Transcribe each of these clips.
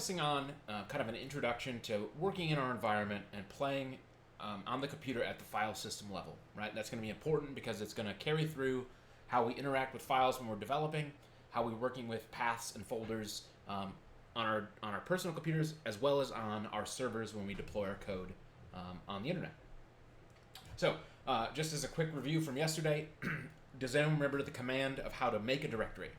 focusing on kind of an introduction to working in our environment and playing on the computer at the file system level, right? That's going to be important because it's going to carry through how we interact with files when we're developing, how we're working with paths and folders on our personal computers, as well as on our servers when we deploy our code on the internet. So, just as a quick review from yesterday, does anyone remember the command of how to make a directory?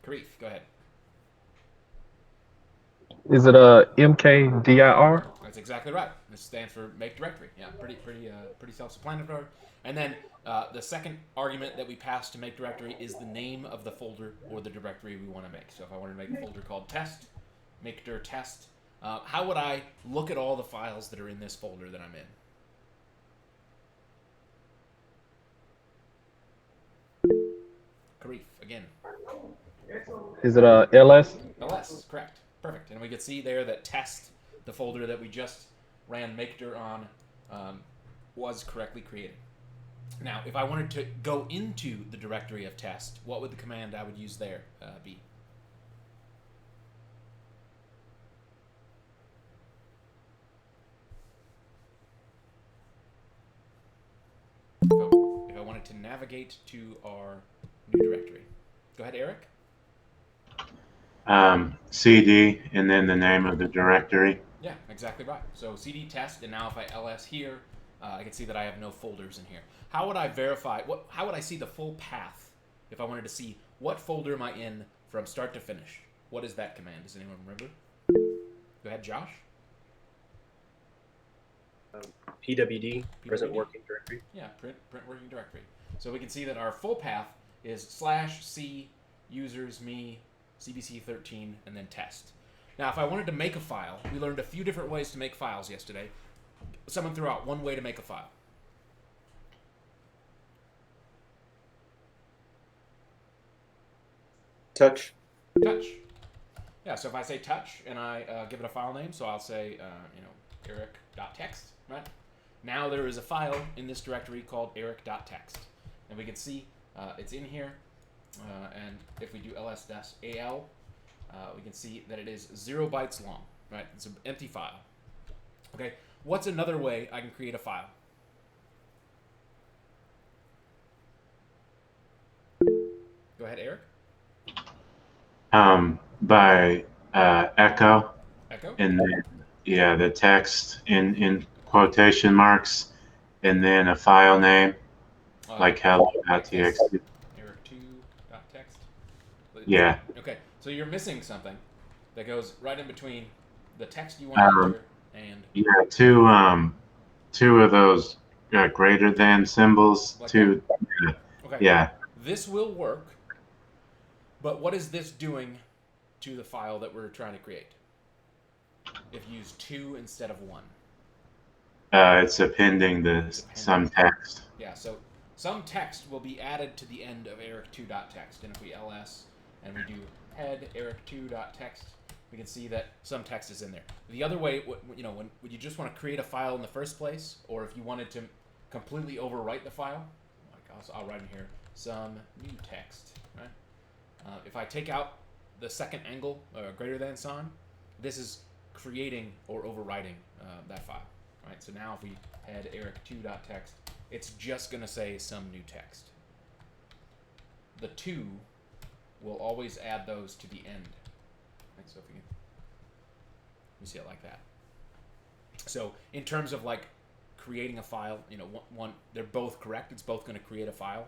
Karif, go ahead. Is it a MKDIR? That's exactly right. This stands for make directory. Yeah, pretty self-explanatory. And then the second argument that we pass to make directory is the name of the folder or the directory we want to make. So if I wanted to make a folder called test, make dir test, how would I look at all the files that are in this folder that I'm in? Karif, again. Is it a LS? LS, correct. Perfect. And we could see there that test, the folder that we just ran makedir on, was correctly created. Now, if I wanted to go into the directory of test, what would the command I would use there be? If I wanted to navigate to our new directory. Go ahead, Eric. CD and then the name of the directory. Yeah, exactly right. So CD test, and now if I ls here, I can see that I have no folders in here. How would I verify, how would I see the full path if I wanted to see what folder am I in from start to finish? What is that command? Does anyone remember? Go ahead, Josh. PWD, present working directory. Yeah, print working directory. So we can see that our full path is /c users me CBC 13 and then test. Now, if I wanted to make a file, we learned a few different ways to make files yesterday. Someone threw out one way to make a file. Touch. Touch. Yeah, so if I say touch and I give it a file name, so I'll say, eric.txt, right? Now there is a file in this directory called eric.txt. And we can see it's in here. And if we do ls-al, we can see that it is 0 bytes long, right? It's an empty file. Okay, what's another way I can create a file? Go ahead, Eric. By echo. Echo? And then, yeah, the text in quotation marks, and then a file name, like hello.txt. Eric2.txt? Yeah. Okay, so you're missing something that goes right in between the text you want to enter and... Yeah, two of those greater than symbols. Like two. Okay. Yeah. This will work, but what is this doing to the file that we're trying to create? If you use 2 instead of 1. It's appending some text. Yeah, so some text will be added to the end of eric2.txt, and if we ls and we do head eric2.txt, we can see that some text is in there. The other way, when you just want to create a file in the first place, or if you wanted to completely overwrite the file, like I'll write in here some new text, right? If I take out the second angle, greater than sign, this is creating or overwriting that file, right? So now if we head eric2.txt, it's just going to say some new text. The 2 will always add those to the end. Right? So if we see it like that. So in terms of like creating a file, one they're both correct. It's both going to create a file,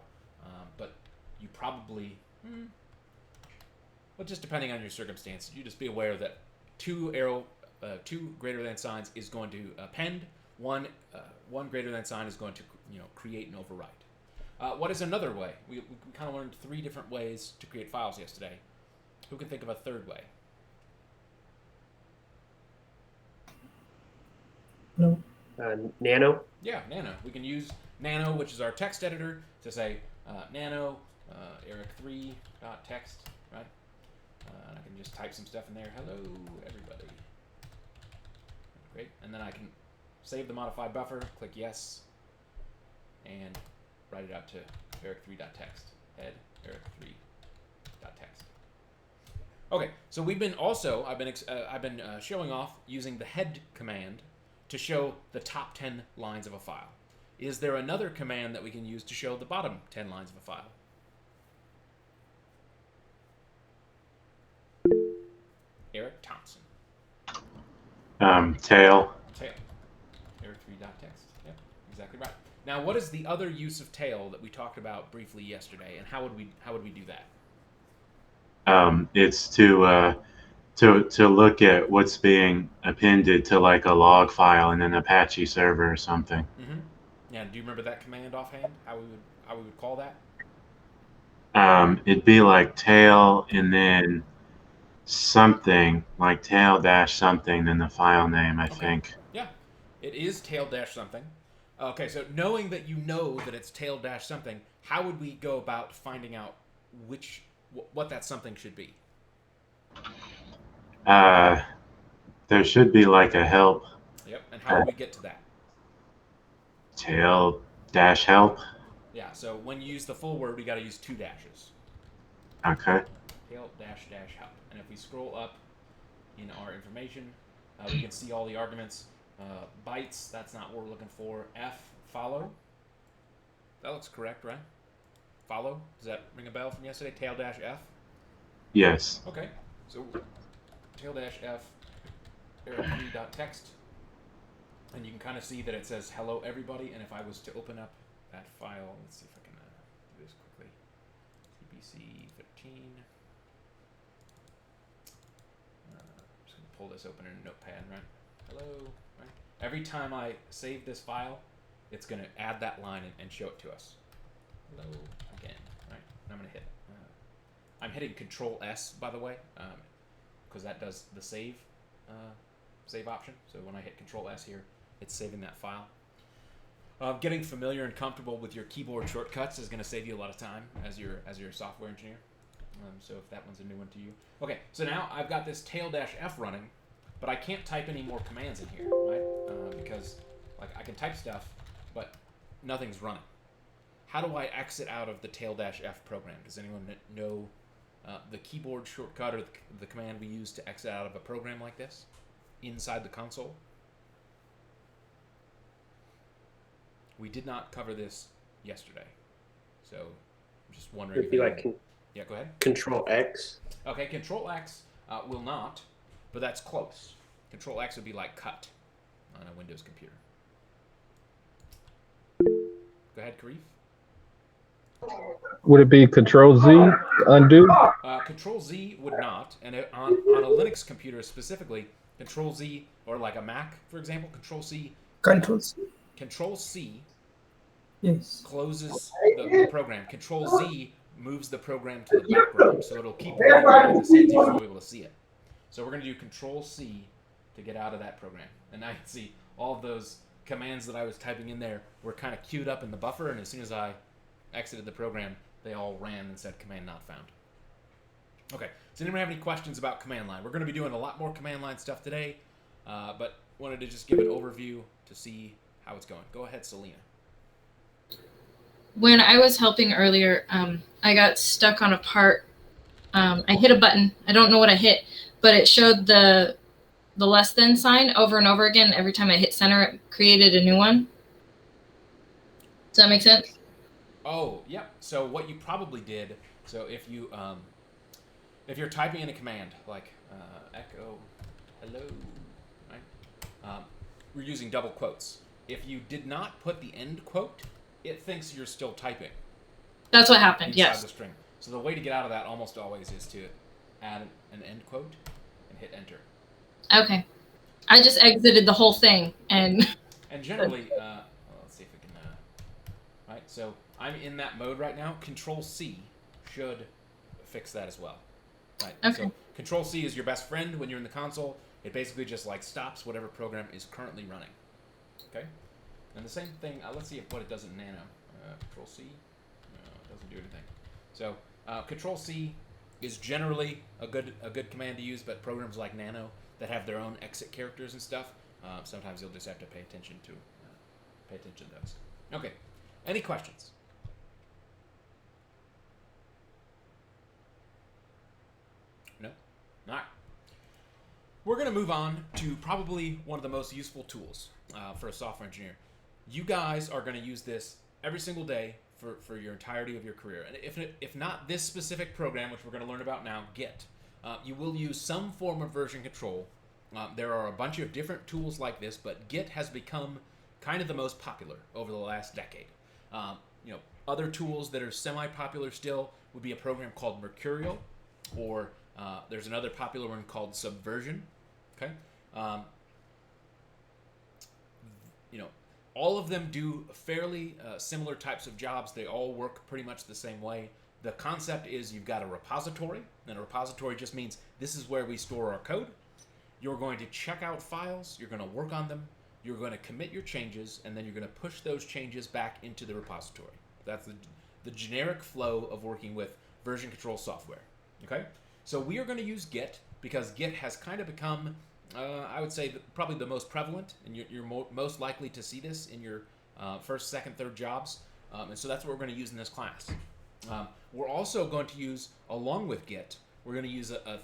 but you probably, well, just depending on your circumstance, you just be aware that 2 greater than signs is going to append. One greater than sign is going to create and overwrite. What is another way? We kind of learned 3 different ways to create files yesterday. Who can think of a third way? No. Nano. Yeah, Nano. We can use Nano, which is our text editor, to say Nano eric3.txt, right? And I can just type some stuff in there. Hello, everybody. Great. And then I can save the modified buffer, click yes, and write it out to eric3.txt. Head eric3.txt. Okay, so we've been also, I've been showing off using the head command to show the top 10 lines of a file. Is there another command that we can use to show the bottom 10 lines of a file? Eric Thompson. Tail. Tail. Eric3.txt. Yep, exactly right. Now, what is the other use of tail that we talked about briefly yesterday, and how would we do that? It's to look at what's being appended to like a log file in an Apache server or something. Mm-hmm. Yeah. Do you remember that command offhand? How we would call that? It'd be like tail and then something like tail dash something, then the file name, I think. Yeah, it is tail dash something. Okay, so knowing that you know that it's tail dash something, how would we go about finding out what that something should be? There should be like a help. Yep, and how would we get to that? Tail dash help. Yeah, so when you use the full word, we got to use 2 dashes. Okay. Tail dash dash help. And if we scroll up in our information, we can see all the arguments. Bytes, that's not what we're looking for. F, follow. That looks correct, right? Follow. Does that ring a bell from yesterday? Tail dash F? Yes. Okay. So tail dash F, eric3.txt. And you can kind of see that it says hello everybody. And if I was to open up that file, let's see if I can do this quickly. CBC 13. I'm just going to pull this open in a notepad, right? Hello, right? Every time I save this file, it's going to add that line and show it to us. Hello again, right? And I'm going to hit. I'm hitting Control S, by the way, because that does the save option. So when I hit Control S here, it's saving that file. Getting familiar and comfortable with your keyboard shortcuts is going to save you a lot of time as your software engineer. So if that one's a new one to you. Okay, so now I've got this tail-F running, but I can't type any more commands in here, right? Because like I can type stuff, but nothing's running. How do I exit out of the tail-F program? Does anyone know the keyboard shortcut or the command we use to exit out of a program like this inside the console? We did not cover this yesterday, so I'm just wondering. It'd be like yeah, go ahead. Control X. Okay, Control X will not, but that's close. Control X would be like cut on a Windows computer. Go ahead, Karif. Would it be Control Z, undo? Control Z would not, and on a Linux computer specifically, Control Z, or like a Mac, for example, Control C. Control C Yes. closes the program. Control Z moves the program to the background, so it'll keep running behind the scenes. You won't be able to see it. So we're going to do Control C to get out of that program. And now you can see all of those commands that I was typing in there were kind of queued up in the buffer, and as soon as I exited the program, they all ran and said command not found. Okay, does anyone have any questions about command line? We're going to be doing a lot more command line stuff today, but wanted to just give an overview to see how it's going. Go ahead, Selena. When I was helping earlier, I got stuck on a part. I hit a button. I don't know what I hit, but it showed the less than sign over and over again. Every time I hit center, it created a new one. Does that make sense? Oh, yeah. So what you probably did, so if you're typing in a command like echo hello, right? We're using double quotes. If you did not put the end quote, it thinks you're still typing. That's what happened, inside yes. the string. So the way to get out of that almost always is to add an end quote and hit enter. Okay. I just exited the whole thing and generally, let's see if we can. Right. So I'm in that mode right now. Control C should fix that as well. Right. Okay. So Control C is your best friend when you're in the console. It basically just like stops whatever program is currently running. Okay. And the same thing. Let's see what it does in Nano. Control C. No, it doesn't do anything. So Control C is generally a good command to use, but programs like Nano that have their own exit characters and stuff, sometimes you'll just have to pay attention to those. Okay. Any questions? We're going to move on to probably one of the most useful tools for a software engineer. You guys are going to use this every single day for your entirety of your career. And if not this specific program, which we're going to learn about now, Git, you will use some form of version control. There are a bunch of different tools like this, but Git has become kind of the most popular over the last decade. Other tools that are semi-popular still would be a program called Mercurial, or there's another popular one called Subversion. Okay, all of them do fairly similar types of jobs. They all work pretty much the same way. The concept is you've got a repository, and a repository just means this is where we store our code. You're going to check out files, you're going to work on them, you're going to commit your changes, and then you're going to push those changes back into the repository. That's the generic flow of working with version control software. Okay, so we are going to use Git because Git has kind of become, I would say, probably the most prevalent, and you're most likely to see this in your first, second, third jobs. And so that's what we're going to use in this class. We're also going to use, along with Git, we're going to use a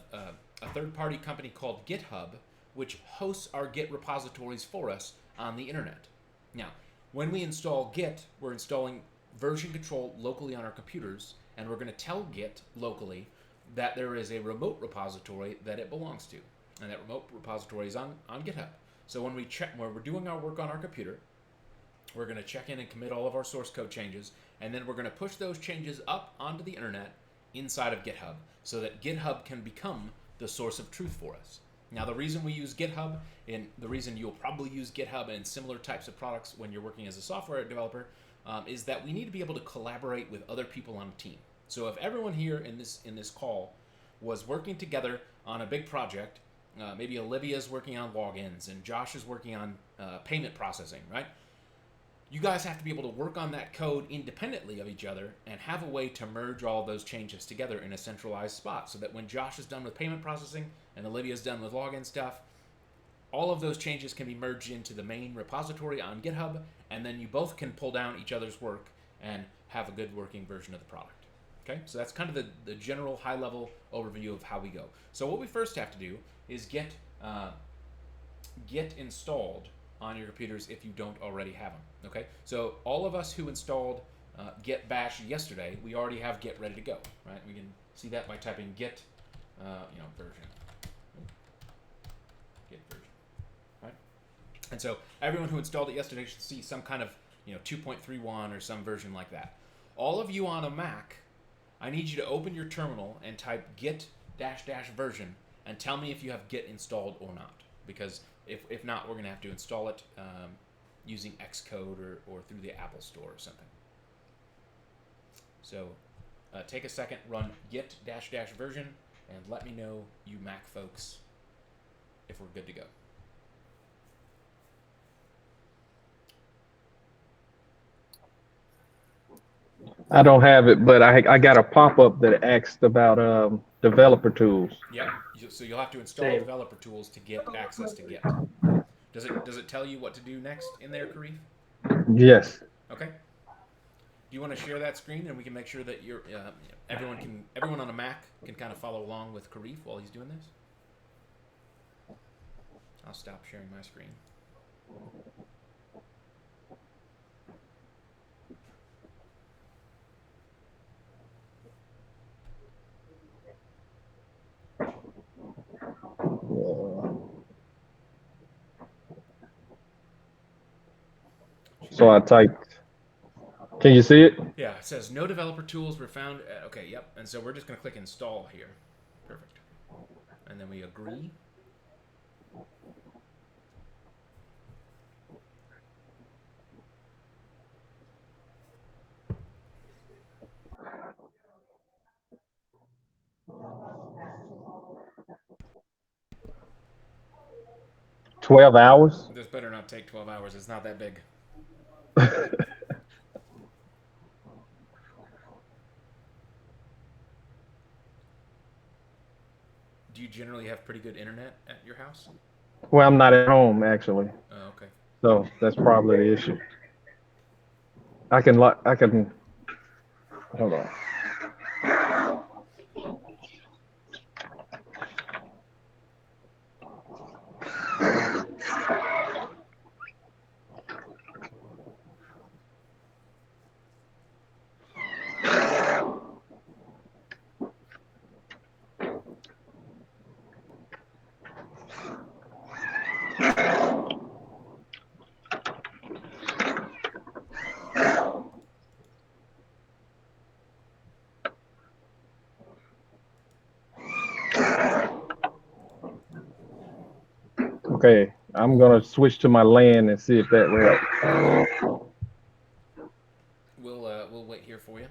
third-party company called GitHub, which hosts our Git repositories for us on the internet. Now, when we install Git, we're installing version control locally on our computers, and we're going to tell Git locally that there is a remote repository that it belongs to, and that remote repository is on GitHub. So when we're doing our work on our computer, we're going to check in and commit all of our source code changes, and then we're going to push those changes up onto the internet inside of GitHub, so that GitHub can become the source of truth for us. Now, the reason we use GitHub, and the reason you'll probably use GitHub and similar types of products when you're working as a software developer, is that we need to be able to collaborate with other people on a team. So if everyone here in this call was working together on a big project, maybe Olivia's working on logins and Josh is working on payment processing, right? You guys have to be able to work on that code independently of each other and have a way to merge all those changes together in a centralized spot, so that when Josh is done with payment processing and Olivia's done with login stuff, all of those changes can be merged into the main repository on GitHub, and then you both can pull down each other's work and have a good working version of the product. Okay, so that's kind of the general high-level overview of how we go. So what we first have to do is get installed on your computers if you don't already have them. Okay, so all of us who installed Git Bash yesterday, we already have Git ready to go, right? We can see that by typing Git, version. Git version, right? And so everyone who installed it yesterday should see some kind of 2.31 or some version like that. All of you on a Mac, I need you to open your terminal and type git -- version and tell me if you have Git installed or not. Because if not, we're going to have to install it using Xcode or through the Apple Store or something. So take a second, run git -- version, and let me know, you Mac folks, if we're good to go. I don't have it, but I got a pop-up that asked about developer tools. Yeah, so you'll have to install Same. developer tools to get access to Git. Does it tell you what to do next in there, Karif? Yes. Okay. Do you want to share that screen, and we can make sure that everyone on a Mac can kind of follow along with Karif while he's doing this? I'll stop sharing my screen. So I typed. Can you see it? Yeah, it says no developer tools were found. Okay, yep. And so we're just going to click install here. Perfect. And then we agree. $12 This better not take 12 hours. It's not that big. Do you generally have pretty good internet at your house? Well, I'm not at home actually, Oh, okay. so that's probably the issue. I can hold on. Okay, I'm gonna switch to my LAN and see if that works. We'll wait here for you.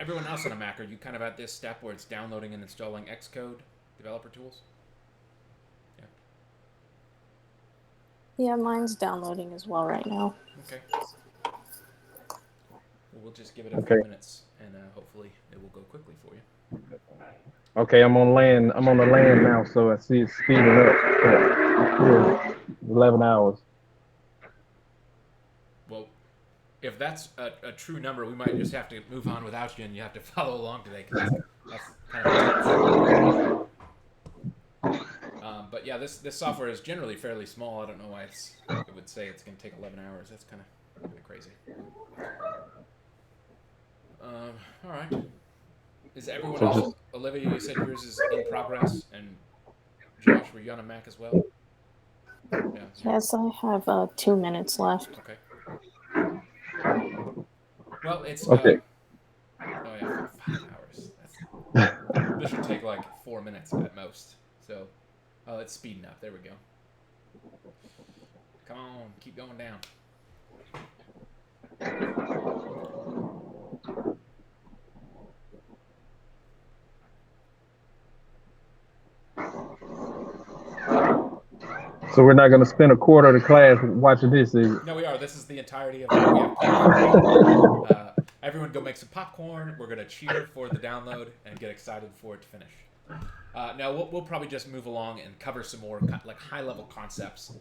Everyone else on a Mac, are you kind of at this step where it's downloading and installing Xcode developer tools? Yeah, mine's downloading as well right now. Okay. Well, we'll just give it a Okay. few minutes, and hopefully it will go quickly for you. Okay, I'm on LAN. I'm on the LAN now, so I see it's speeding up. Yeah, 11 hours. Well, if that's a true number, we might just have to move on without you, and you have to follow along today, because that's kind of intense. But yeah, this software is generally fairly small. I don't know why it would say it's going to take 11 hours. That's kind of crazy. All right. Is everyone else? Olivia, you said yours is in progress, and Josh, were you on a Mac as well? Yeah. Yes, I have 2 minutes left. Okay. Well, it's Okay. oh yeah, 5 hours. This should take like 4 minutes at most. So, oh, it's speeding up. There we go. Come on, keep going down. So we're not gonna spend a quarter of the class watching this, is it? No, we are. This is the entirety of what we have planned. Everyone go make some popcorn. We're going to cheer for the download and get excited for it to finish. Now, we'll probably just move along and cover some more like high-level concepts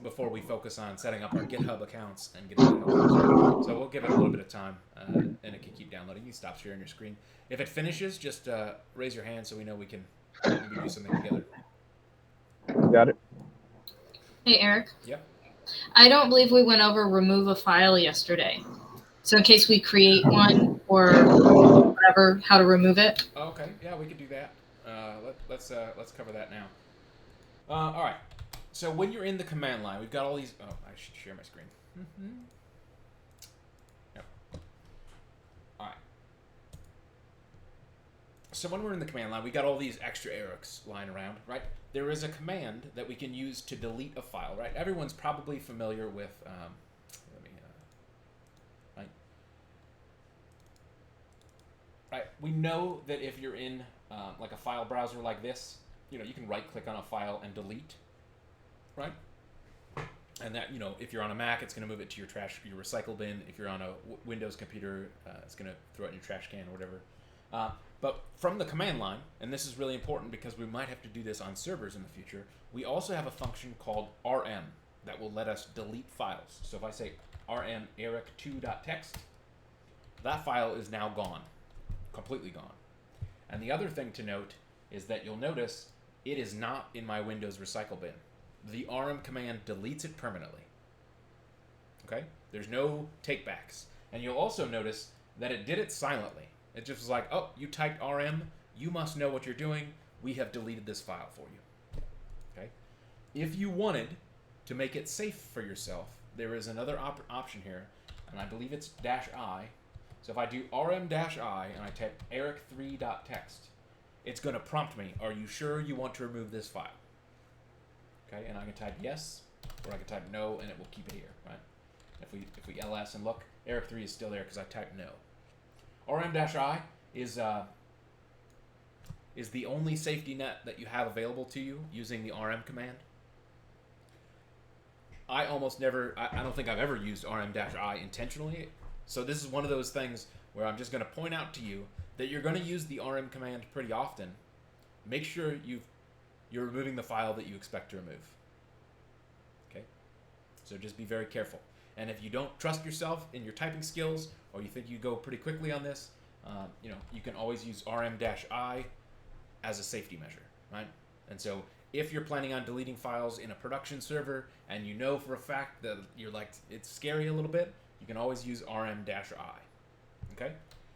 before we focus on setting up our GitHub accounts and getting GitHub. So we'll give it a little bit of time, and it can keep downloading. You can stop sharing your screen. If it finishes, just raise your hand so we know we can maybe do something together. Got it. Hey, Eric. Yep. I don't believe we went over remove a file yesterday. So in case we create one or whatever, how to remove it. Okay. Yeah, we could do that. Let's cover that now. All right. So when you're in the command line, we've got all these. Oh, I should share my screen. Yep. All right. So when we're in the command line, we got all these extra Erics lying around, right? There is a command that we can use to delete a file, right? Everyone's probably familiar with. Right. We know that if you're in like a file browser like this, you can right-click on a file and delete, right? And that, if you're on a Mac, it's going to move it to your recycle bin. If you're on a Windows computer, it's going to throw it in your trash can or whatever. But from the command line, and this is really important because we might have to do this on servers in the future, we also have a function called rm that will let us delete files. So if I say rm eric2.txt, that file is now gone, completely gone. And the other thing to note is that you'll notice it is not in my Windows recycle bin. The rm command deletes it permanently. Okay? There's no takebacks. And you'll also notice that it did it silently. It just was like, oh, you typed rm, you must know what you're doing. We have deleted this file for you. Okay? If you wanted to make it safe for yourself, there is another option here, and I believe it's -i. So if I do rm-i and I type eric3.txt, it's going to prompt me, are you sure you want to remove this file? Okay, and I can type yes, or I can type no, and it will keep it here, right? If we ls and look, eric3 is still there because I typed no. rm-i is the only safety net that you have available to you using the rm command. I almost never, I don't think I've ever used rm-i intentionally. So this is one of those things where I'm just going to point out to you that you're going to use the rm command pretty often. Make sure you're removing the file that you expect to remove. Okay? So just be very careful. And if you don't trust yourself in your typing skills, or you think you go pretty quickly on this, you can always use rm-i as a safety measure, right? And so if you're planning on deleting files in a production server and you know for a fact that you're like, it's scary a little bit, you can always use rm-i. Okay?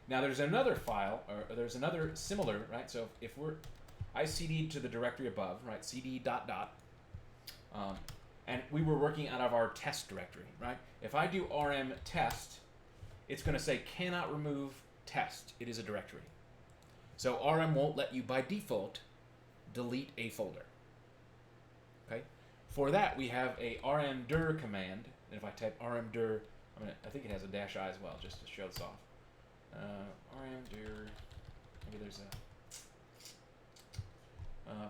Now there's another file, or there's another similar, right? So if I cd'd to the directory above, right? cd ... And we were working out of our test directory, right? If I do rm test, it's going to say cannot remove test. It is a directory. So rm won't let you by default delete a folder. Okay? For that, we have a rmdir command. And if I type rmdir, I think it has a -i as well, just to show this off. Rmdir, maybe there's a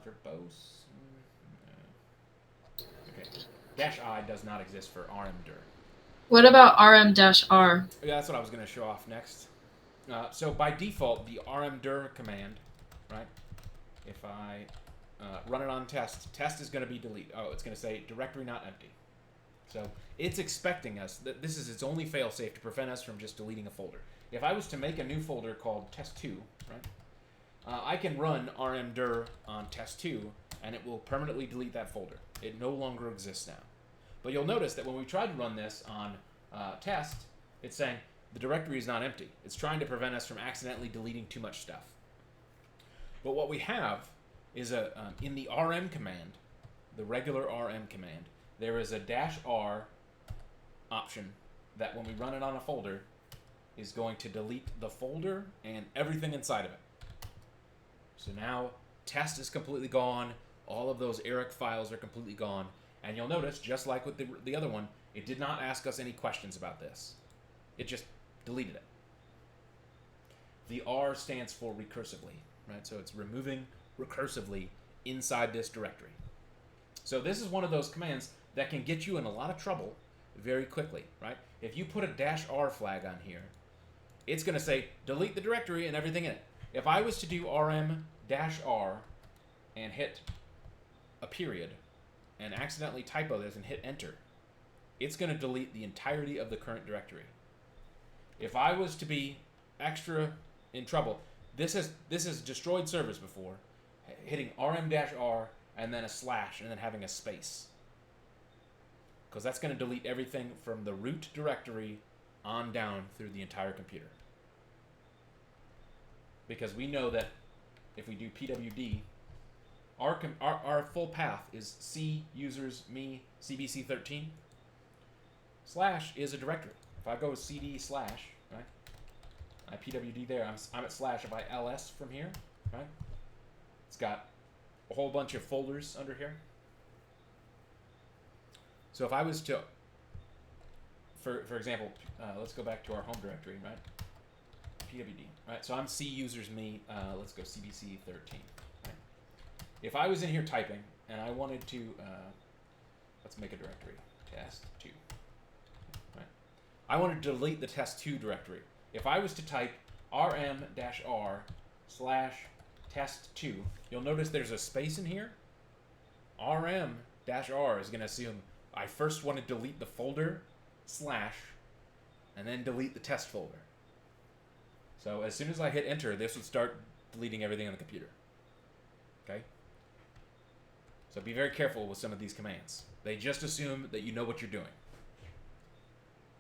verbose. Okay, -i does not exist for rmdir. What about rm-r? Yeah, that's what I was going to show off next. So by default, the rmdir command, right? If I run it on test is going to be delete. Oh, it's going to say directory not empty. So it's expecting us that this is its only failsafe to prevent us from just deleting a folder. If I was to make a new folder called test2, right? I can run rmdir on test2, and it will permanently delete that folder. It no longer exists now. But you'll notice that when we try to run this on test, it's saying the directory is not empty. It's trying to prevent us from accidentally deleting too much stuff. But what we have is in the rm command, the regular rm command, there is a -r option that when we run it on a folder is going to delete the folder and everything inside of it. So now test is completely gone. All of those Eric files are completely gone. And you'll notice, just like with the other one, it did not ask us any questions about this. It just deleted it. The R stands for recursively, right? So it's removing recursively inside this directory. So this is one of those commands that can get you in a lot of trouble very quickly, right? If you put a -r flag on here, it's going to say delete the directory and everything in it. If I was to do rm-r and hit a period and accidentally typo this and hit enter, it's going to delete the entirety of the current directory. If I was to be extra in trouble, this has destroyed servers before, hitting rm-r and then a slash and then having a space. Because that's going to delete everything from the root directory on down through the entire computer. Because we know that if we do pwd, our full path is C users me CBC 13 / is a directory. If I go cd /, right, I pwd there, I'm at / if I ls from here, right, it's got a whole bunch of folders under here. So if I was to, for example, let's go back to our home directory, right, pwd, right, so I'm C users me, let's go CBC 13. If I was in here typing and I wanted to, let's make a directory, test2. Right. I want to delete the test2 directory. If I was to type rm-r / test2, you'll notice there's a space in here. rm-r is going to assume I first want to delete the folder / and then delete the test folder. So as soon as I hit enter, this would start deleting everything on the computer. Okay? So be very careful with some of these commands. They just assume that you know what you're doing.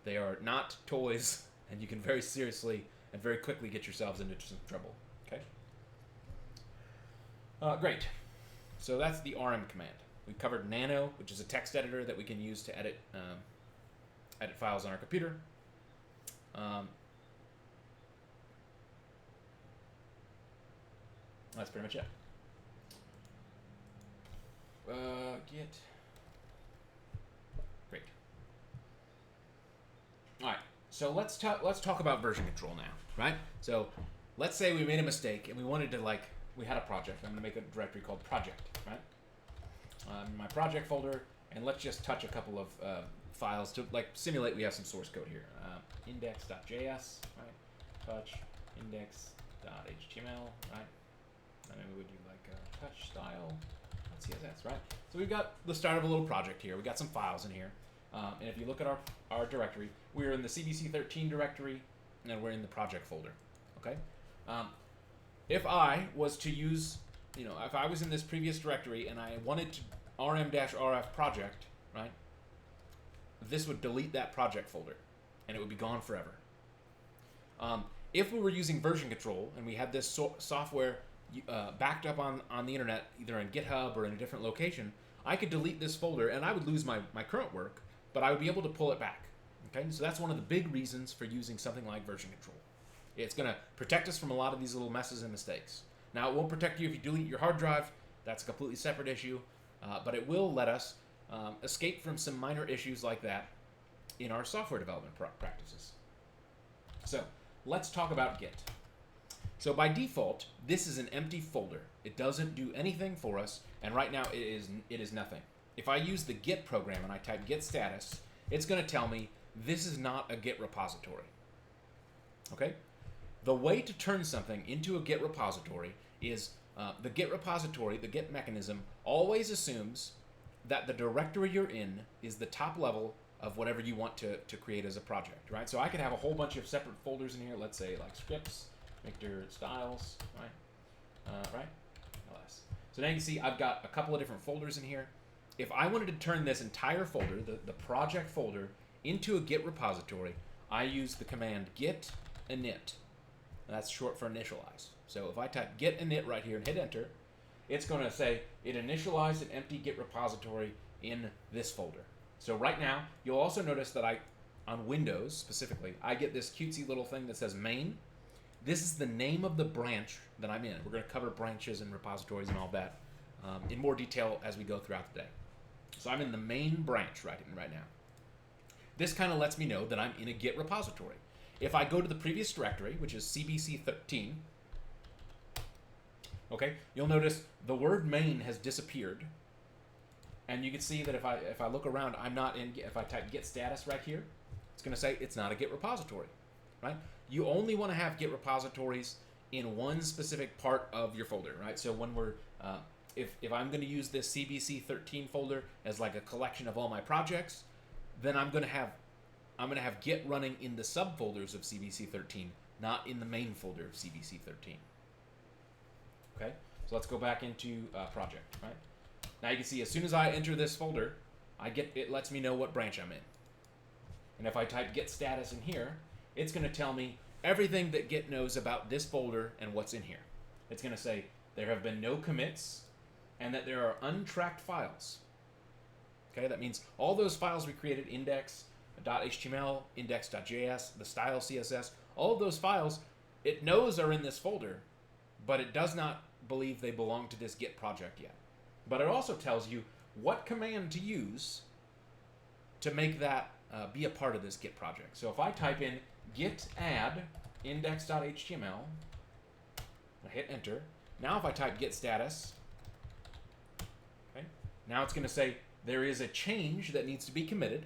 They are not toys, and you can very seriously and very quickly get yourselves into some trouble. Okay? Great. So that's the rm command. We covered nano, which is a text editor that we can use to edit files on our computer. That's pretty much it. Git. Great. All right. So let's talk about version control now, right? So let's say we made a mistake and we wanted to we had a project. I'm going to make a directory called project, right? My project folder, and let's just touch a couple of files to simulate we have some source code here. Index.js, right? Touch index.html, right? And then we would do touch style. CSS, right? So we've got the start of a little project here. We've got some files in here. And if you look at our directory, we're in the CBC 13 directory, and we're in the project folder, okay? If I was to use, if I was in this previous directory and I wanted to rm-rf project, right, this would delete that project folder, and it would be gone forever. If we were using version control, and we had this software backed up on the internet, either in GitHub or in a different location, I could delete this folder and I would lose my current work, but I would be able to pull it back. Okay, so that's one of the big reasons for using something like version control. It's going to protect us from a lot of these little messes and mistakes. Now, it won't protect you if you delete your hard drive. That's a completely separate issue, but it will let us escape from some minor issues like that in our software development practices. So let's talk about Git. So by default, this is an empty folder. It doesn't do anything for us, and right now it is nothing. If I use the Git program and I type git status, it's going to tell me this is not a Git repository. Okay? The way to turn something into a Git repository is the Git repository, the Git mechanism, always assumes that the directory you're in is the top level of whatever you want to create as a project, right? So I could have a whole bunch of separate folders in here, let's say like scripts, Victor styles, right? Right? LS. So now you can see I've got a couple of different folders in here. If I wanted to turn this entire folder, the project folder, into a Git repository, I use the command git init. That's short for initialize. So if I type git init right here and hit enter, it's going to say it initialized an empty Git repository in this folder. So right now, you'll also notice that on Windows specifically, I get this cutesy little thing that says main. This is the name of the branch that I'm in. We're going to cover branches and repositories and all that in more detail as we go throughout the day. So I'm in the main branch right now. This kind of lets me know that I'm in a Git repository. If I go to the previous directory, which is CBC 13, okay, you'll notice the word main has disappeared. And you can see that if I look around, I'm not in. If I type git status right here, it's going to say it's not a Git repository, right? You only want to have Git repositories in one specific part of your folder, right? So when we're if I'm going to use this CBC 13 folder as like a collection of all my projects, then I'm going to have Git running in the subfolders of CBC 13, not in the main folder of CBC 13. Okay, so let's go back into project, right? Now you can see as soon as I enter this folder, it lets me know what branch I'm in. And if I type git status in here, it's going to tell me everything that Git knows about this folder and what's in here. It's going to say there have been no commits and that there are untracked files. Okay, that means all those files we created, index.html, index.js, the style CSS, all of those files, it knows are in this folder, but it does not believe they belong to this Git project yet. But it also tells you what command to use to make that be a part of this Git project. So if I type in git add index.html, I hit enter. Now if I type git status, okay, now it's going to say there is a change that needs to be committed,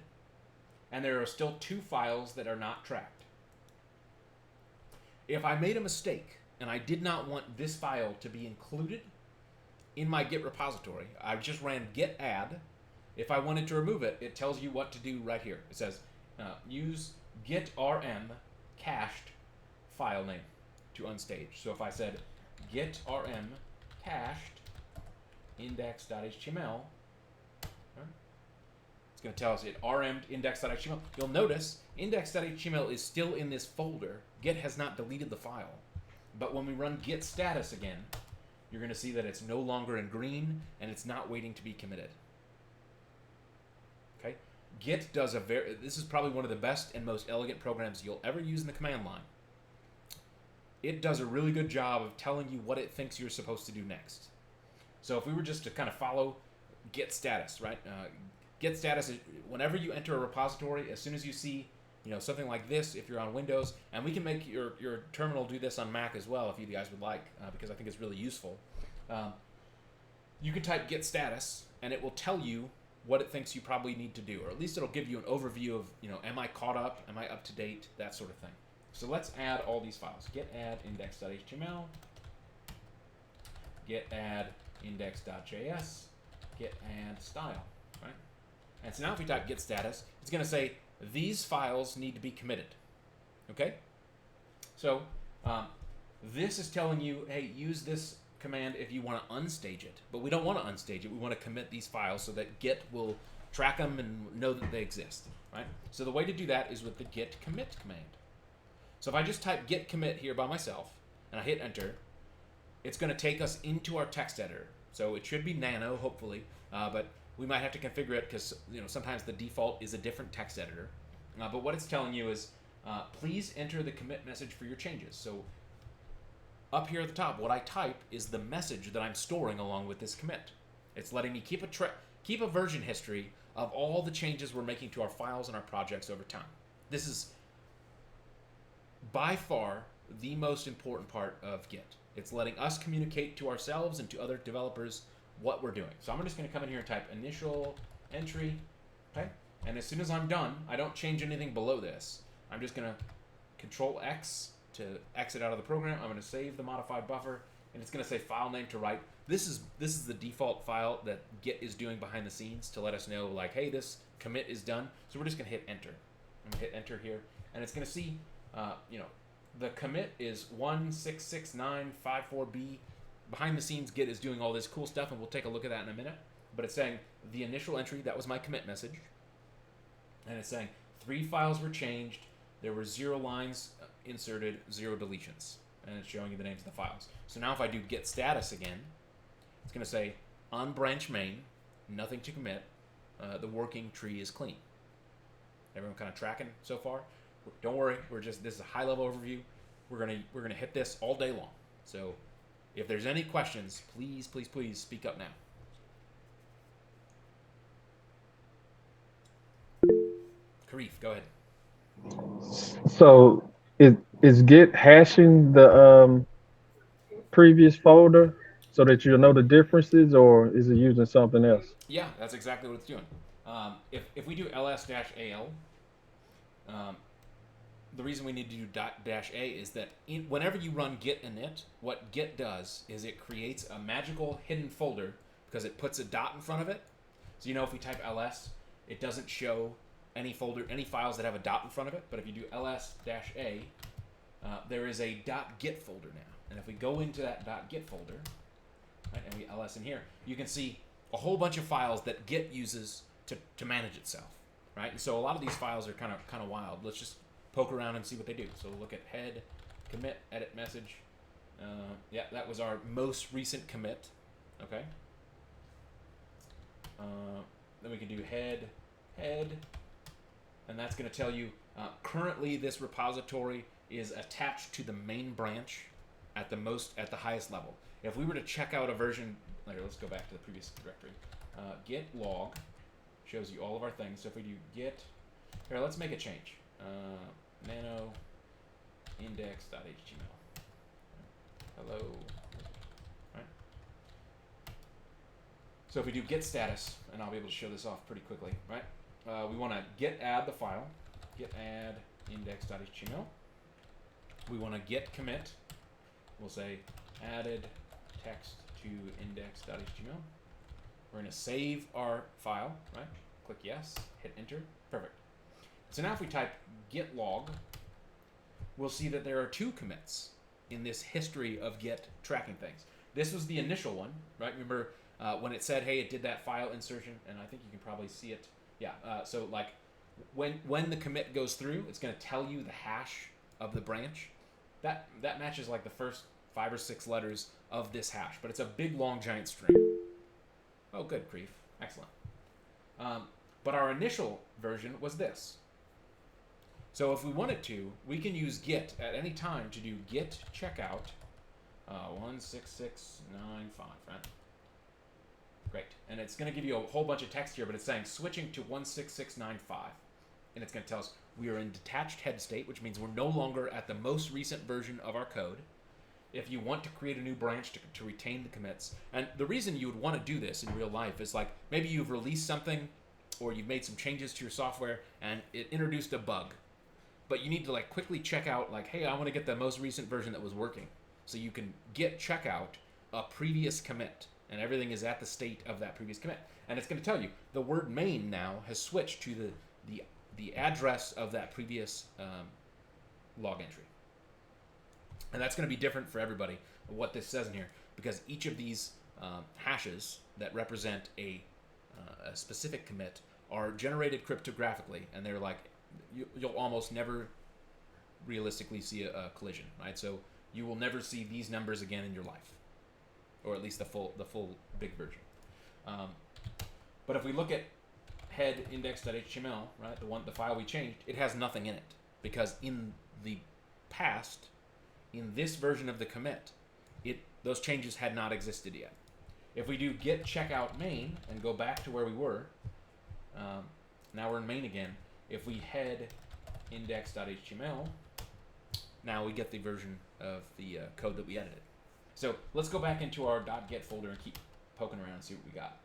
and there are still 2 files that are not tracked. If I made a mistake and I did not want this file to be included in my Git repository, I just ran git add. If I wanted to remove it, it tells you what to do right here. It says use git rm cached file name to unstage. So if I said git rm cached index.html, it's going to tell us it rm'd index.html. You'll notice index.html is still in this folder. Git has not deleted the file. But when we run git status again, you're going to see that it's no longer in green and it's not waiting to be committed. Okay? Git does this is probably one of the best and most elegant programs you'll ever use in the command line. It does a really good job of telling you what it thinks you're supposed to do next. So if we were just to kind of follow git status, right? Git status is whenever you enter a repository, as soon as you see something like this, if you're on Windows, and we can make your terminal do this on Mac as well if you guys would like, because I think it's really useful. You can type git status, and it will tell you what it thinks you probably need to do, or at least it'll give you an overview of, am I caught up, am I up to date, that sort of thing. So let's add all these files. Git add index.html, git add index.js, git add style, right? And so now if we type git status, it's going to say these files need to be committed. Okay? So this is telling you, hey, use this command if you want to unstage it. But we don't want to unstage it. We want to commit these files so that Git will track them and know that they exist. Right? So the way to do that is with the git commit command. So if I just type git commit here by myself and I hit enter, it's going to take us into our text editor. So it should be Nano, hopefully, but we might have to configure it because sometimes the default is a different text editor. But what it's telling you is, please enter the commit message for your changes. So up here at the top, what I type is the message that I'm storing along with this commit. It's letting me keep keep a version history of all the changes we're making to our files and our projects over time. This is by far the most important part of Git. It's letting us communicate to ourselves and to other developers what we're doing. So I'm just going to come in here and type initial entry, okay? And as soon as I'm done, I don't change anything below this. I'm just going to Control X to exit out of the program. I'm going to save the modified buffer, and it's going to say file name to write. This is the default file that Git is doing behind the scenes to let us know, like, hey, this commit is done. So we're just going to hit enter. I'm going to hit enter here, and it's going to see, the commit is 166954B. Behind the scenes, Git is doing all this cool stuff, and we'll take a look at that in a minute. But it's saying the initial entry, that was my commit message. And it's saying 3 files were changed. There were 0 lines inserted, 0 deletions. And it's showing you the names of the files. So now if I do git status again, it's going to say on branch main, nothing to commit. The working tree is clean. Everyone kind of tracking so far? Don't worry, this is a high-level overview. We're gonna hit this all day long. So if there's any questions, please speak up now. Karif, go ahead. So is Git hashing the previous folder so that you'll know the differences, or is it using something else? Yeah, that's exactly what it's doing. If we do ls-al, the reason we need to do -a is that whenever you run git init, what Git does is it creates a magical hidden folder because it puts a dot in front of it. So if we type ls, it doesn't show any files that have a dot in front of it. But if you do ls-a, there is a .git folder now. And if we go into that .git folder, right, and we ls in here, you can see a whole bunch of files that Git uses to manage itself, right? And so a lot of these files are kind of wild. Let's just poke around and see what they do. So we'll look at head, commit, edit message. Yeah, that was our most recent commit. Okay. Then we can do head, and that's going to tell you currently this repository is attached to the main branch at the highest level. If we were to check out a version, let's go back to the previous directory. Git log shows you all of our things. So if we do git, here, let's make a change. Nano index.html. Hello. Right. So if we do git status, and I'll be able to show this off pretty quickly, right? We want to git add the file, git add index.html. We want to git commit. We'll say added text to index.html. We're going to save our file, right? Click yes, hit enter. Perfect. So now if we type git log, we'll see that there are 2 commits in this history of Git tracking things. This was the initial one, right? Remember when it said, hey, it did that file insertion, and I think you can probably see it. Yeah, so like when the commit goes through, it's going to tell you the hash of the branch. That matches like the first 5 or 6 letters of this hash, but it's a big, long, giant string. Oh, good, Creef. Excellent. But our initial version was this. So if we wanted to, we can use Git at any time to do git checkout 16695, right? Great. And it's going to give you a whole bunch of text here, but it's saying switching to 16695. And it's going to tell us we are in detached head state, which means we're no longer at the most recent version of our code. If you want to create a new branch to retain the commits, and the reason you would want to do this in real life is like maybe you've released something or you've made some changes to your software and it introduced a bug. But you need to like quickly check out like, hey, I want to get the most recent version that was working. So you can git checkout a previous commit, and everything is at the state of that previous commit. And it's going to tell you the word main now has switched to the address of that previous log entry. And that's going to be different for everybody, what this says in here, because each of these hashes that represent a specific commit are generated cryptographically, and they're like, you'll almost never realistically see a collision, right? So you will never see these numbers again in your life, or at least the full big version. But if we look at head index.html, right, the file we changed, it has nothing in it, because in the past, in this version of the commit, those changes had not existed yet. If we do git checkout main and go back to where we were, now we're in main again. If we head index.html, now we get the version of the code that we edited. So let's go back into our .git folder and keep poking around and see what we got.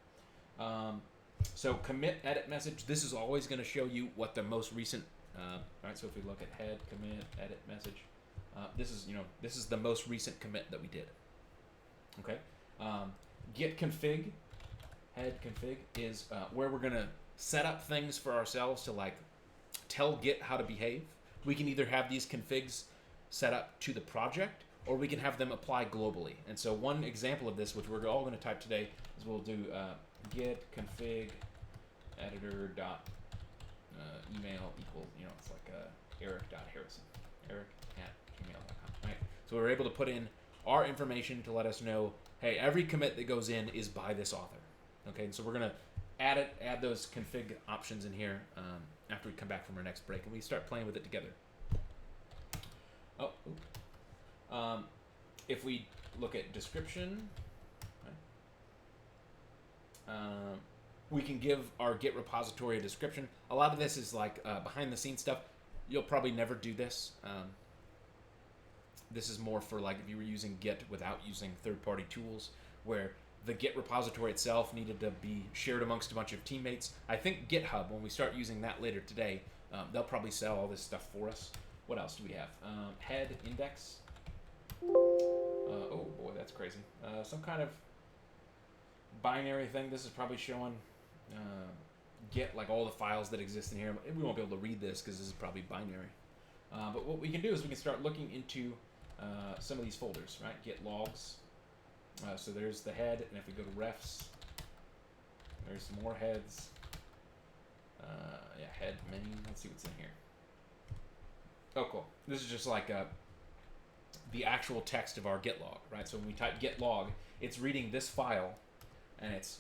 So commit edit message, this is always going to show you what the most recent, right, so if we look at head, commit, edit message, this is the most recent commit that we did. Okay, git config, head config is where we're going to set up things for ourselves to like tell Git how to behave. We can either have these configs set up to the project, or we can have them apply globally. And so one example of this, which we're all going to type today, is we'll do git config editor dot email equals, it's like eric.harrison, eric@gmail.com, right? So we're able to put in our information to let us know, hey, every commit that goes in is by this author. Okay, and so we're going to add those config options in here after we come back from our next break, and we start playing with it together. If we look at description, right, we can give our Git repository a description. A lot of this is like behind the scenes stuff. You'll probably never do this. This is more for like if you were using Git without using third-party tools, where the Git repository itself needed to be shared amongst a bunch of teammates. I think GitHub, when we start using that later today, they'll probably sell all this stuff for us. What else do we have? Head, index. Oh boy, that's crazy. Some kind of binary thing. This is probably showing Git, like all the files that exist in here. We won't be able to read this because this is probably binary. But what we can do is we can start looking into some of these folders, right? Git logs. So there's the head, and if we go to refs, there's some more heads. Yeah, head main. Let's see what's in here. Oh, cool. This is just like the actual text of our git log, right? So when we type git log, it's reading this file, and it's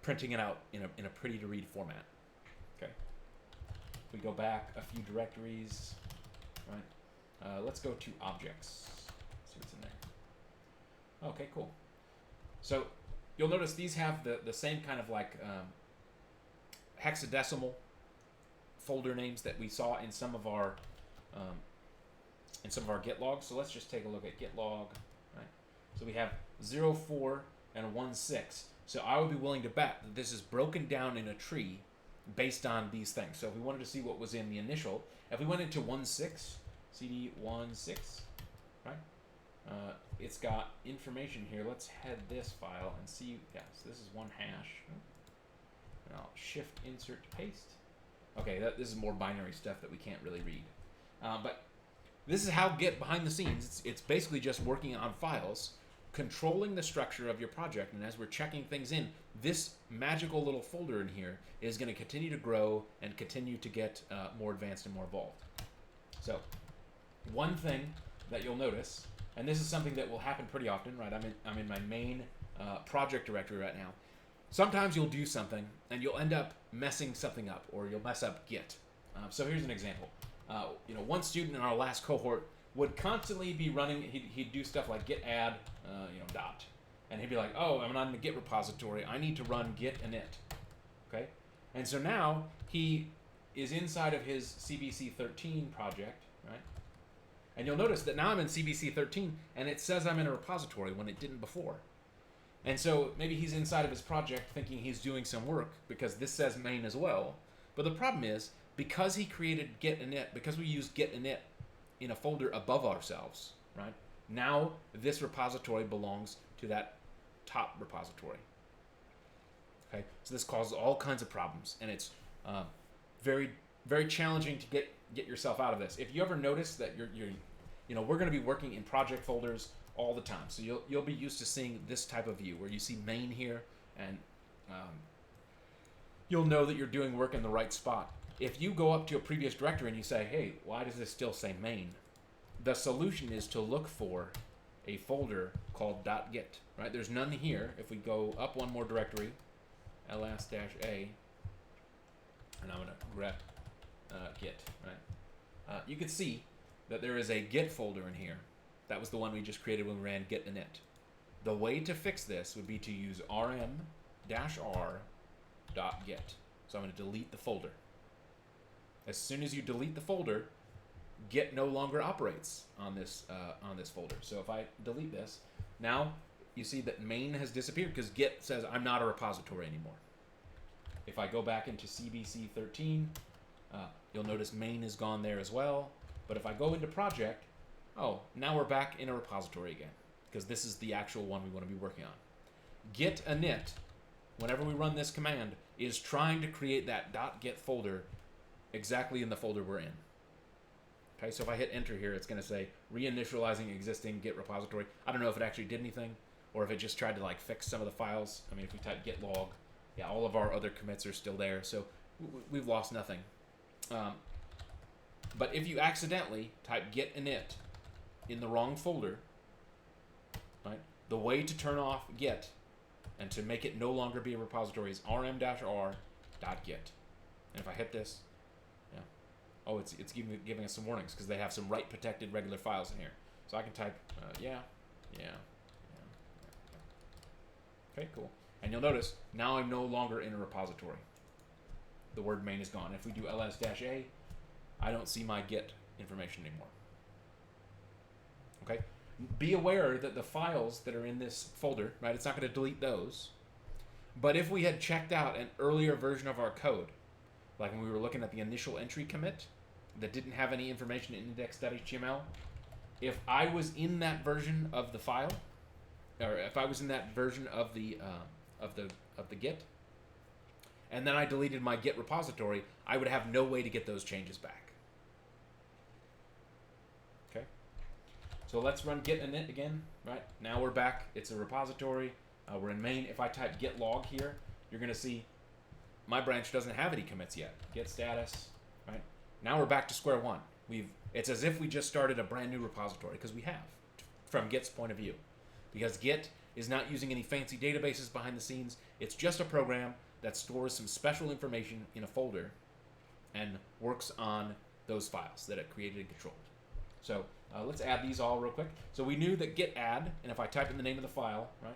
printing it out in a pretty to read format. Okay. If we go back a few directories, right? Let's go to objects. See what's in there. Okay, cool. So you'll notice these have the same kind of like hexadecimal folder names that we saw in some of our git logs. So let's just take a look at git log, right? So we have 04 and 16. So I would be willing to bet that this is broken down in a tree based on these things. So if we wanted to see what was in the initial, if we went into 16, cd 16, right? It's got information here. Let's head this file and see. Yes, this is one hash. And I'll shift insert paste. Okay, this is more binary stuff that we can't really read. But this is how Git behind the scenes. It's basically just working on files, controlling the structure of your project, and as we're checking things in, this magical little folder in here is going to continue to grow and continue to get more advanced and more evolved. So one thing that you'll notice, and this is something that will happen pretty often, right? I'm in my main project directory right now. Sometimes you'll do something and you'll end up messing something up, or you'll mess up Git. So here's an example. One student in our last cohort would constantly be running. He'd do stuff like git add, dot, and he'd be like, "Oh, I'm not in the Git repository. I need to run git init." Okay, and so now he is inside of his CBC 13 project, right? And you'll notice that now I'm in CBC 13, and it says I'm in a repository when it didn't before. And so maybe he's inside of his project thinking he's doing some work because this says main as well. But the problem is, because he created git init, because we use git init in a folder above ourselves, right? Now this repository belongs to that top repository. Okay, so this causes all kinds of problems, and it's very, very challenging to get yourself out of this. If you ever notice that we're going to be working in project folders all the time, so you'll be used to seeing this type of view where you see main here, and you'll know that you're doing work in the right spot. If you go up to a previous directory and you say, "Hey, why does this still say main?" The solution is to look for a folder called .git, right? There's none here. If we go up one more directory, ls-a, and I'm going to grep git, right? You can see that there is a git folder in here. That was the one we just created when we ran git init. The way to fix this would be to use rm-r.get. So I'm going to delete the folder. As soon as you delete the folder, Git no longer operates on this folder. So if I delete this, now you see that main has disappeared because Git says I'm not a repository anymore. If I go back into CBC 13, you'll notice main is gone there as well. But if I go into project, oh, now we're back in a repository again, because this is the actual one we want to be working on. Git init, whenever we run this command, is trying to create that .git folder exactly in the folder we're in. Okay, so if I hit enter here, it's going to say reinitializing existing Git repository. I don't know if it actually did anything, or if it just tried to like fix some of the files. I mean, if we type git log, yeah, all of our other commits are still there, so we've lost nothing. But if you accidentally type git init in the wrong folder, right, the way to turn off Git and to make it no longer be a repository is rm-r.git. And if I hit this, yeah, oh, it's giving us some warnings because they have some write protected regular files in here. So I can type yeah. Okay, cool. And you'll notice now I'm no longer in a repository. The word main is gone. If we do ls-a, I don't see my Git information anymore. Okay? Be aware that the files that are in this folder, right, it's not going to delete those. But if we had checked out an earlier version of our code, like when we were looking at the initial entry commit that didn't have any information in index.html, if I was in that version of the file, or if I was in that version of the Git, and then I deleted my Git repository, I would have no way to get those changes back. Okay, so let's run git init again. Right now we're back. It's a repository. We're in main. If I type git log here, you're going to see my branch doesn't have any commits yet. Git status. Right now we're back to square one. It's as if we just started a brand new repository because we have, from Git's point of view, because Git is not using any fancy databases behind the scenes. It's just a program that stores some special information in a folder and works on those files that it created and controlled. So let's add these all real quick. So we knew that git add, and if I type in the name of the file, right,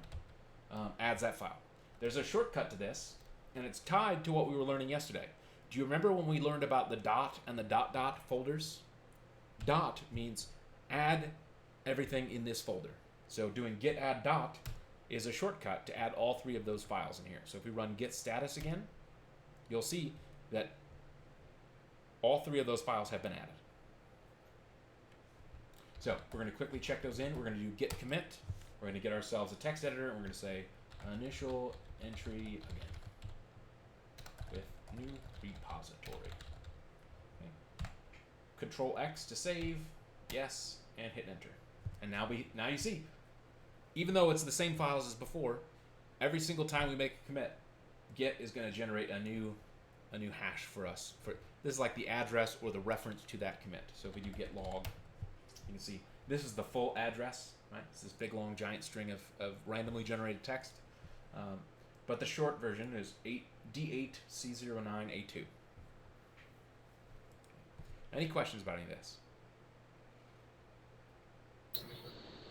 adds that file. There's a shortcut to this, and it's tied to what we were learning yesterday. Do you remember when we learned about the dot and the dot folders? Dot means add everything in this folder. So doing git add dot is a shortcut to add all three of those files in here. So if we run git status again, you'll see that all three of those files have been added. So we're going to quickly check those in. We're going to do git commit. We're going to get ourselves a text editor, and we're going to say initial entry again with new repository. Okay. Control X to save, yes, and hit enter. And now you see, even though it's the same files as before, every single time we make a commit, Git is going to generate a new hash for us. This is like the address or the reference to that commit. So if we do git log, you can see this is the full address, right? It's this big long giant string of randomly generated text. But the short version is D8C09A2. Any questions about any of this?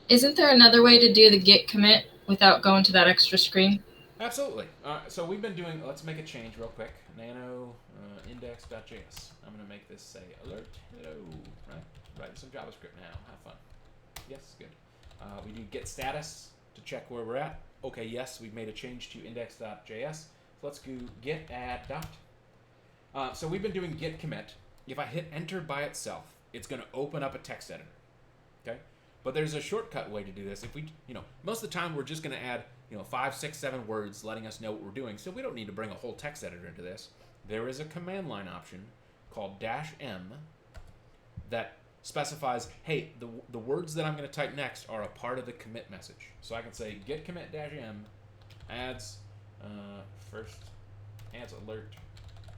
Isn't there another way to do the git commit without going to that extra screen? Absolutely. So we've been doing, let's make a change real quick. Nano index.js. I'm going to make this say alert. Hello. Right? Write some JavaScript now. Have fun. Yes, good. We do git status to check where we're at. Okay, yes, we've made a change to index.js. So let's do git add dot. So we've been doing git commit. If I hit enter by itself, it's going to open up a text editor. Okay? But there's a shortcut way to do this. If we, most of the time we're just going to add, 5, 6, 7 words letting us know what we're doing. So we don't need to bring a whole text editor into this. There is a command line option called -m that specifies, hey, the words that I'm going to type next are a part of the commit message. So I can say git commit -m adds adds alert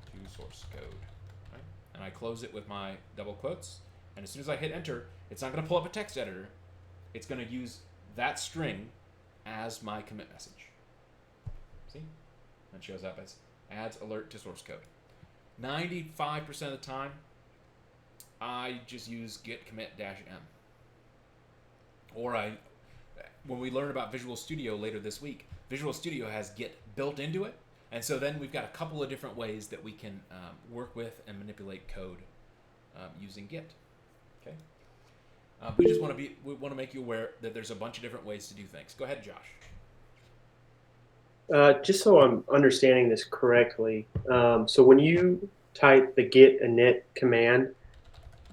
to source code. Right? And I close it with my double quotes. And as soon as I hit enter, it's not going to pull up a text editor. It's going to use that string as my commit message. See? That shows up as adds alert to source code. 95% of the time, I just use git commit -m. Or when we learn about Visual Studio later this week, Visual Studio has Git built into it, and so then we've got a couple of different ways that we can work with and manipulate code using Git. Okay. We just want to make you aware that there's a bunch of different ways to do things. Go ahead, Josh. Just so I'm understanding this correctly, so when you type the git init command,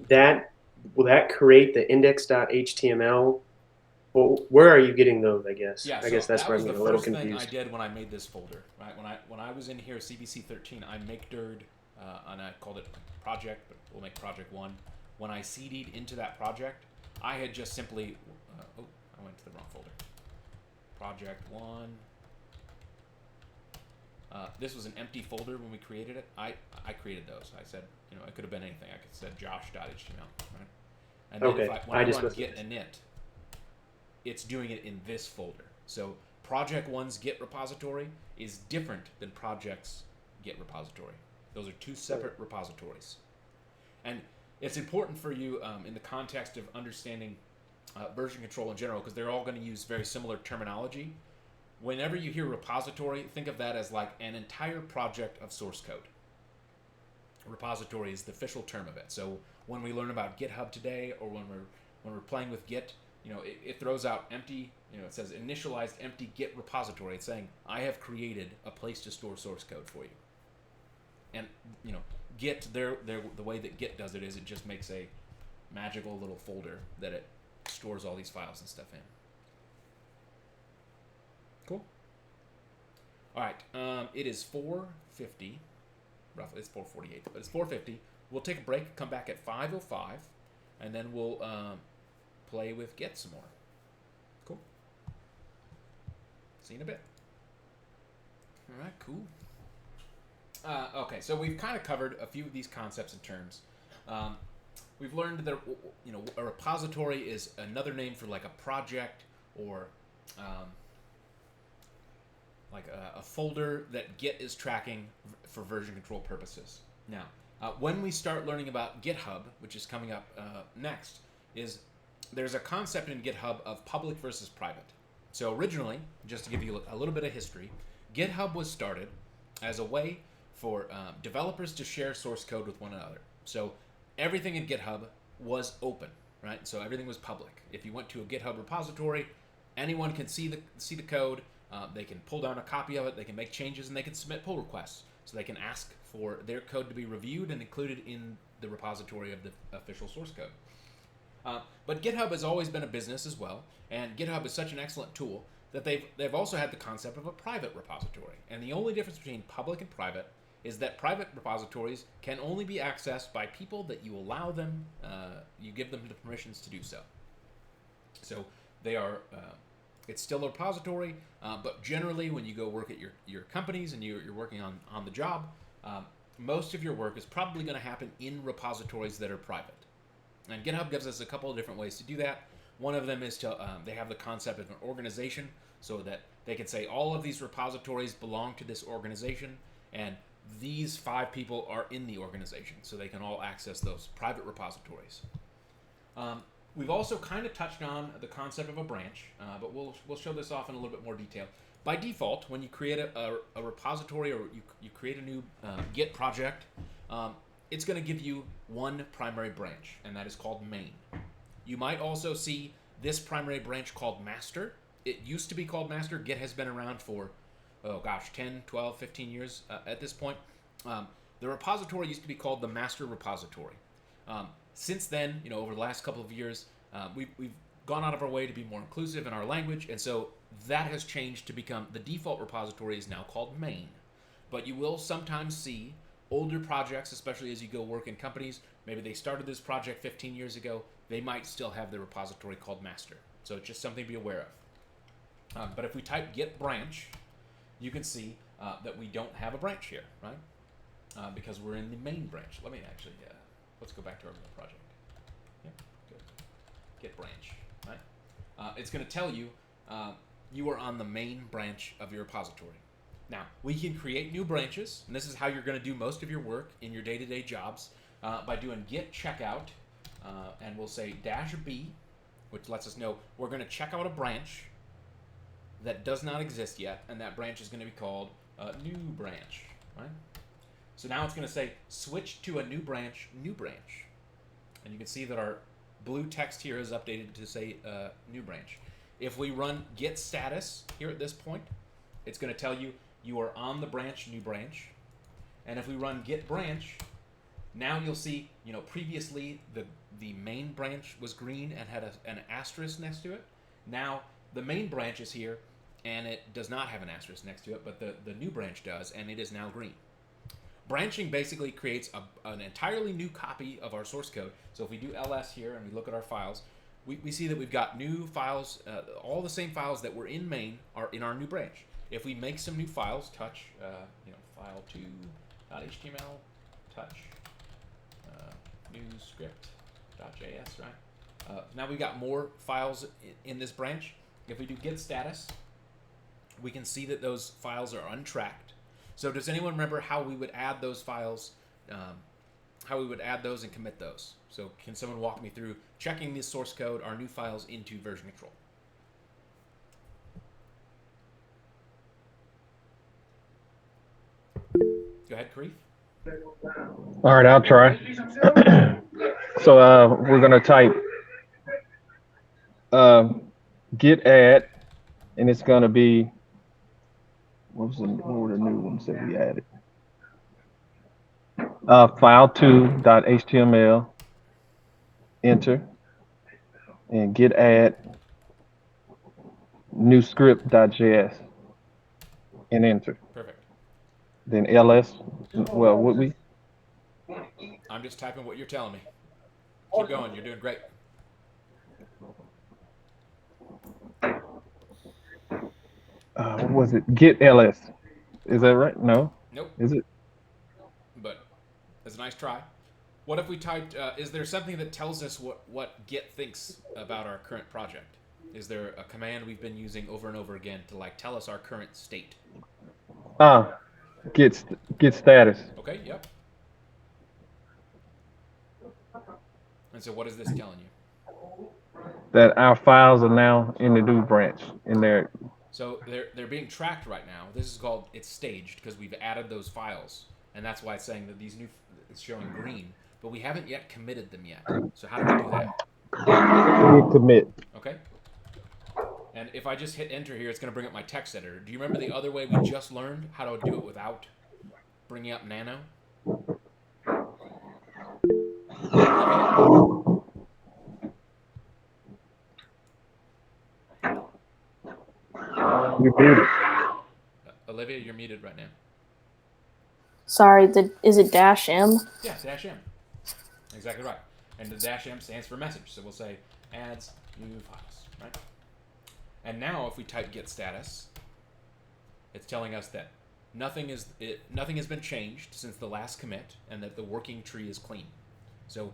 will that create the index.html? Well, where are you getting those? I guess. Yeah, I guess that's that where was I'm the getting a little first thing I confused. did when I made this folder. Right, when I was in here, CBC 13, I makedir'd, and I called it project, but we'll make project 1. When I CD'd into that project, I had just simply, I went to the wrong folder. Project 1. This was an empty folder when we created it. I created those. I said, it could have been anything. I could have said josh.html, right? And then Okay, when I just run missed git this. init, it's doing it in this folder. So project 1's Git repository is different than project's Git repository. Those are two separate repositories. And it's important for you in the context of understanding version control in general, because they're all going to use very similar terminology. Whenever you hear repository, think of that as like an entire project of source code. Repository is the official term of it. So when we learn about GitHub today, or when we're playing with Git, it throws out empty, it says initialized empty Git repository. It's saying, I have created a place to store source code for you. And, Git, the way that Git does it is it just makes a magical little folder that it stores all these files and stuff in. Cool. All right, it is 4:50, roughly. It's 4:48, but it's 4:50. We'll take a break, come back at 5:05, and then we'll play with Git some more. Cool. See you in a bit. All right, cool. Okay, so we've kind of covered a few of these concepts and terms. We've learned that a repository is another name for like a project, or like a folder that Git is tracking for version control purposes. Now, when we start learning about GitHub, which is coming up next, there's a concept in GitHub of public versus private. So originally, just to give you a little bit of history, GitHub was started as a way for developers to share source code with one another. So everything in GitHub was open, right? So everything was public. If you went to a GitHub repository, anyone can see the code. They can pull down a copy of it. They can make changes, and they can submit pull requests. So they can ask for their code to be reviewed and included in the repository of the official source code. But GitHub has always been a business as well, and GitHub is such an excellent tool that they've also had the concept of a private repository. And the only difference between public and private is that private repositories can only be accessed by people that you allow them, you give them the permissions to do so. So they are, it's still a repository, but generally when you go work at your companies and you're working on the job, most of your work is probably going to happen in repositories that are private. And GitHub gives us a couple of different ways to do that. One of them is they have the concept of an organization, so that they can say all of these repositories belong to this organization, and these 5 people are in the organization, so they can all access those private repositories. We've also kind of touched on the concept of a branch, but we'll show this off in a little bit more detail. By default, when you create a repository, or you create a new Git project, it's going to give you one primary branch, and that is called main. You might also see this primary branch called master. It used to be called master. Git has been around for, 10, 12, 15 years at this point. The repository used to be called the master repository. Since then, over the last couple of years, we've gone out of our way to be more inclusive in our language, and so that has changed to become the default repository is now called main. But you will sometimes see older projects, especially as you go work in companies, maybe they started this project 15 years ago, they might still have their repository called master. So it's just something to be aware of. But if we type git branch, you can see that we don't have a branch here, right? Because we're in the main branch. Let me actually, let's go back to our real project. Yeah, good. Git branch, right? It's going to tell you you are on the main branch of your repository. Now, we can create new branches, and this is how you're going to do most of your work in your day-to-day jobs by doing git checkout, and we'll say -b, which lets us know we're going to check out a branch that does not exist yet, and that branch is going to be called a new branch, right? So now it's going to say switch to a new branch, and you can see that our blue text here is updated to say new branch. If we run git status here at this point, it's going to tell you you are on the branch, new branch. And if we run git branch, now you'll see, previously the main branch was green and had an asterisk next to it. Now the main branch is here and it does not have an asterisk next to it, but the new branch does, and it is now green. Branching basically creates an entirely new copy of our source code. So if we do ls here and we look at our files, we see that we've got new files, all the same files that were in main are in our new branch. If we make some new files, touch, file2.html, touch, new script.js, right? Now we've got more files in this branch. If we do git status, we can see that those files are untracked. So does anyone remember how we would add those files, and commit those? So can someone walk me through checking the source code, our new files, into version control? Go ahead, Karif. All right, I'll try. So we're gonna type git add, and it's gonna be, what were the new ones that we added? File2.html, enter, and git add new script.js, and enter. Perfect. Then ls, well, would we? I'm just typing what you're telling me. Keep going. You're doing great. What was it? Git ls. Is that right? No. Nope. Is it? But it's a nice try. What if we typed, is there something that tells us what Git thinks about our current project? Is there a command we've been using over and over again to tell us our current state? Git status. Okay, yep. And so what is this telling you? That our files are now in the new branch, in there. So they're being tracked right now. This is called, it's staged, because we've added those files. And that's why it's saying that it's showing green. But we haven't yet committed them yet. So how do we do that? Git commit. Okay. And if I just hit enter here, it's going to bring up my text editor. Do you remember the other way we just learned how to do it without bringing up Nano? You're muted. Olivia, you're muted right now. Sorry, is it -m? Yeah, -m. Exactly right. And the -m stands for message. So we'll say adds new files, right? And now if we type git status, it's telling us that nothing has been changed since the last commit, and that the working tree is clean. So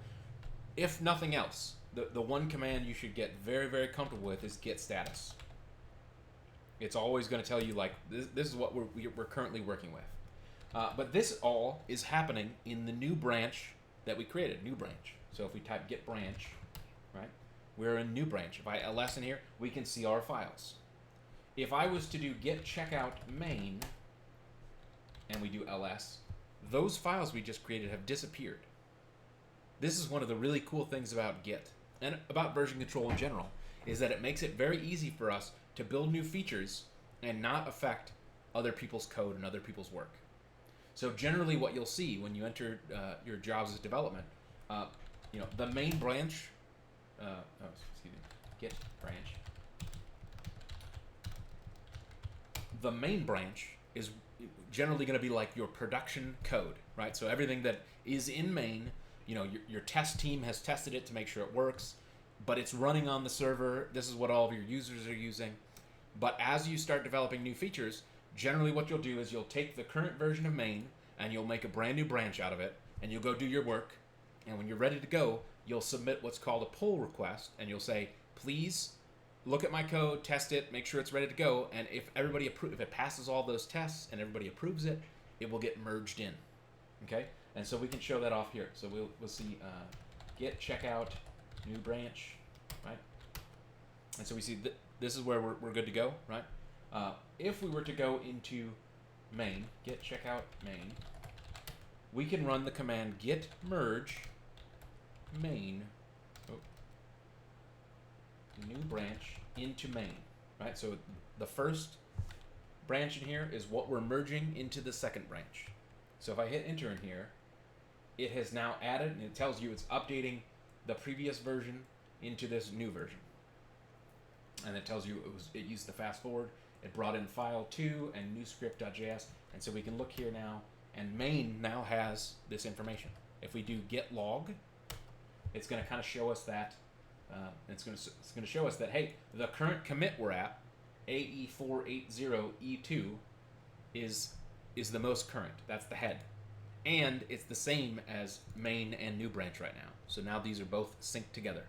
if nothing else, the one command you should get very, very comfortable with is git status. It's always going to tell you this is what we're currently working with. But this all is happening in the new branch that we created, new branch. So if we type git branch, right, we're in new branch. If I ls in here, we can see our files. If I was to do git checkout main, and we do ls, those files we just created have disappeared. This is one of the really cool things about Git, and about version control in general, is that it makes it very easy for us to build new features and not affect other people's code and other people's work. So generally what you'll see when you enter your jobs as development, the main branch, git branch. The main branch is generally going to be like your production code, right? So everything that is in main, your test team has tested it to make sure it works, but it's running on the server. This is what all of your users are using. But as you start developing new features, generally what you'll do is you'll take the current version of main and you'll make a brand new branch out of it, and you'll go do your work. And when you're ready to go, you'll submit what's called a pull request, and you'll say, please look at my code, test it, make sure it's ready to go. And if it passes all those tests and everybody approves it, it will get merged in. Okay? And so we can show that off here. So we'll see git checkout new branch, right? And so we see this is where we're good to go, right? If we were to go into main, git checkout main, we can run the command git merge main, new branch into main, right? So the first branch in here is what we're merging into the second branch. So if I hit enter in here, it has now added, and it tells you it's updating the previous version into this new version. And it tells you it used the fast forward. It brought in file 2 and new script.js. And so we can look here now, and main now has this information. If we do git log, it's going to kind of show us that. It's going to show us that, hey, the current commit we're at, AE480E2, is the most current. That's the head. And it's the same as main and new branch right now. So now these are both synced together.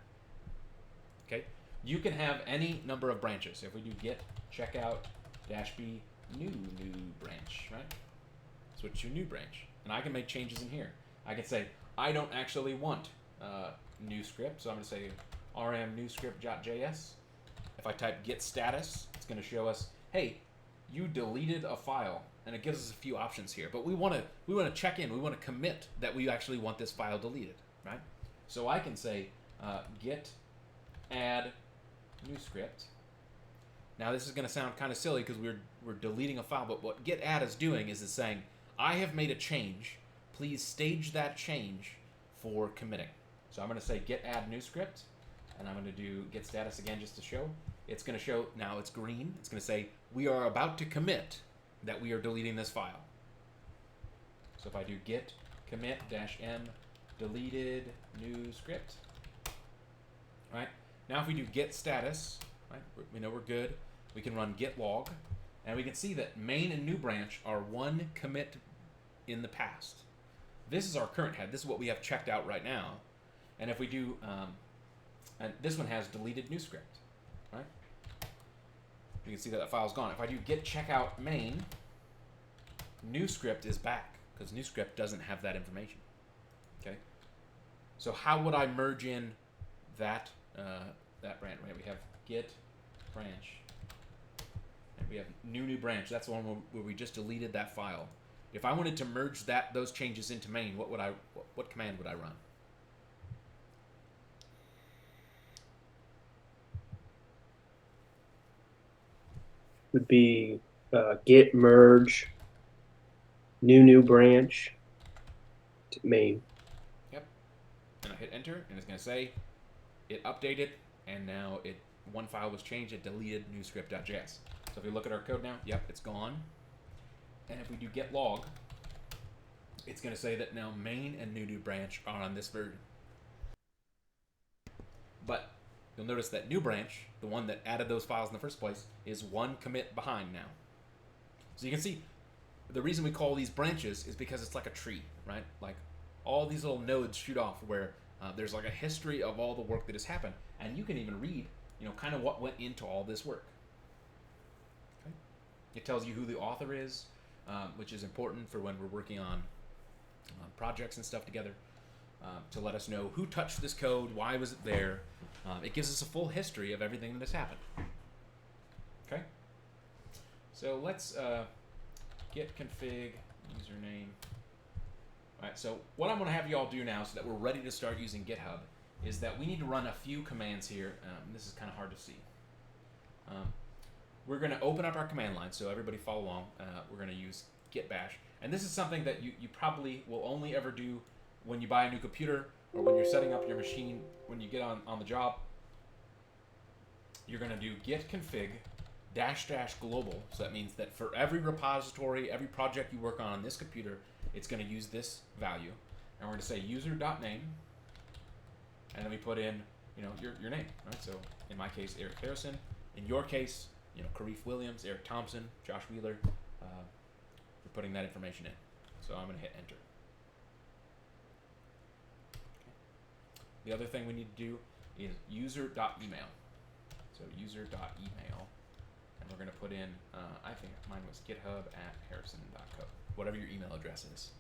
Okay? You can have any number of branches. If we do git checkout -b new branch, right? Switch to new branch. And I can make changes in here. I can say, I don't actually want new script, so I'm going to say rm new script.js. If I type git status, it's going to show us, hey, you deleted a file, and it gives us a few options here. But we want to check in. We want to commit that we actually want this file deleted, right? So I can say git add new script. Now this is going to sound kind of silly because we're deleting a file, but what git add is doing is it's saying, I have made a change. Please stage that change for committing. So I'm going to say git add new script, and I'm going to do git status again just to show. It's going to show, now it's green. It's going to say, we are about to commit that we are deleting this file. So if I do git commit -m deleted new script, right? Now if we do git status, right, we know we're good. We can run git log, and we can see that main and new branch are one commit in the past. This is our current head. This is what we have checked out right now. And if we do, and this one has deleted new script, right? You can see that that file's gone. If I do git checkout main, new script is back because new script doesn't have that information. Okay. So how would I merge in that that branch? Right? We have git branch, and we have new branch. That's the one where we just deleted that file. If I wanted to merge those changes into main, what command would I run? Would be git merge new branch to main. Yep. And I hit enter, and it's going to say it updated, and now one file was changed. It deleted new script.js. So if we look at our code now, yep, it's gone. And if we do git log, it's going to say that now main and new branch are on this version. But you'll notice that new branch, the one that added those files in the first place, is one commit behind now. So you can see the reason we call these branches is because it's like a tree, right? Like all these little nodes shoot off where there's like a history of all the work that has happened, and you can even read, kind of what went into all this work. Okay? It tells you who the author is, which is important for when we're working on projects and stuff together, to let us know who touched this code, why was it there. It gives us a full history of everything that has happened. Okay? So let's git config username. All right, so what I'm going to have you all do now so that we're ready to start using GitHub is that we need to run a few commands here. This is kind of hard to see. We're going to open up our command line, so everybody follow along. We're going to use git bash. And this is something that you probably will only ever do when you buy a new computer or when you're setting up your machine, when you get on the job. You're going to do git config -- global. So that means that for every repository, every project you work on this computer, it's going to use this value. And we're going to say user.name, and then we put in your name, right? So in my case, Eric Harrison. In your case, Karif Williams, Eric Thompson, Josh Wheeler. We're putting that information in. So I'm going to hit enter. Okay. The other thing we need to do is user.email. So user.email, and we're going to put in, I think mine was github@harrison.co, whatever your email address is.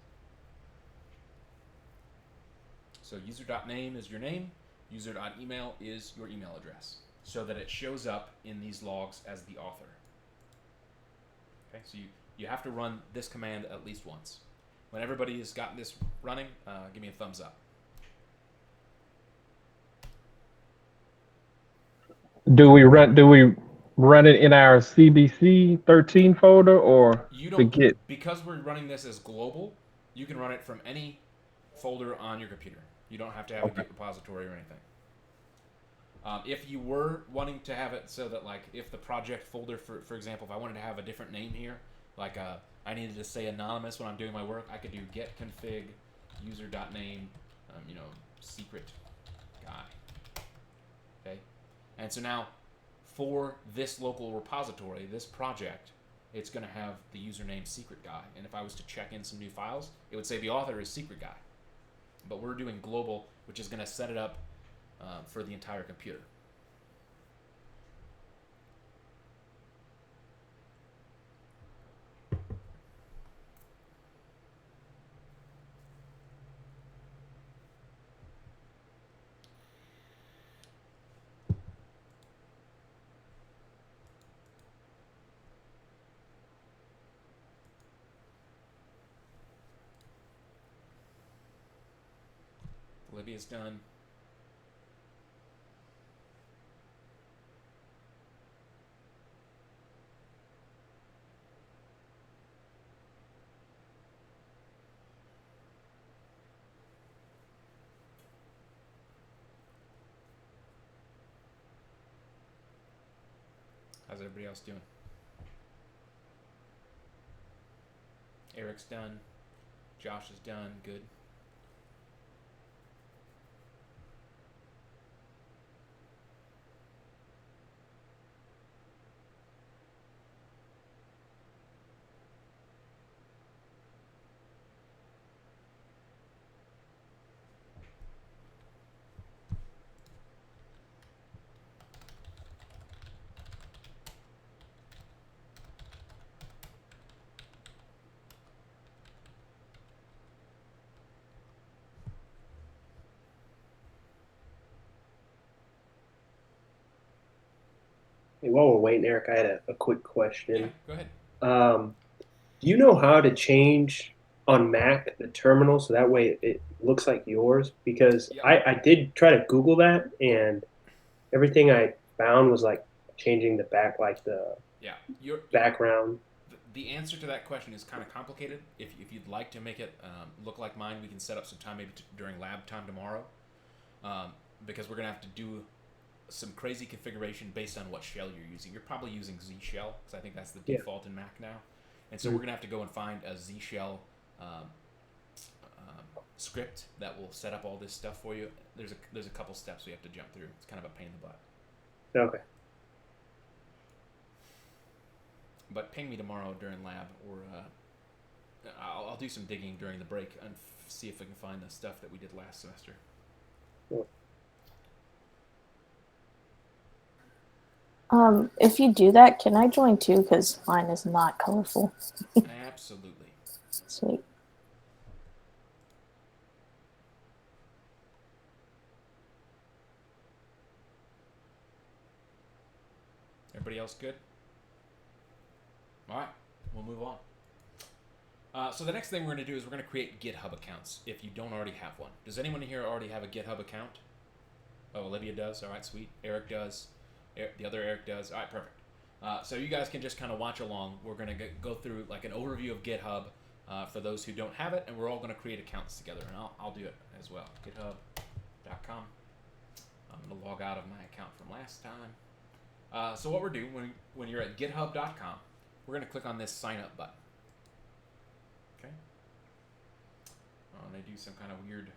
So user.name is your name, user.email is your email address, so that it shows up in these logs as the author. Okay, so you have to run this command at least once. When everybody has gotten this running, give me a thumbs up. Do we run it in our CBC 13 folder or You the don't, Git? because we're running this as global, you can run it from any folder on your computer. You don't have to have a Git repository or anything. If you were wanting to have it so that, like, if the project folder, for example, if I wanted to have a different name here, like I needed to say anonymous when I'm doing my work, I could do git config user.name, secret guy. Okay, and so now for this local repository, this project, it's going to have the username secret guy. And if I was to check in some new files, it would say the author is secret guy. But we're doing global, which is going to set it up for the entire computer. Olivia's done. How's everybody else doing? Eric's done. Josh is done. Good. Hey, while we're waiting, Eric, I had a quick Yeah, question. go ahead. Do you know how to change on Mac the terminal so that way it looks like yours? Because Yeah. I did try to Google that, and everything I found was like changing the Yeah. background. The answer to that question is kind of complicated. If you'd like to make it look like mine, we can set up some time maybe during lab time tomorrow, because we're going to have to do some crazy configuration based on what shell you're using. You're probably using Z shell, because I think that's the Yeah. default in Mac now. And so we're going to have to go and find a Z shell script that will set up all this stuff for you. There's a couple steps we have to jump through. It's kind of a pain in the butt. Okay. But ping me tomorrow during lab, or I'll do some digging during the break and see if I can find the stuff that we did last semester. Cool. If you do that, can I join too? Because mine is not colorful. Absolutely. Sweet. Everybody else good? All right, we'll move on. So the next thing we're going to do is we're going to create GitHub accounts if you don't already have one. Does anyone here already have a GitHub account? Oh, Olivia does. All right, sweet. Eric does. The other Eric does. All right, perfect. So you guys can just kind of watch along. We're going to go through like an overview of GitHub for those who don't have it, and we're all going to create accounts together, and I'll do it as well. GitHub.com. I'm going to log out of my account from last time. So what we're doing when you're at GitHub.com, we're going to click on this sign up button. Okay. Oh, and they do some kind of weird.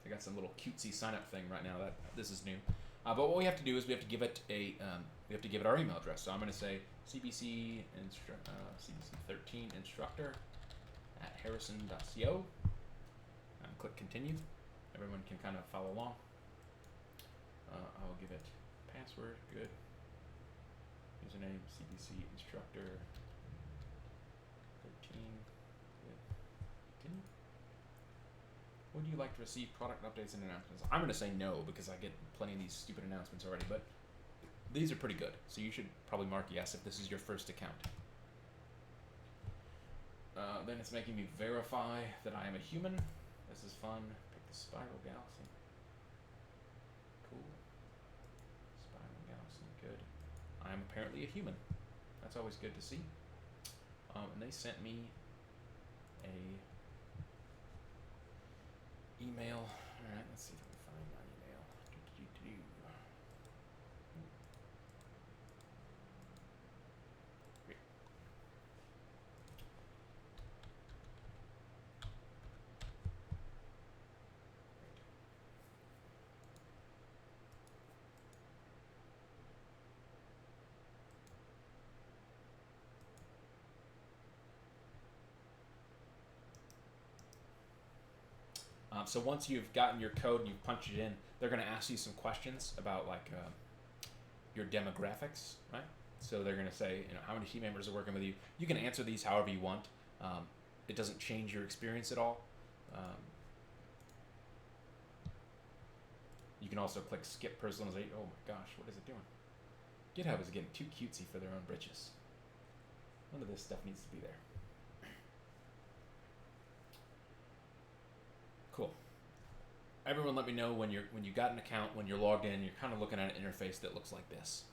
They got some little cutesy sign up thing right now. That this is new. But what we have to do is we have to give it our email address. So I'm going to say CBC 13 instructor at harrison.co. And click continue. Everyone can kind of follow along. I'll give it password. Good. Username CBC instructor 13. Good. Continue. Would you like to receive product updates and announcements? I'm going to say no because I get plenty of these stupid announcements already, but these are pretty good. So you should probably mark yes if this is your first account. Then it's making me verify that I am a human. This is fun. Pick the spiral galaxy. Cool. Spiral galaxy, good. I am apparently a human. That's always good to see. And they sent me a email. All right, let's see if I can find my email. Great. So once you've gotten your code and you've punched it in, they're going to ask you some questions about like your demographics, right? So they're going to say, you know, how many team members are working with you. You can answer these however you want. It doesn't change your experience at all. You can also click skip personalization. Oh my gosh, what is it doing? GitHub is getting too cutesy for their own britches. None of this stuff needs to be there. Cool. Everyone let me know when you got an account, when you're logged in, you're kind of looking at an interface that looks like this.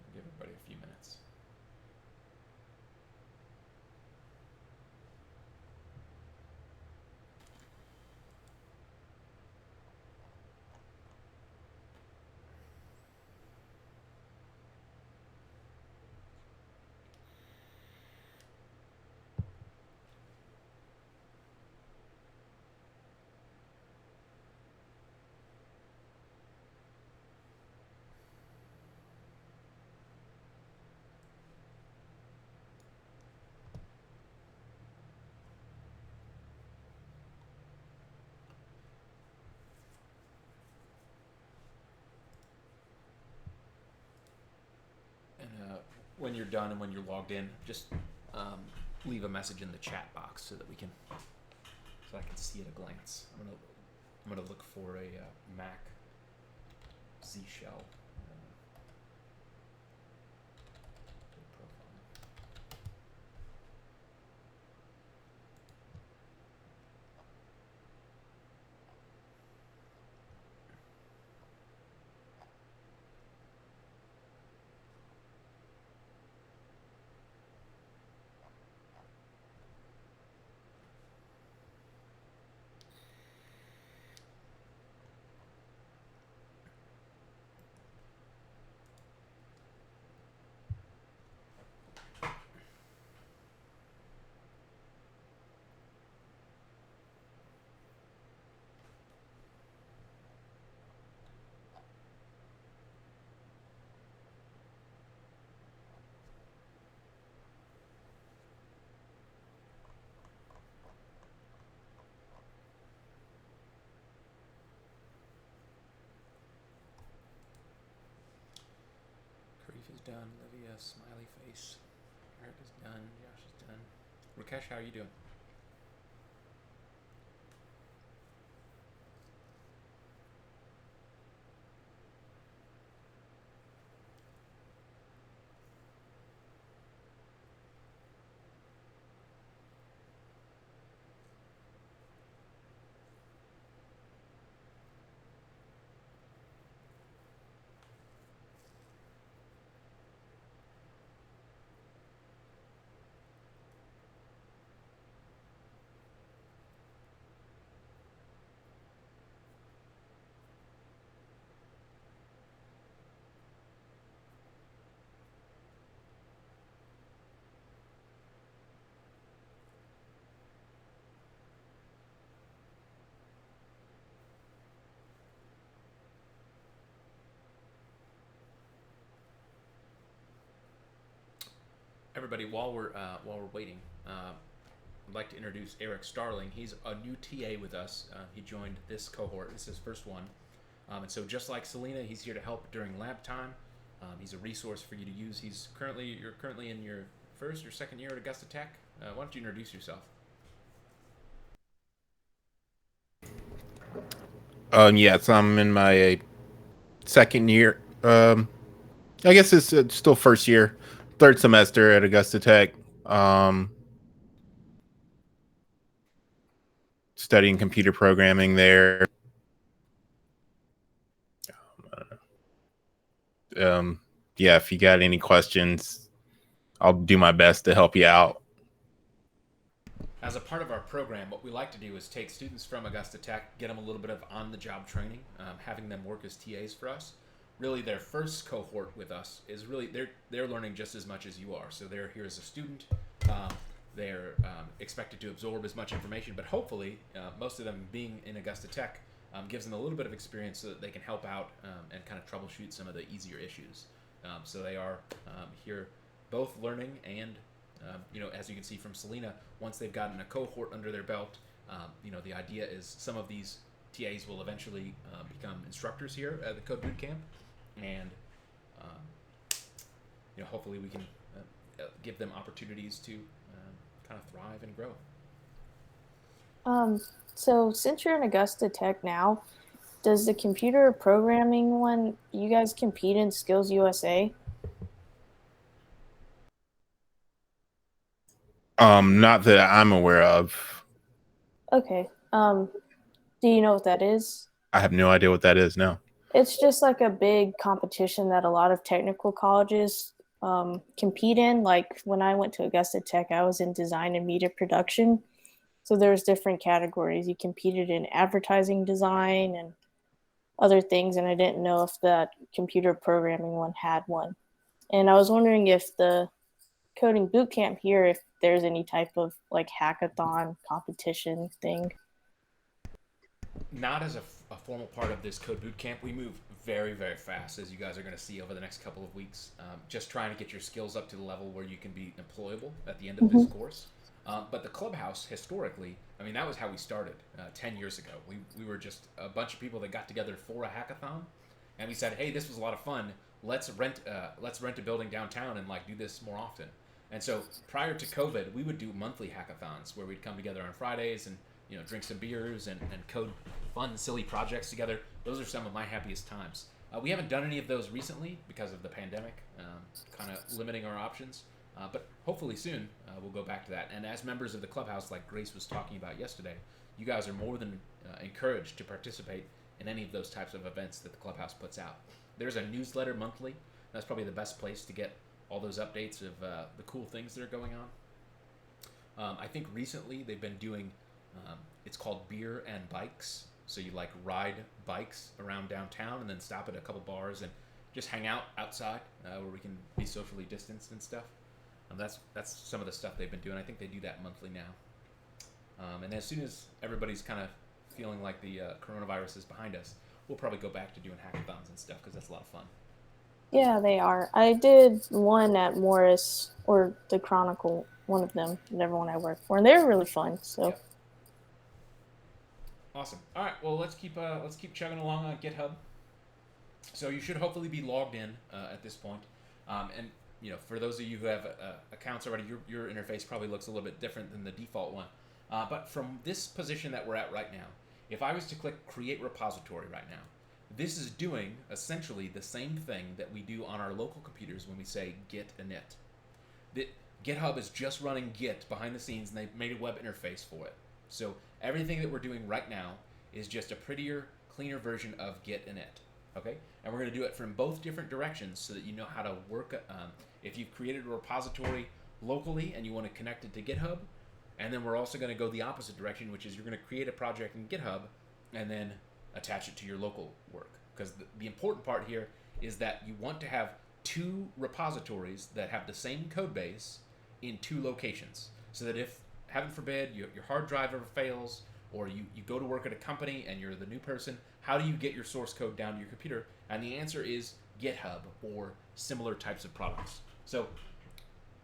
I'll give everybody a few minutes. And when you're done and when you're logged in, just leave a message in the chat box so that so I can see at a glance. I'm gonna look for a Mac Z shell. Is done. Olivia, smiley face. Eric is done. Josh is done. Rakesh, how are you doing? Everybody, while we're waiting, I'd like to introduce Eric Starling. He's a new TA with us. He joined this cohort. This is his first one, and so just like Selena, he's here to help during lab time. He's a resource for you to use. You're currently in your first or second year at Augusta Tech. Why don't you introduce yourself? Yes, I'm in my second year. I guess it's still first year, third semester at Augusta Tech. Um, Studying computer programming there. Um, yeah, if you got any questions, I'll do my best to help you out. As a part of our program, what we like to do is take students from Augusta Tech, get them a little bit of on-the-job training, having them work as TAs for us. Really, their first cohort with us is really they're learning just as much as you are. So they're here as a student. They're expected to absorb as much information, but hopefully, most of them being in Augusta Tech gives them a little bit of experience so that they can help out and kind of troubleshoot some of the easier issues. So they are here both learning and as you can see from Selena, once they've gotten a cohort under their belt, the idea is some of these TAs will eventually become instructors here at the Code Boot Camp, and hopefully we can give them opportunities to kind of thrive and grow. So since you're in Augusta Tech now, does the computer programming one, you guys compete in Skills USA? Not that I'm aware of. Okay. Do you know what that is? I have no idea what that is. No. It's just like a big competition that a lot of technical colleges compete in. Like when I went to Augusta Tech, I was in design and media production. So there's different categories. You competed in advertising design and other things, and I didn't know if that computer programming one had one. And I was wondering if the coding boot camp here, if there's any type of like hackathon competition thing. Not as a formal part of this Code Boot Camp. We move very, very fast, as you guys are going to see over the next couple of weeks. Just trying to get your skills up to the level where you can be employable at the end of this course. But the clubhouse, historically, that was how we started 10 years ago. We were just a bunch of people that got together for a hackathon, and we said, hey, this was a lot of fun. Let's rent a building downtown and do this more often. And so prior to COVID, we would do monthly hackathons where we'd come together on Fridays and drink some beers and code fun, silly projects together. Those are some of my happiest times. We haven't done any of those recently because of the pandemic, kind of limiting our options. But hopefully soon we'll go back to that. And as members of the clubhouse, like Grace was talking about yesterday, you guys are more than encouraged to participate in any of those types of events that the clubhouse puts out. There's a newsletter monthly. That's probably the best place to get all those updates of the cool things that are going on. I think recently they've been doing, it's called Beer and Bikes. So you ride bikes around downtown and then stop at a couple bars and just hang out outside where we can be socially distanced and stuff. That's some of the stuff they've been doing. I think they do that monthly now. And as soon as everybody's kind of feeling like the coronavirus is behind us, we'll probably go back to doing hackathons and stuff because that's a lot of fun. Yeah, they are. I did one at Morris, or the Chronicle, one of them, never one I worked for, and they were really fun. So. Yep. Awesome. All right. Well, let's keep chugging along on GitHub. So you should hopefully be logged in at this point. And for those of you who have accounts already, your interface probably looks a little bit different than the default one. But from this position that we're at right now, if I was to click Create Repository right now, this is doing essentially the same thing that we do on our local computers when we say git init. GitHub is just running Git behind the scenes, and they've made a web interface for it. So everything that we're doing right now is just a prettier, cleaner version of git init. Okay? And we're going to do it from both different directions so that you know how to work. If you've created a repository locally and you want to connect it to GitHub, and then we're also going to go the opposite direction, which is you're going to create a project in GitHub and then attach it to your local work. Because the important part here is that you want to have two repositories that have the same code base in two locations. So that if, heaven forbid, your hard drive ever fails, or you go to work at a company and you're the new person, how do you get your source code down to your computer? And the answer is GitHub or similar types of products. So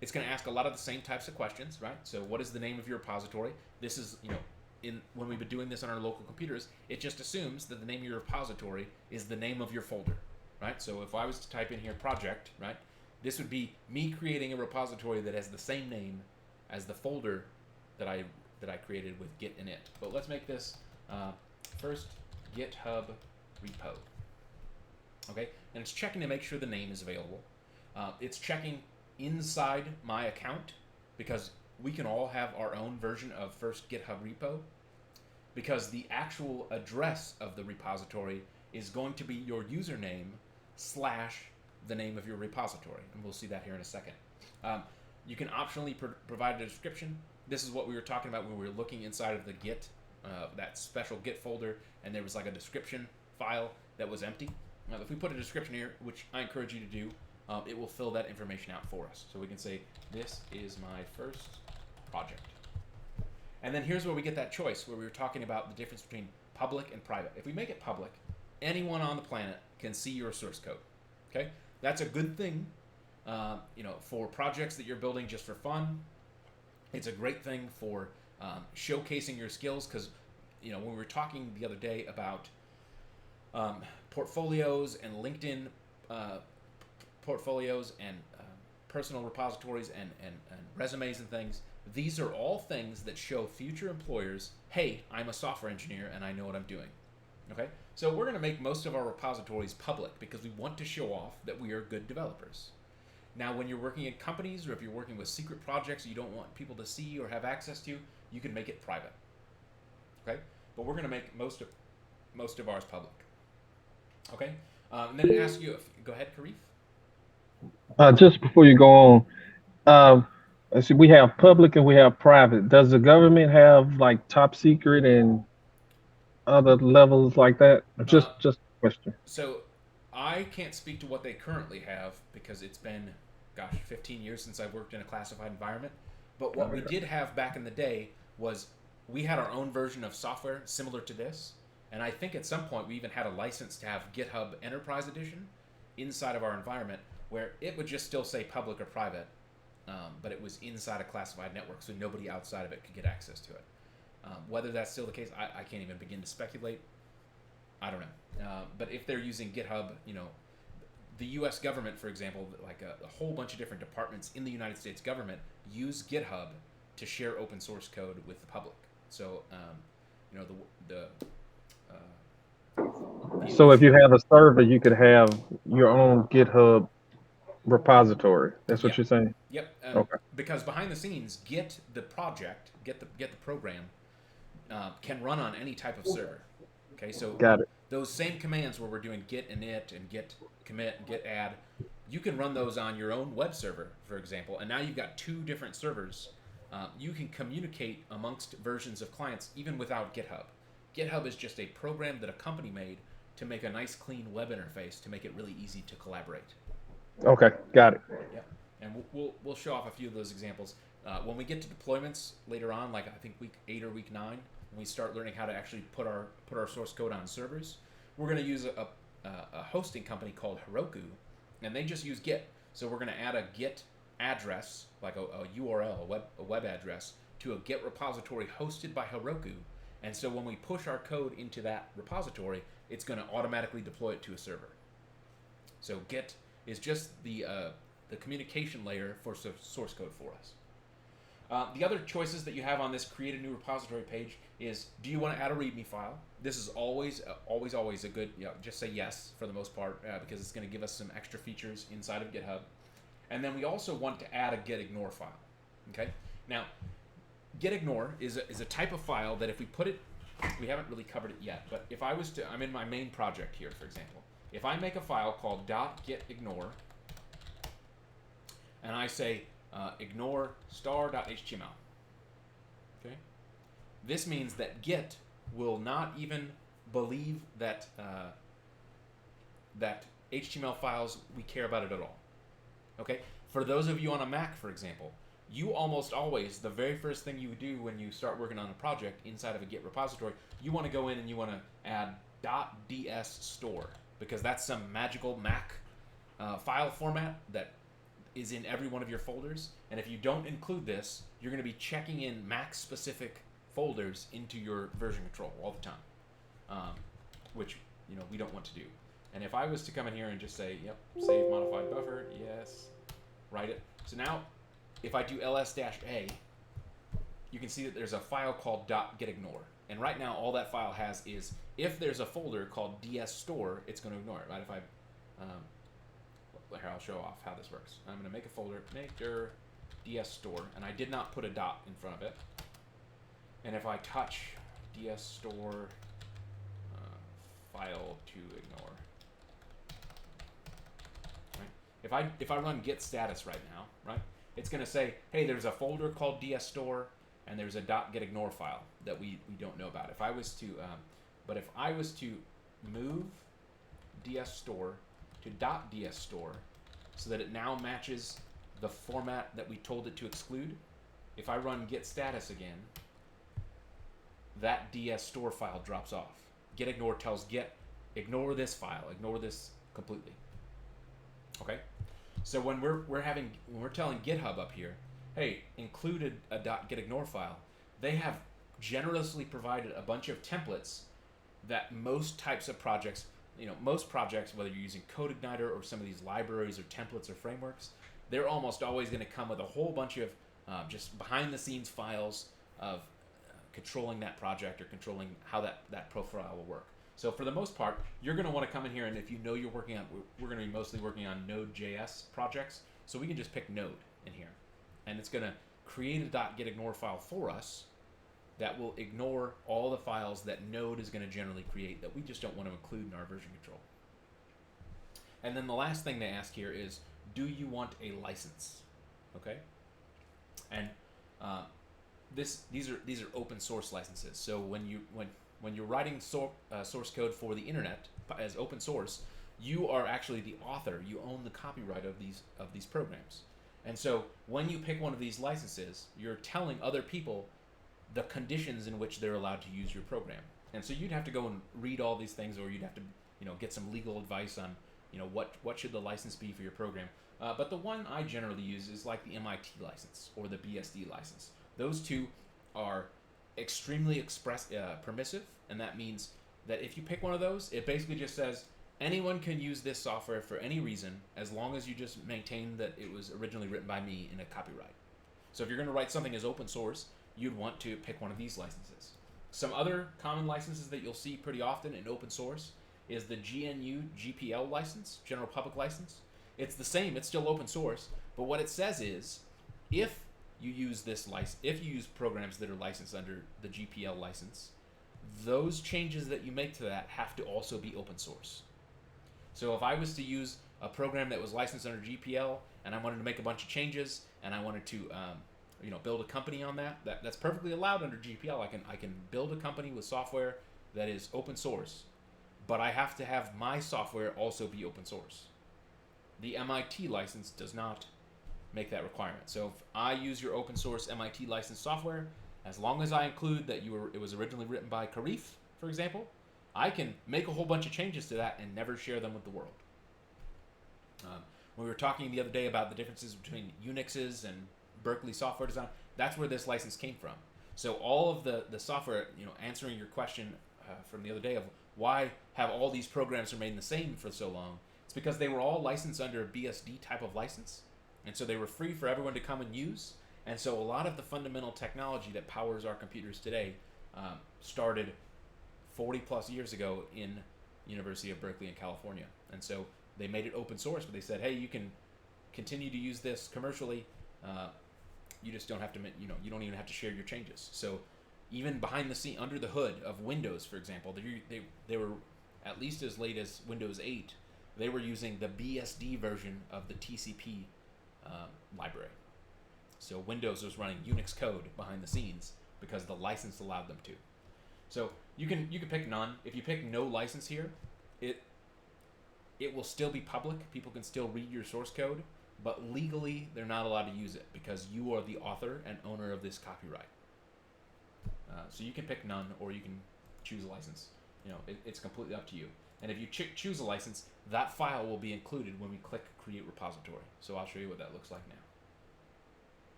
it's going to ask a lot of the same types of questions, right? So what is the name of your repository? This is, when we've been doing this on our local computers, it just assumes that the name of your repository is the name of your folder, right? So if I was to type in here project, right, this would be me creating a repository that has the same name as the folder that I created with git init. But let's make this first GitHub repo. Okay, and it's checking to make sure the name is available. It's checking inside my account because we can all have our own version of first GitHub repo, because the actual address of the repository is going to be your username / the name of your repository, and we'll see that here in a second. You can optionally provide a description. This is what we were talking about when we were looking inside of the Git, that special Git folder, and there was like a description file that was empty. Now, if we put a description here, which I encourage you to do, it will fill that information out for us. So we can say, this is my first project. And then here's where we get that choice, where we were talking about the difference between public and private. If we make it public, anyone on the planet can see your source code. Okay, that's a good thing. For projects that you're building just for fun. It's a great thing for showcasing your skills, because when we were talking the other day about portfolios and LinkedIn portfolios and personal repositories and resumes and things, these are all things that show future employers, hey, I'm a software engineer and I know what I'm doing. Okay, so we're going to make most of our repositories public because we want to show off that we are good developers. Now, when you're working in companies, or if you're working with secret projects you don't want people to see or have access to, you can make it private. Okay, but we're going to make most of ours public. Okay, and then it asks you, go ahead, Karif. Just before you go on, let's see, we have public and we have private. Does the government have like top secret and other levels like that? Just a question. So I can't speak to what they currently have because it's been, 15 years since I worked in a classified environment. But what we did have back in the day was we had our own version of software similar to this. And I think at some point we even had a license to have GitHub Enterprise Edition inside of our environment, where it would just still say public or private, but it was inside a classified network, so nobody outside of it could get access to it. Whether that's still the case, I can't even begin to speculate. I don't know. But if they're using GitHub, the U.S. government, for example, like a whole bunch of different departments in the United States government use GitHub to share open source code with the public. So, So if you have a server, you could have your own GitHub repository. That's what you're saying? Yep. Okay. Because behind the scenes, Git the project, Git the program, can run on any type of server. Okay, so Got it. Those same commands where we're doing git init and git commit and git add, you can run those on your own web server, for example, and now you've got 2 different servers. You can communicate amongst versions of clients even without GitHub. GitHub is just a program that a company made to make a nice, clean web interface to make it really easy to collaborate. Okay, got it. Yeah, and we'll show off a few of those examples when we get to deployments later on, like I think week 8 or week 9, when we start learning how to actually put our source code on servers. We're going to use a hosting company called Heroku, and they just use Git. So we're going to add a Git address, like a URL, a web address, to a Git repository hosted by Heroku. And so when we push our code into that repository, it's going to automatically deploy it to a server. So Git is just the communication layer for source code for us. The other choices that you have on this create a new repository page is, do you want to add a README file? This is always a good, just say yes for the most part, because it's going to give us some extra features inside of GitHub. And then we also want to add a gitignore file. Okay. Now, gitignore is a type of file that if we put it, we haven't really covered it yet, but if I was to, I'm in my main project here, for example. If I make a file called .gitignore, and I say ignore star.html, okay, this means that Git will not even believe that that HTML files, we care about it at all. Okay, for those of you on a Mac, for example, you almost always, the very first thing you do when you start working on a project inside of a Git repository, you want to go in and you want to add .dsstore, because that's some magical Mac file format that is in every one of your folders. And if you don't include this, you're going to be checking in Mac-specific folders into your version control all the time, which we don't want to do. And if I was to come in here and just say, yep, save modified buffer, yes, write it. So now, if I do ls-a, you can see that there's a file called .gitignore. And right now, all that file has is, if there's a folder called dsstore, it's going to ignore it, right? If I, here, I'll show off how this works. I'm going to make a folder, maker dsstore, and I did not put a dot in front of it. And if I touch dsstore file to ignore, right? If I run git status right now, right, it's going to say, hey, there's a folder called dsstore, and there's a .gitignore file that we don't know about. If I was to, but if I was to move dsstore to .dsstore so that it now matches the format that we told it to exclude, if I run git status again, that dsstore file drops off. Gitignore tells Git, ignore this file, ignore this completely. Okay, so when we're telling GitHub up here, hey, included a .gitignore file, they have generously provided a bunch of templates that most types of projects, most projects, whether you're using CodeIgniter or some of these libraries or templates or frameworks, they're almost always going to come with a whole bunch of just behind-the-scenes files of controlling that project or controlling how that profile will work. So for the most part, you're going to want to come in here, and if you know you're working on, we're going to be mostly working on Node.js projects, so we can just pick Node in here. And it's going to create a .gitignore file for us that will ignore all the files that Node is going to generally create that we just don't want to include in our version control. And then the last thing they ask here is, do you want a license? Okay? And these are open source licenses. So when you're writing source code for the internet as open source, you are actually the author. You own the copyright of these programs. And so when you pick one of these licenses, you're telling other people the conditions in which they're allowed to use your program. And so you'd have to go and read all these things, or you'd have to get some legal advice on what should the license be for your program. But the one I generally use is like the MIT license or the BSD license. Those two are extremely permissive, and that means that if you pick one of those, it basically just says anyone can use this software for any reason as long as you just maintain that it was originally written by me in a copyright. So if you're going to write something as open source, you'd want to pick one of these licenses. Some other common licenses that you'll see pretty often in open source is the GNU GPL license, General Public License. It's the same, it's still open source, but what it says is if you use this license, if you use programs that are licensed under the GPL license, those changes that you make to that have to also be open source. So if I was to use a program that was licensed under GPL and I wanted to make a bunch of changes and I wanted to build a company on that's perfectly allowed under GPL. I can build a company with software that is open source, but I have to have my software also be open source. The MIT license does not make that requirement. So if I use your open source MIT licensed software, as long as I include that it was originally written by Karif, for example, I can make a whole bunch of changes to that and never share them with the world. We were talking the other day about the differences between Unixes and Berkeley software design. That's where this license came from. So all of the software, answering your question from the other day of why have all these programs remained the same for so long, it's because they were all licensed under a BSD type of license. And so they were free for everyone to come and use. And so a lot of the fundamental technology that powers our computers today started 40 plus years ago in University of Berkeley in California. And so they made it open source, but they said, hey, you can continue to use this commercially. You just don't have to, you don't even have to share your changes. So even behind the scene, under the hood of Windows, for example, they were at least as late as Windows 8, they were using the BSD version of the TCP library. So Windows was running Unix code behind the scenes because the license allowed them to. So you can pick none. If you pick no license here, it will still be public. People can still read your source code, but legally they're not allowed to use it because you are the author and owner of this copyright. So you can pick none, or you can choose a license. It's completely up to you. And if you choose a license, that file will be included when we click Create Repository. So I'll show you what that looks like now.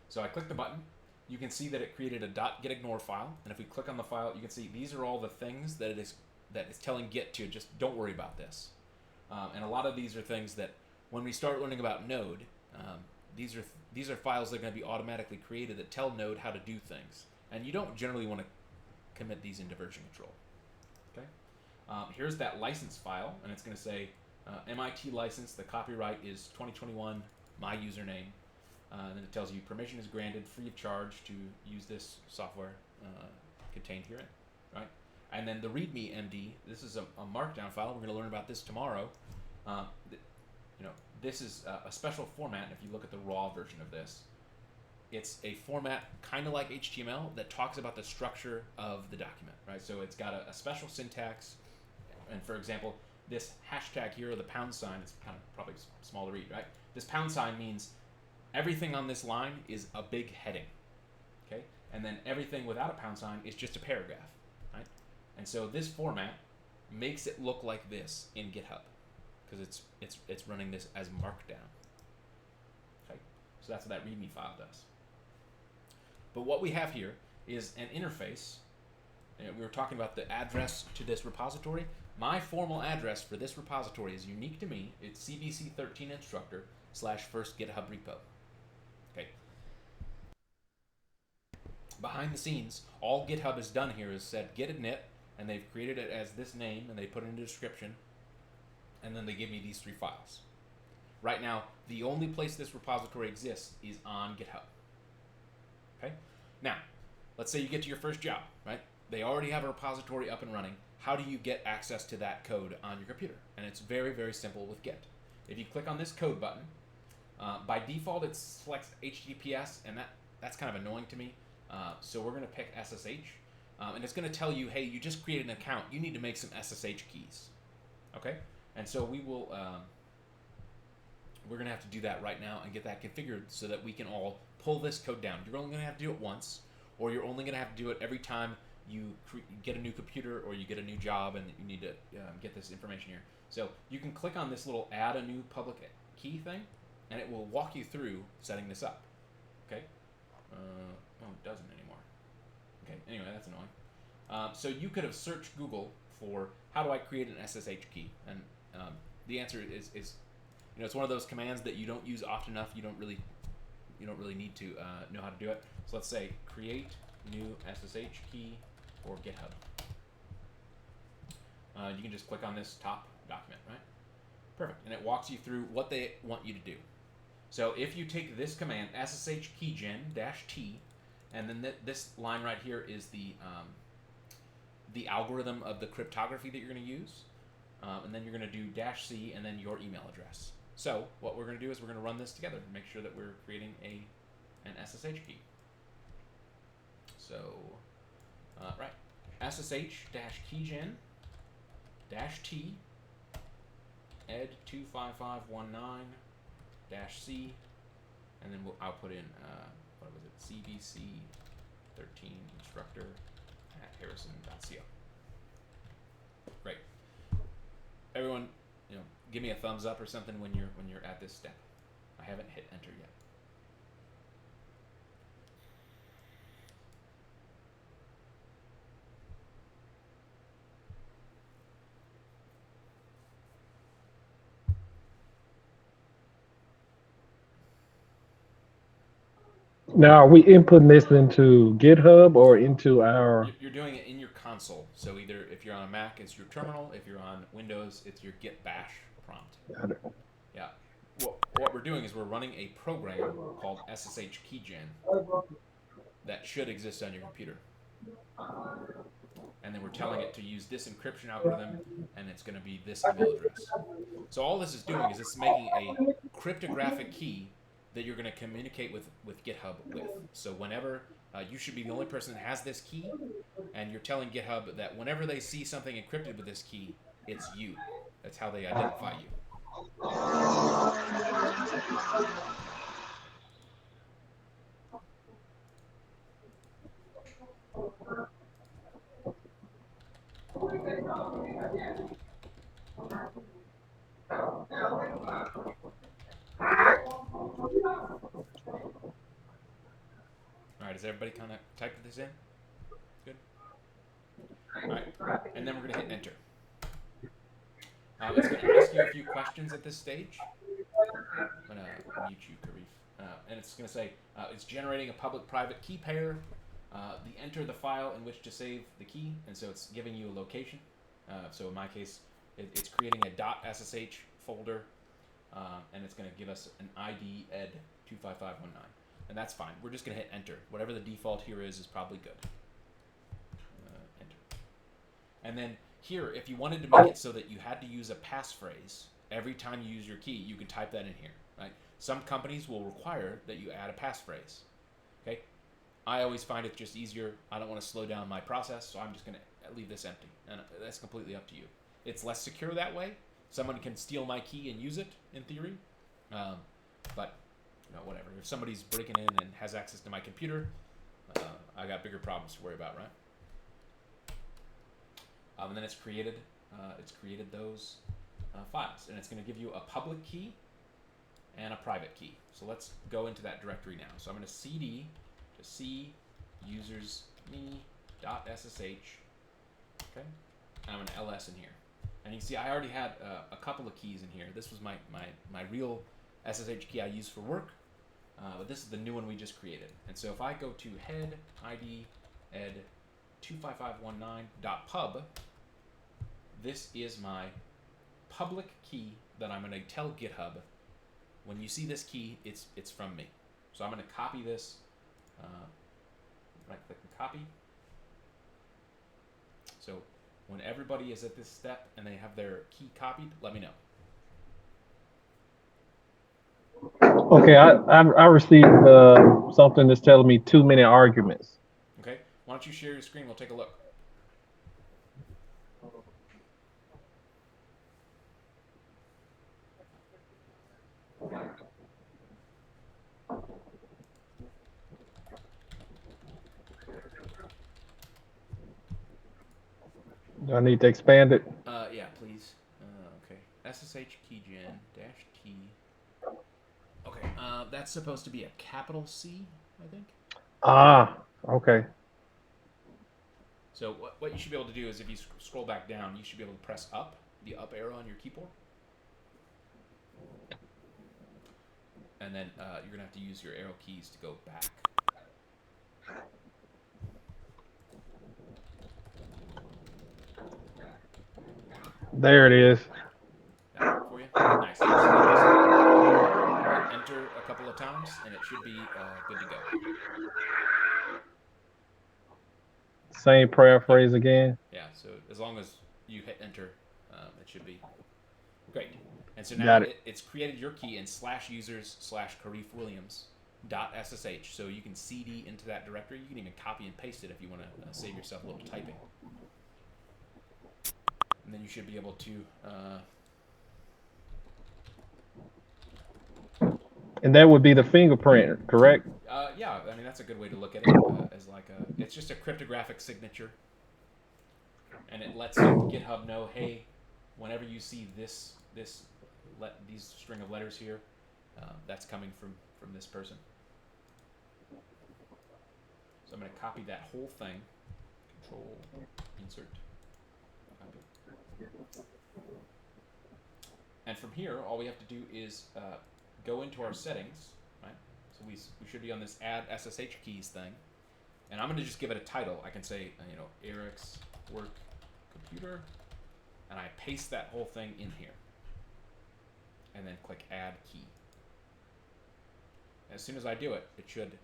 So I click the button. You can see that it created a .gitignore file, and if we click on the file, you can see these are all the things that it's telling Git to just don't worry about this. And a lot of these are things that when we start learning about Node, these are files that are going to be automatically created that tell Node how to do things. And you don't generally want to commit these into version control. Okay. Here's that license file, and it's going to say MIT license. The copyright is 2021. My username. And then it tells you permission is granted free of charge to use this software contained herein, right? And then the README MD. This is a Markdown file. We're going to learn about this tomorrow. This is a special format. And if you look at the raw version of this, it's a format kind of like HTML that talks about the structure of the document, right? So it's got a special syntax. And for example, this hashtag here, or the pound sign, it's kind of probably small to read, right? This pound sign means everything on this line is a big heading, okay? And then everything without a pound sign is just a paragraph, right? And so this format makes it look like this in GitHub because it's running this as Markdown, okay? So that's what that README file does. But what we have here is an interface. We were talking about the address to this repository. My formal address for this repository is unique to me. It's CBC 13 instructor / first GitHub repo. Okay. Behind the scenes, all GitHub has done here is said git init, and they've created it as this name, and they put it in the description, and then they give me these 3 files. Right now, the only place this repository exists is on GitHub. Okay. Now, let's say you get to your first job, right? They already have a repository up and running. How do you get access to that code on your computer? And it's very, very simple with Git. If you click on this code button, by default it selects HTTPS, and that's kind of annoying to me. So we're going to pick SSH, and it's going to tell you, hey, you just created an account. You need to make some SSH keys. Okay? And so we will, we're going to have to do that right now and get that configured so that we can all pull this code down. You're only going to have to do it once, or you're only going to have to do it every time you get a new computer or you get a new job and you need to get this information here. So you can click on this little add a new public key thing, and it will walk you through setting this up. Okay? Oh, it doesn't anymore. Okay, anyway, that's annoying. So you could have searched Google for how do I create an SSH key, and the answer is it's one of those commands that you don't use often enough. You don't really need to know how to do it. So let's say create new SSH key for GitHub. You can just click on this top document, right? Perfect, and it walks you through what they want you to do. So if you take this command, ssh keygen -t, and then this line right here is the algorithm of the cryptography that you're going to use, and then you're going to do -c and then your email address. So what we're going to do is we're going to run this together and make sure that we're creating an SSH key. So, right, ssh-keygen -t ed25519-c, and then I'll put in what was it, CBC 13 instructor @harrison.co. Great. Everyone, give me a thumbs up or something when you're at this step. I haven't hit enter yet. Now, are we inputting this into GitHub or into our? You're doing it in your console. So either if you're on a Mac, it's your terminal. If you're on Windows, it's your git bash prompt. Got it. Yeah. What we're doing is we're running a program called SSH Keygen that should exist on your computer. And then we're telling it to use this encryption algorithm, and it's going to be this email address. So all this is doing is it's making a cryptographic key that you're going to communicate with GitHub with. So whenever, you should be the only person that has this key, and you're telling GitHub that whenever they see something encrypted with this key, it's you. That's how they identify you. All right, does everybody kind of type this in? Good. All right, and then we're going to hit enter. It's going to ask you a few questions at this stage. I'm going to mute you, Karif. And it's going to say, it's generating a public-private key pair. the enter the file in which to save the key, and so it's giving you a location. So in my case, it's creating a .ssh folder, and it's going to give us an ID ed 25519, and that's fine. We're just going to hit enter. Whatever the default here is probably good. Enter. And then here, if you wanted to make it so that you had to use a passphrase every time you use your key, you can type that in here, right? Some companies will require that you add a passphrase. Okay, I always find it just easier. I don't want to slow down my process, so I'm just going to leave this empty, and that's completely up to you. It's less secure that way. Someone can steal my key and use it in theory, but whatever. If somebody's breaking in and has access to my computer, I got bigger problems to worry about, right? And then it's created those files, and it's going to give you a public key and a private key. So let's go into that directory now. So I'm going to cd to c users me.ssh, okay, and I'm going to ls in here. And you can see I already had a couple of keys in here. This was my real SSH key I use for work, but this is the new one we just created. And so if I go to head id ed 25519.pub, this is my public key that I'm going to tell GitHub, when you see this key, it's from me. So I'm going to copy this, right click and copy. So when everybody is at this step and they have their key copied, let me know. Okay, I received something that's telling me too many arguments. Okay, why don't you share your screen? We'll take a look. Do I need to expand it? Yeah, please. Okay, SSH keygen -t. Okay, that's supposed to be a capital C, I think. Ah, okay. So what you should be able to do is if you scroll back down, you should be able to press up, the up arrow on your keyboard. And then you're going to have to use your arrow keys to go back. There it is. That work for you? Nice. Enter a couple of times, and it should be good to go. Same paraphrase again. Yeah, so as long as you hit enter, it should be great. And so now it's created your key in /users/KarifWilliams.ssh, so you can cd into that directory. You can even copy and paste it if you want to save yourself a little typing. And then you should be able to... and that would be the fingerprint, correct? Yeah, I mean, that's a good way to look at it, as like it's just a cryptographic signature. And it lets GitHub know, hey, whenever you see these string of letters here, that's coming from this person. So I'm going to copy that whole thing. Control, insert, copy. And from here, all we have to do is go into our settings, right? So we should be on this add SSH keys thing. And I'm going to just give it a title. I can say, Eric's work computer, and I paste that whole thing in here. And then click add key. As soon as I do it, it should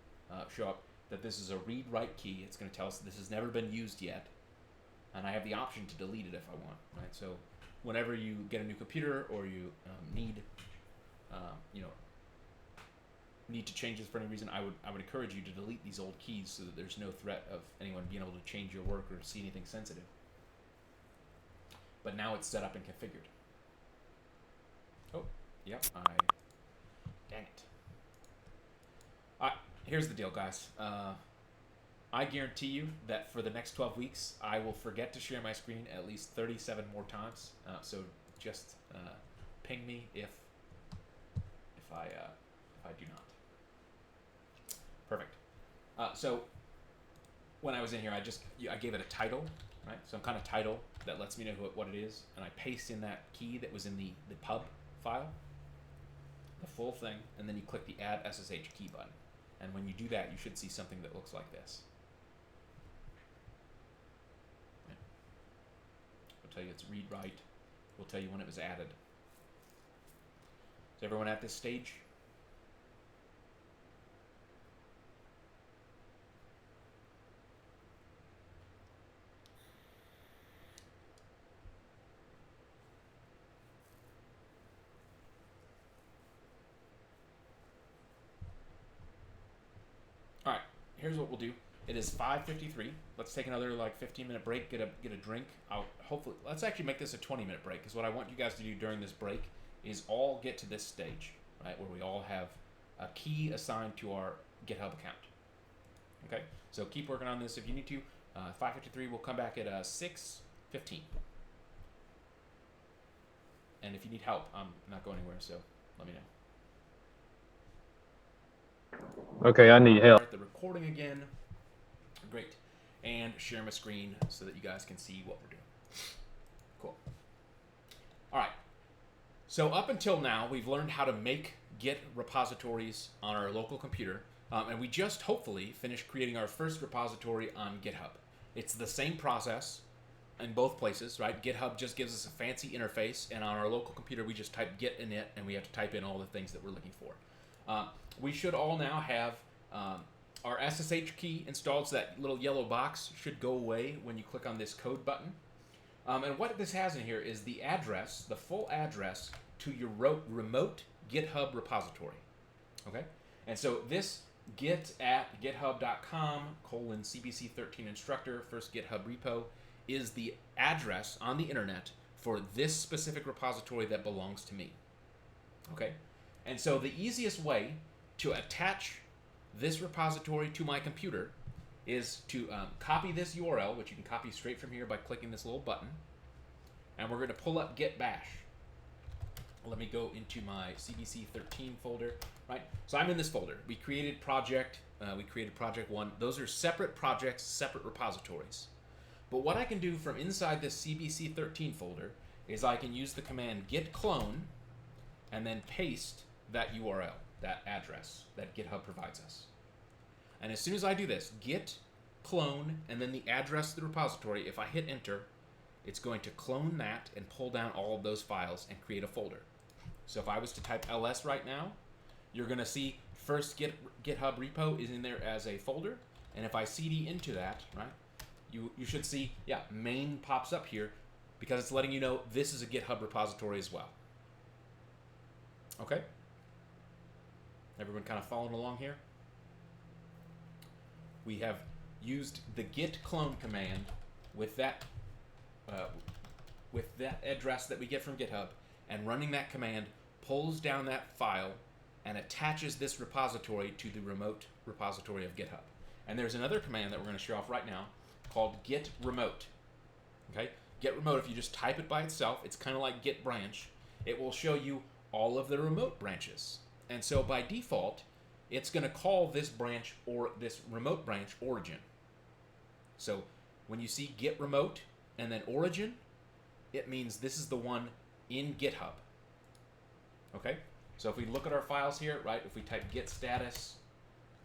show up that this is a read-write key. It's going to tell us this has never been used yet. And I have the option to delete it if I want, right? So whenever you get a new computer or you need to change this for any reason, I would encourage you to delete these old keys so that there's no threat of anyone being able to change your work or see anything sensitive. But now it's set up and configured. Oh, yep, dang it. Here's the deal, guys. I guarantee you that for the next 12 weeks, I will forget to share my screen at least 37 more times. So just ping me if I do not. Perfect. So when I was in here, I gave it a title, right? Some kind of title that lets me know what it is, and I paste in that key that was in the pub file, the full thing, and then you click the add SSH key button. And when you do that, you should see something that looks like this. tell you it's read write. We'll tell you when it was added. Is everyone at this stage? All right, here's what we'll do. It is 5:53. Let's take another like 15-minute break. Get a drink. Let's actually make this a 20-minute break, because what I want you guys to do during this break is all get to this stage, right, where we all have a key assigned to our GitHub account. Okay, so keep working on this if you need to. 5:53. We'll come back at 6:15. And if you need help, I'm not going anywhere, so let me know. Okay, I need help. Start the recording again. Great. And share my screen so that you guys can see what we're doing. Cool. All right. So up until now, we've learned how to make Git repositories on our local computer. And we just hopefully finished creating our first repository on GitHub. It's the same process in both places, right? GitHub just gives us a fancy interface, and on our local computer, we just type git init, and we have to type in all the things that we're looking for. We should all now have our SSH key installed, so that little yellow box should go away when you click on this code button. And what this has in here is the address, the full address to your remote GitHub repository. Okay? And so this git at github.com:CBC13 instructor, first GitHub repo, is the address on the internet for this specific repository that belongs to me. Okay? And so the easiest way to attach this repository to my computer is to copy this URL, which you can copy straight from here by clicking this little button, and we're going to pull up git bash. Let me go into my CBC13 folder, right? So I'm in this folder. We created project 1. Those are separate projects, separate repositories. But what I can do from inside this CBC13 folder is I can use the command git clone and then paste that URL, that address that GitHub provides us. And as soon as I do this, git clone and then the address of the repository, if I hit enter, it's going to clone that and pull down all of those files and create a folder. So if I was to type ls right now, you're going to see first GitHub repo is in there as a folder. And if I cd into that, right, you should see, yeah, main pops up here because it's letting you know this is a GitHub repository as well. Okay? Everyone kind of following along here? We have used the git clone command with that address that we get from GitHub, and running that command pulls down that file and attaches this repository to the remote repository of GitHub. And there's another command that we're going to show off right now called git remote. Okay? Git remote, if you just type it by itself, it's kind of like git branch. It will show you all of the remote branches. And so by default, it's going to call this branch or this remote branch origin. So when you see git remote and then origin, it means this is the one in GitHub. Okay? So if we look at our files here, right, if we type git status,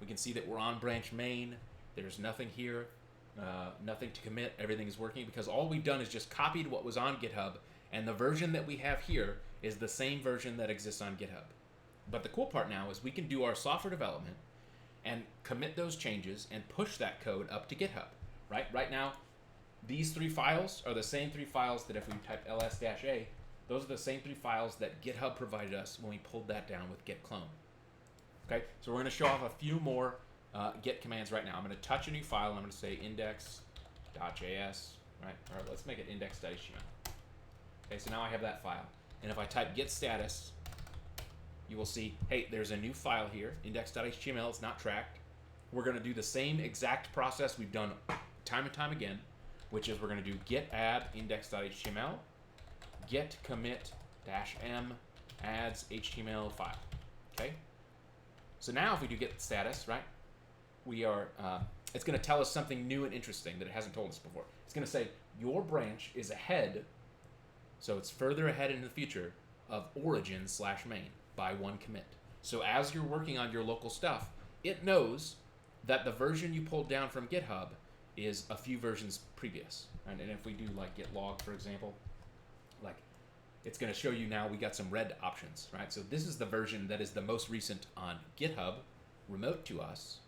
we can see that we're on branch main. There's nothing here, nothing to commit. Everything is working because all we've done is just copied what was on GitHub, and the version that we have here is the same version that exists on GitHub. But the cool part now is we can do our software development and commit those changes and push that code up to GitHub. Right? Right now, these 3 files are the same 3 files that if we type ls-a, those are the same 3 files that GitHub provided us when we pulled that down with git clone. Okay, so we're going to show off a few more git commands right now. I'm going to touch a new file, and I'm going to say index.js, right? Or let's make it index.html. Okay, so now I have that file. And if I type git status, you will see, hey, there's a new file here, index.html. It's not tracked. We're going to do the same exact process we've done time and time again, which is we're going to do git add index.html, git commit -m adds HTML file. Okay? So now if we do git status, right, we are, it's going to tell us something new and interesting that it hasn't told us before. It's going to say your branch is ahead, so it's further ahead in the future of origin/main by 1 commit. So as you're working on your local stuff, it knows that the version you pulled down from GitHub is a few versions previous. And if we do like git log, for example, like it's going to show you now we got some red options, right? So this is the version that is the most recent on GitHub, remote to us.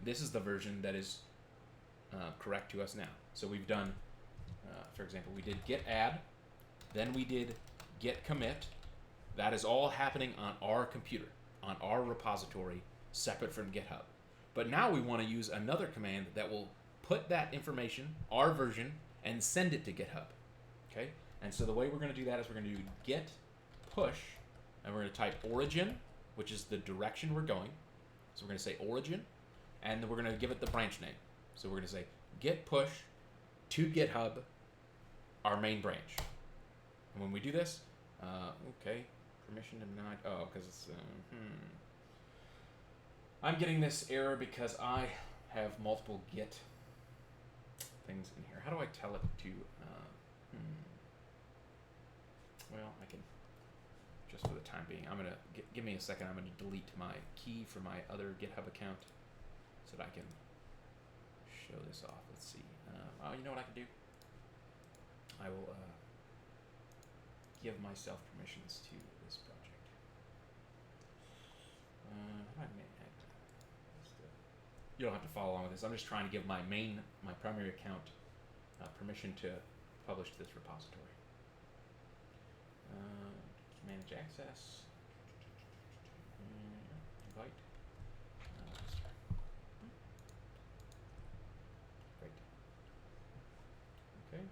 This is the version that is correct to us now. So we've done, for example, we did git add, then we did git commit. That is all happening on our computer, on our repository, separate from GitHub. But now we want to use another command that will put that information, our version, and send it to GitHub. Okay? And so the way we're going to do that is we're going to do git push, and we're going to type origin, which is the direction we're going. So we're going to say origin, and then we're going to give it the branch name. So we're going to say git push to GitHub, our main branch. And when we do this, okay, permission denied. Oh, because it's I'm getting this error because I have multiple git things in here. How do I tell it to? Well, I can just for the time being. I'm gonna give me a second. I'm gonna delete my key for my other GitHub account so that I can show this off. Let's see. Oh, you know what I can do? I will give myself permissions to this project. How do I make that? You don't have to follow along with this. I'm just trying to give my primary account permission to publish to this repository. Manage access. Invite. Great. Okay.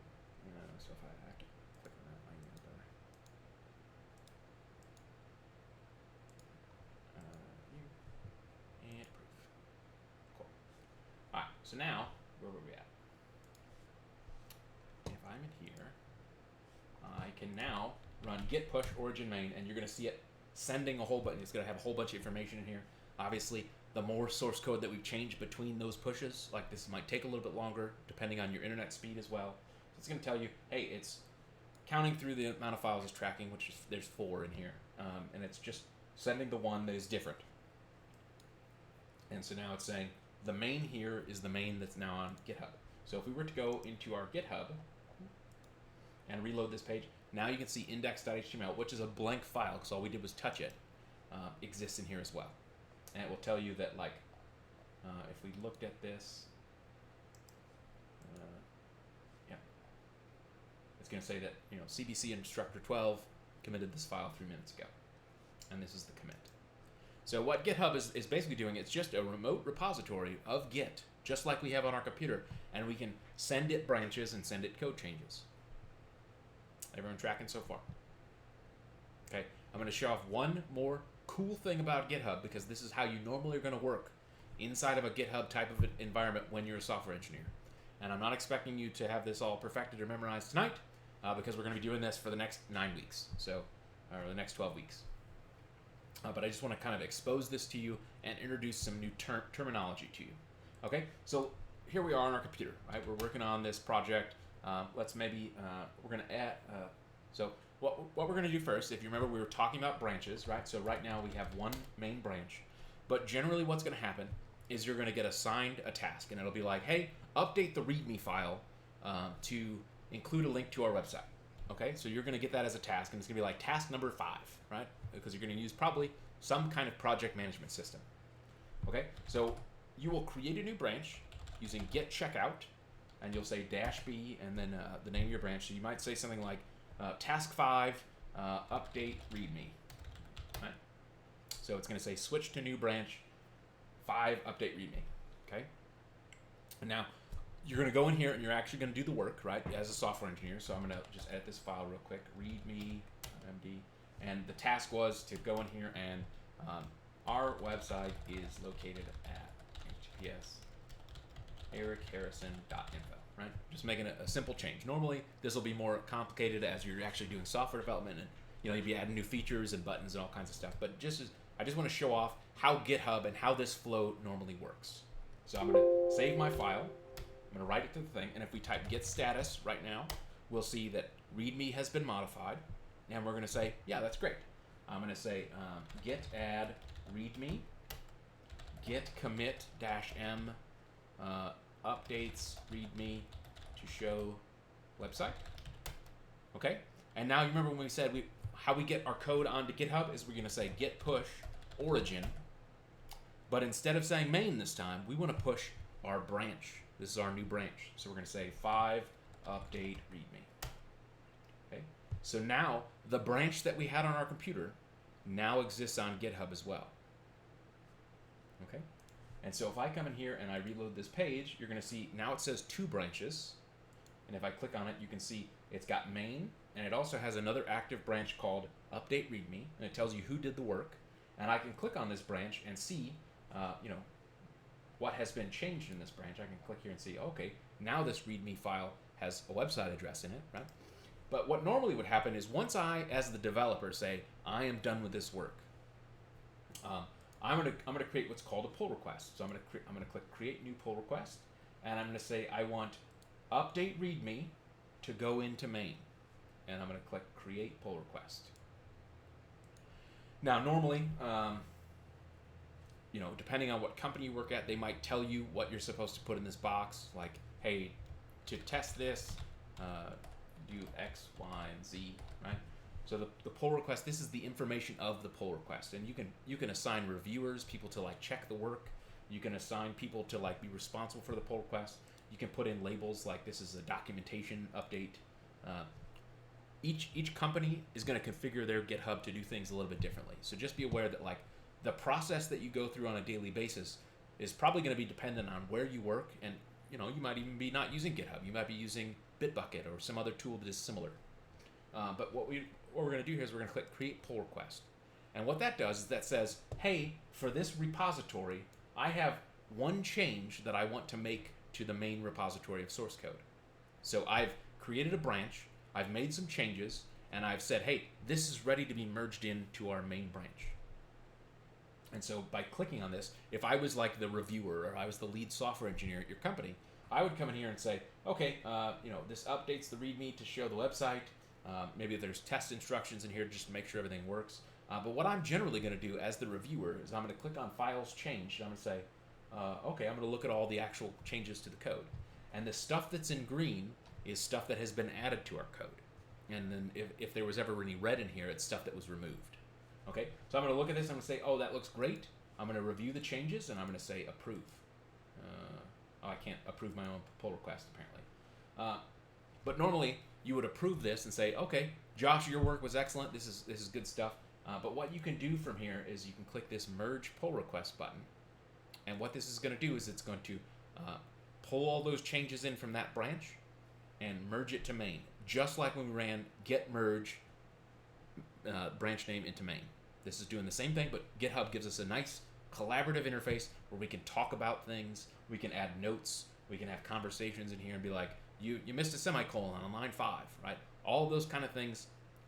So if I have to click on that, I know better. You and proof. Cool. All right. So now, where were we at? If I'm in here, I can now run git push origin main, and you're going to see it sending a whole bunch. It's going to have a whole bunch of information in here. Obviously, the more source code that we've changed between those pushes, like this might take a little bit longer depending on your internet speed as well. So it's going to tell you, hey, it's counting through the amount of files it's tracking, which is there's 4 in here, and it's just sending the one that is different. And so now it's saying the main here is the main that's now on GitHub. So if we were to go into our GitHub and reload this page, now you can see index.html, which is a blank file because all we did was touch it, exists in here as well. And it will tell you that, like, if we looked at this, yeah, it's going to say that, you know, CBC instructor 12 committed this file 3 minutes ago. And this is the commit. So what GitHub is basically doing, it's just a remote repository of Git, just like we have on our computer, and we can send it branches and send it code changes. Everyone tracking so far? Okay, I'm going to show off one more cool thing about GitHub, because this is how you normally are going to work inside of a GitHub type of environment when you're a software engineer. And I'm not expecting you to have this all perfected or memorized tonight, because we're going to be doing this for the next 9 weeks, so, or the next 12 weeks. But I just want to kind of expose this to you and introduce some new terminology to you. Okay, so here we are on our computer, right? We're working on this project. Let's maybe, we're going to add, so what we're going to do first, if you remember, we were talking about branches, right? So right now we have one main branch, but generally what's going to happen is you're going to get assigned a task, and it'll be like, hey, update the README file to include a link to our website. Okay, so you're going to get that as a task, and it's going to be like task number 5, right? Because you're going to use probably some kind of project management system. Okay, so you will create a new branch using git checkout, and you'll say -b and then the name of your branch. So you might say something like task 5 update README. Right? So it's going to say switch to new branch 5 update README. Okay, and now you're going to go in here and you're actually going to do the work, right, as a software engineer. So I'm going to just edit this file real quick, readme.md, and the task was to go in here and our website is located at https erichaarrison.info, right? Just making a simple change. Normally, this will be more complicated as you're actually doing software development, and you know, you'll be adding new features and buttons and all kinds of stuff. But I just want to show off how GitHub and how this flow normally works. So I'm going to save my file. I'm going to write it to the thing, and if we type git status right now, we'll see that README has been modified, and we're going to say, yeah, that's great. I'm going to say git add README, git commit -m updates readme to show website. Okay, and now you remember when we said how we get our code onto GitHub is we're going to say git push origin, but instead of saying main this time, we want to push our branch. This is our new branch, so we're going to say 5 update readme. Okay, so now the branch that we had on our computer now exists on GitHub as well. Okay, and so if I come in here and I reload this page, you're going to see now it says 2 branches, and if I click on it, you can see it's got main, and it also has another active branch called update readme, and it tells you who did the work, and I can click on this branch and see, what has been changed in this branch. I can click here and see, okay, now this readme file has a website address in it, right? But what normally would happen is once I, as the developer, say I am done with this work, I'm gonna create what's called a pull request. So I'm gonna click create new pull request, and I'm gonna say I want update readme to go into main, and I'm gonna click create pull request. Now normally, depending on what company you work at, they might tell you what you're supposed to put in this box, like, hey, to test this, do X, Y, and Z, right? So the pull request, this is the information of the pull request, and you can assign reviewers, people to like check the work. You can assign people to like be responsible for the pull request. You can put in labels like this is a documentation update. Each company is going to configure their GitHub to do things a little bit differently. So just be aware that like the process that you go through on a daily basis is probably going to be dependent on where you work, and you might even be not using GitHub. You might be using Bitbucket or some other tool that is similar. But what we're going to do here is we're going to click create pull request, and what that does is that says, hey, for this repository, I have one change that I want to make to the main repository of source code. So I've created a branch, I've made some changes, and I've said, hey, this is ready to be merged into our main branch. And so by clicking on this, if I was like the reviewer or I was the lead software engineer at your company, I would come in here and say, okay, this updates the README to show the website. Maybe there's test instructions in here just to make sure everything works. But what I'm generally going to do as the reviewer is I'm going to click on Files Changed, and I'm going to say, okay, I'm going to look at all the actual changes to the code. And the stuff that's in green is stuff that has been added to our code. And then if there was ever any red in here, it's stuff that was removed. Okay, so I'm going to look at this, I'm going to say, oh, that looks great. I'm going to review the changes, and I'm going to say approve. I can't approve my own pull request, apparently. But normally, you would approve this and say, okay, Josh, your work was excellent. This is good stuff. But what you can do from here is you can click this Merge Pull Request button. And what this is going to do is it's going to pull all those changes in from that branch and merge it to main, just like when we ran get merge branch name into main. This is doing the same thing, but GitHub gives us a nice collaborative interface where we can talk about things, we can add notes, we can have conversations in here and be like, you missed a semicolon on line 5, right? All of those kind of things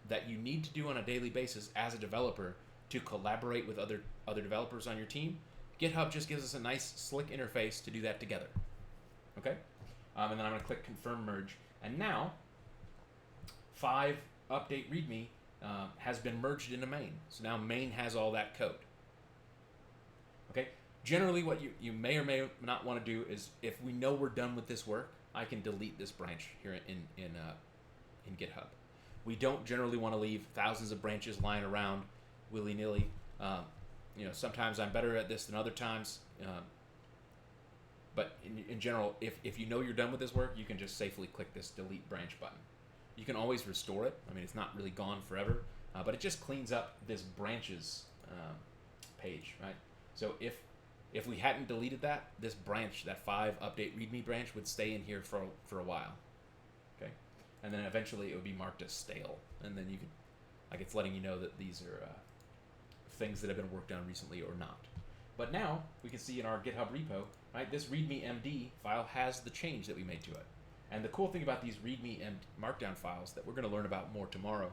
that you need to do on a daily basis as a developer to collaborate with other developers on your team. GitHub just gives us a nice slick interface to do that together. Okay? And then I'm going to click confirm merge. And now 5 update readme has been merged into main. So now main has all that code. Okay? Generally what you may or may not want to do is if we know we're done with this work, I can delete this branch here in GitHub. We don't generally want to leave thousands of branches lying around willy-nilly. Sometimes I'm better at this than other times. But in general, if you know you're done with this work, you can just safely click this delete branch button. You can always restore it. I mean, it's not really gone forever, but it just cleans up this branches page, right? So if we hadn't deleted that, this branch, that 5 update readme branch, would stay in here for a while, okay? And then eventually it would be marked as stale, and then you could, like, it's letting you know that these are things that have been worked on recently or not. But now we can see in our GitHub repo, right? This readme MD file has the change that we made to it. And the cool thing about these readme markdown files that we're going to learn about more tomorrow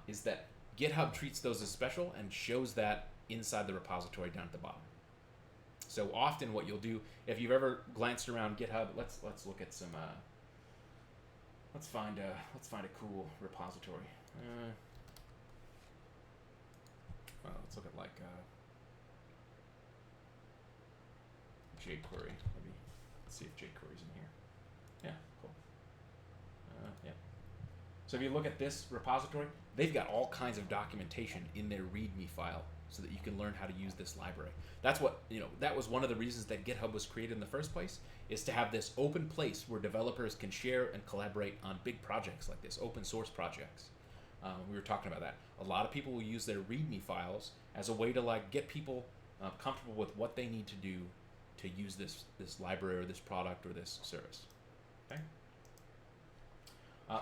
is that GitHub treats those as special and shows that inside the repository down at the bottom. So often what you'll do, if you've ever glanced around GitHub, let's look at some, let's find a cool repository. Well, let's look at like jQuery maybe. Let's see if jQuery's in here. Yeah, cool. Yeah. So if you look at this repository, they've got all kinds of documentation in their README file so that you can learn how to use this library. That's what, that was one of the reasons that GitHub was created in the first place, is to have this open place where developers can share and collaborate on big projects like this, open source projects. We were talking about that. A lot of people will use their README files as a way to like get people comfortable with what they need to do to use this library or this product or this service. Okay.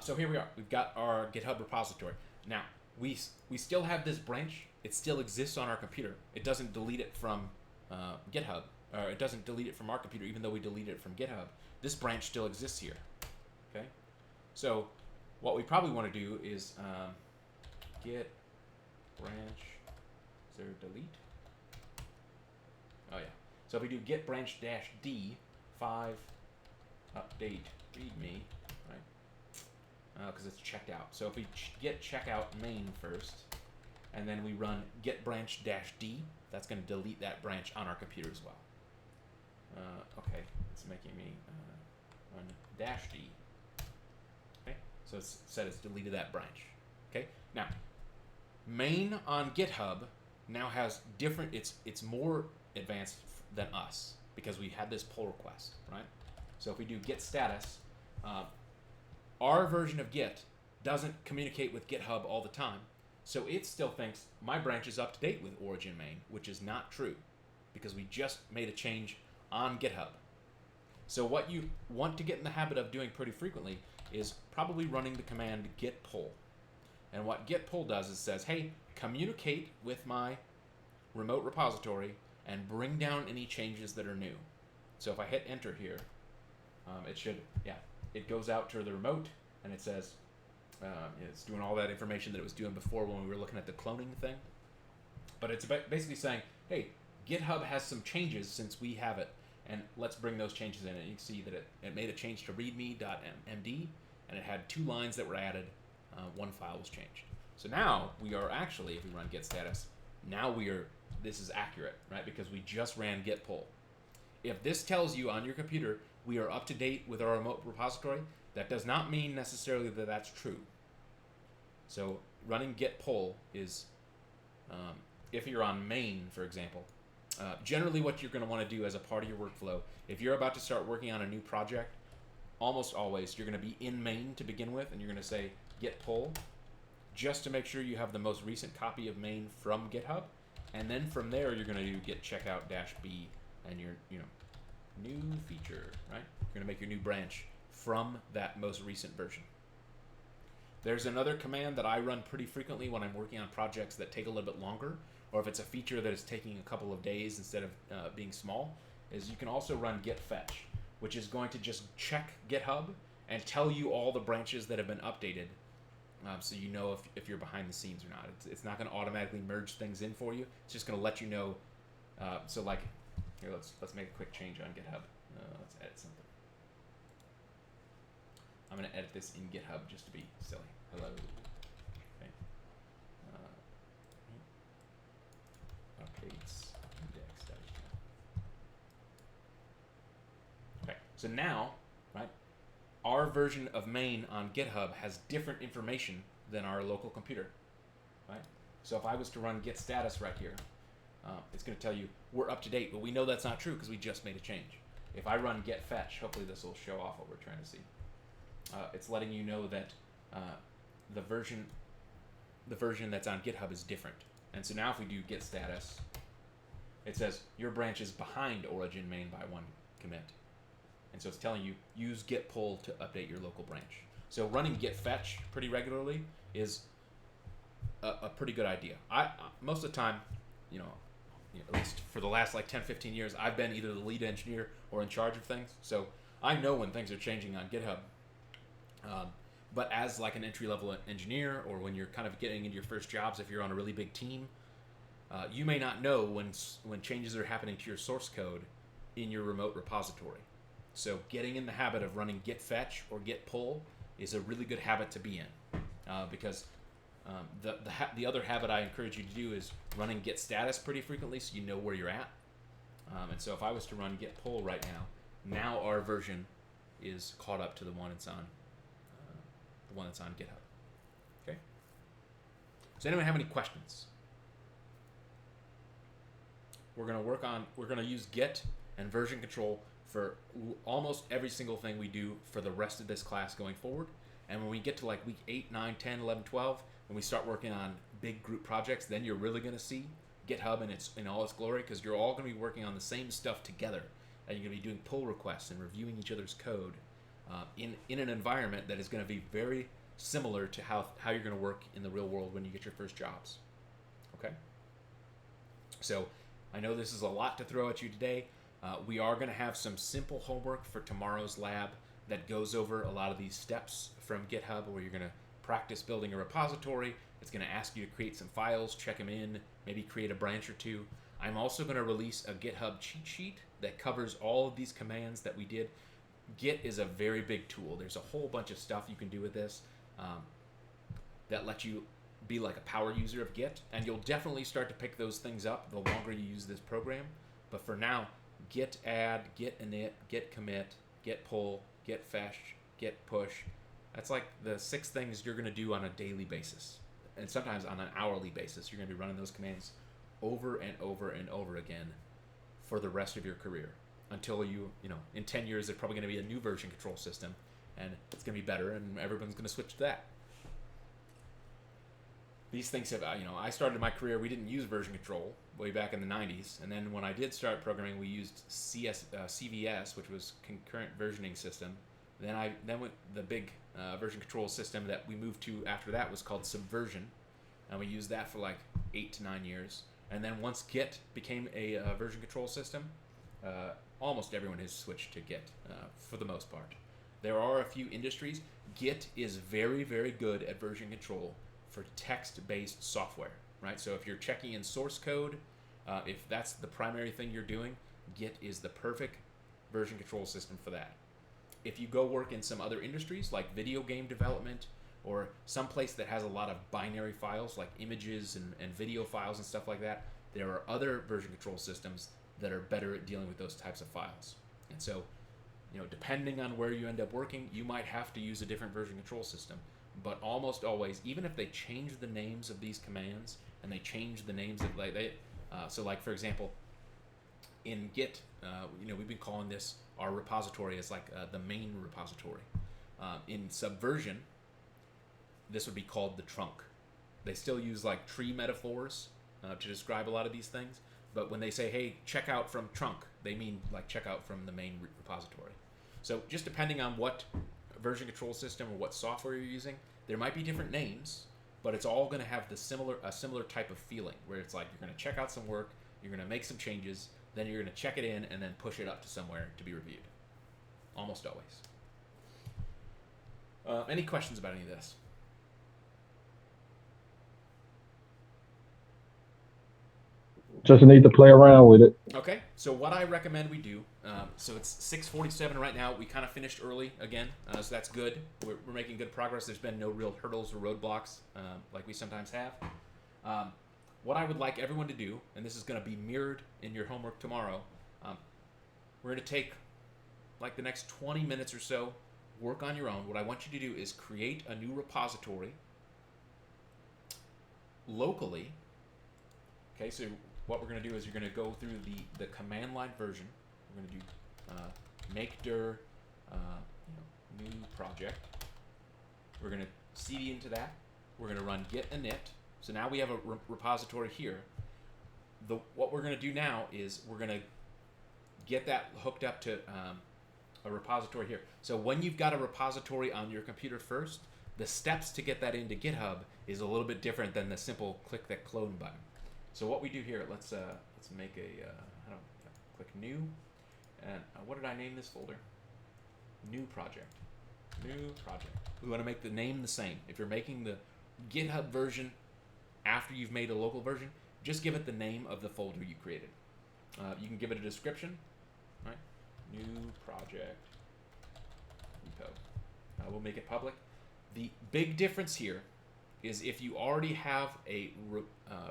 So here we are. We've got our GitHub repository. Now we still have this branch. It still exists on our computer. It doesn't delete it from GitHub, or it doesn't delete it from our computer, even though we deleted it from GitHub. This branch still exists here. Okay. So what we probably want to do is git branch. Is there a delete? Oh yeah. So if we do git branch -d 5 update readme, right? Because it's checked out. So if we git checkout main first, and then we run git branch -d, that's going to delete that branch on our computer as well. Okay, it's making me run -d. Okay, so it's said it's deleted that branch. Okay, now main on GitHub now has different. It's more advanced than us because we had this pull request, right? So if we do git status, our version of Git doesn't communicate with GitHub all the time, so it still thinks my branch is up to date with origin main, which is not true because we just made a change on GitHub. So what you want to get in the habit of doing pretty frequently is probably running the command git pull. And what git pull does is says, hey, communicate with my remote repository and bring down any changes that are new. So if I hit enter here, it should, it goes out to the remote and it says, it's doing all that information that it was doing before when we were looking at the cloning thing. But it's basically saying, hey, GitHub has some changes since we have it, and let's bring those changes in. And you can see that it made a change to readme.md, and it had 2 lines that were added. 1 file was changed. So now we are actually, if we run git status, now this is accurate, right? Because we just ran git pull. If this tells you on your computer we are up to date with our remote repository, that does not mean necessarily that that's true. So running git pull is, if you're on main, for example, generally what you're going to want to do as a part of your workflow, if you're about to start working on a new project, almost always you're going to be in main to begin with, and you're going to say git pull, just to make sure you have the most recent copy of main from GitHub, and then from there you're going to do git checkout -b and your new feature, right? You're going to make your new branch from that most recent version. There's another command that I run pretty frequently when I'm working on projects that take a little bit longer, or if it's a feature that is taking a couple of days instead of being small, is you can also run git fetch, which is going to just check GitHub and tell you all the branches that have been updated, so you know if you're behind the scenes or not. It's not going to automatically merge things in for you. It's just going to let you know. So like, here, let's make a quick change on GitHub. Let's edit something. I'm going to edit this in GitHub just to be silly. Hello. Okay. Updates index. Okay. So now, right, our version of main on GitHub has different information than our local computer, right? So if I was to run git status right here, it's going to tell you we're up to date, but we know that's not true because we just made a change. If I run git fetch, hopefully this will show off what we're trying to see. It's letting you know that the version that's on GitHub is different. And so now if we do git status, it says your branch is behind origin main by 1 commit. And so it's telling you use git pull to update your local branch. So running git fetch pretty regularly is a pretty good idea. I most of the time, at least for the last like 10, 15 years, I've been either the lead engineer or in charge of things. So I know when things are changing on GitHub. But as like an entry-level engineer, or when you're kind of getting into your first jobs, if you're on a really big team, you may not know when changes are happening to your source code in your remote repository. So getting in the habit of running git fetch or git pull is a really good habit to be in, because the other habit I encourage you to do is running git status pretty frequently so you know where you're at. And so if I was to run git pull right now, now our version is caught up to the one that's on GitHub. Okay. Does anyone have any questions? We're gonna use Git and version control for almost every single thing we do for the rest of this class going forward. And when we get to like week 8, 9, 10, 11, 12, when we start working on big group projects, then you're really going to see GitHub in all its glory, because you're all going to be working on the same stuff together, and you're going to be doing pull requests and reviewing each other's code in an environment that is going to be very similar to how you're going to work in the real world when you get your first jobs. Okay? So I know this is a lot to throw at you today. We are going to have some simple homework for tomorrow's lab that goes over a lot of these steps from GitHub, where you're going to practice building a repository. It's going to ask you to create some files, check them in, maybe create a branch or two. I'm also going to release a GitHub cheat sheet that covers all of these commands that we did. Git is a very big tool. There's a whole bunch of stuff you can do with this that lets you be like a power user of Git, and you'll definitely start to pick those things up the longer you use this program. But for now, git add, git init, git commit, git pull, git fetch, git push. That's like the 6 things you're going to do on a daily basis, and sometimes on an hourly basis. You're going to be running those commands over and over and over again for the rest of your career until in 10 years there's probably going to be a new version control system, and it's going to be better, and everyone's going to switch to that. These things have, I started my career, we didn't use version control way back in the 90s, and then when I did start programming, we used CVS, which was concurrent versioning system. Then with the big version control system that we moved to after that was called Subversion, and we used that for like 8 to 9 years. And then once Git became a version control system, almost everyone has switched to Git for the most part. There are a few industries. Git is very, very good at version control for text-based software, right? So if you're checking in source code, if that's the primary thing you're doing, Git is the perfect version control system for that. If you go work in some other industries like video game development, or some place that has a lot of binary files like images and video files and stuff like that, there are other version control systems that are better at dealing with those types of files. And so, depending on where you end up working, you might have to use a different version control system. But almost always, even if they change the names of these commands and they change the names of so like for example, in Git, we've been calling this our repository as like the main repository. In Subversion, this would be called the trunk. They still use like tree metaphors to describe a lot of these things, but when they say, hey, check out from trunk, they mean like check out from the main repository. So just depending on what version control system or what software you're using, there might be different names, but it's all going to have a similar type of feeling, where it's like you're going to check out some work, you're going to make some changes, then you're going to check it in and then push it up to somewhere to be reviewed. Almost always. Any questions about any of this? Just need to play around with it. Okay, so what I recommend we do, so it's 6:47 right now. We kind of finished early again, so that's good. We're making good progress. There's been no real hurdles or roadblocks like we sometimes have. What I would like everyone to do, and this is going to be mirrored in your homework tomorrow, we're going to take like the next 20 minutes or so, work on your own. What I want you to do is create a new repository locally. Okay, so what we're going to do is you're going to go through the command line version. We're going to do make dir new project. We're going to cd into that. We're going to run git init. So now we have a repository here. What we're going to do now is we're going to get that hooked up to a repository here. So when you've got a repository on your computer first, the steps to get that into GitHub is a little bit different than the simple click that clone button. So what we do here, let's make click new, and what did I name this folder? New project. New project. We want to make the name the same. If you're making the GitHub version after you've made a local version, just give it the name of the folder you created. You can give it a description, right? New project repo. We'll make it public. The big difference here is if you already have a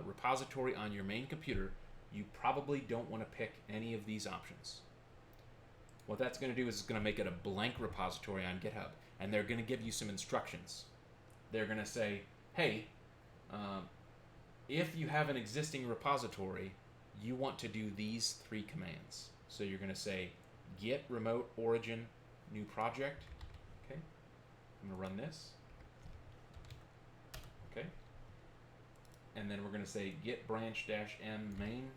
repository on your main computer, you probably don't want to pick any of these options. What that's going to do is it's going to make it a blank repository on GitHub, and they're going to give you some instructions. They're going to say, hey, if you have an existing repository, you want to do these 3 commands. So you're going to say git remote origin new project. Okay, I'm going to run this. Okay, and then we're going to say git branch -m main.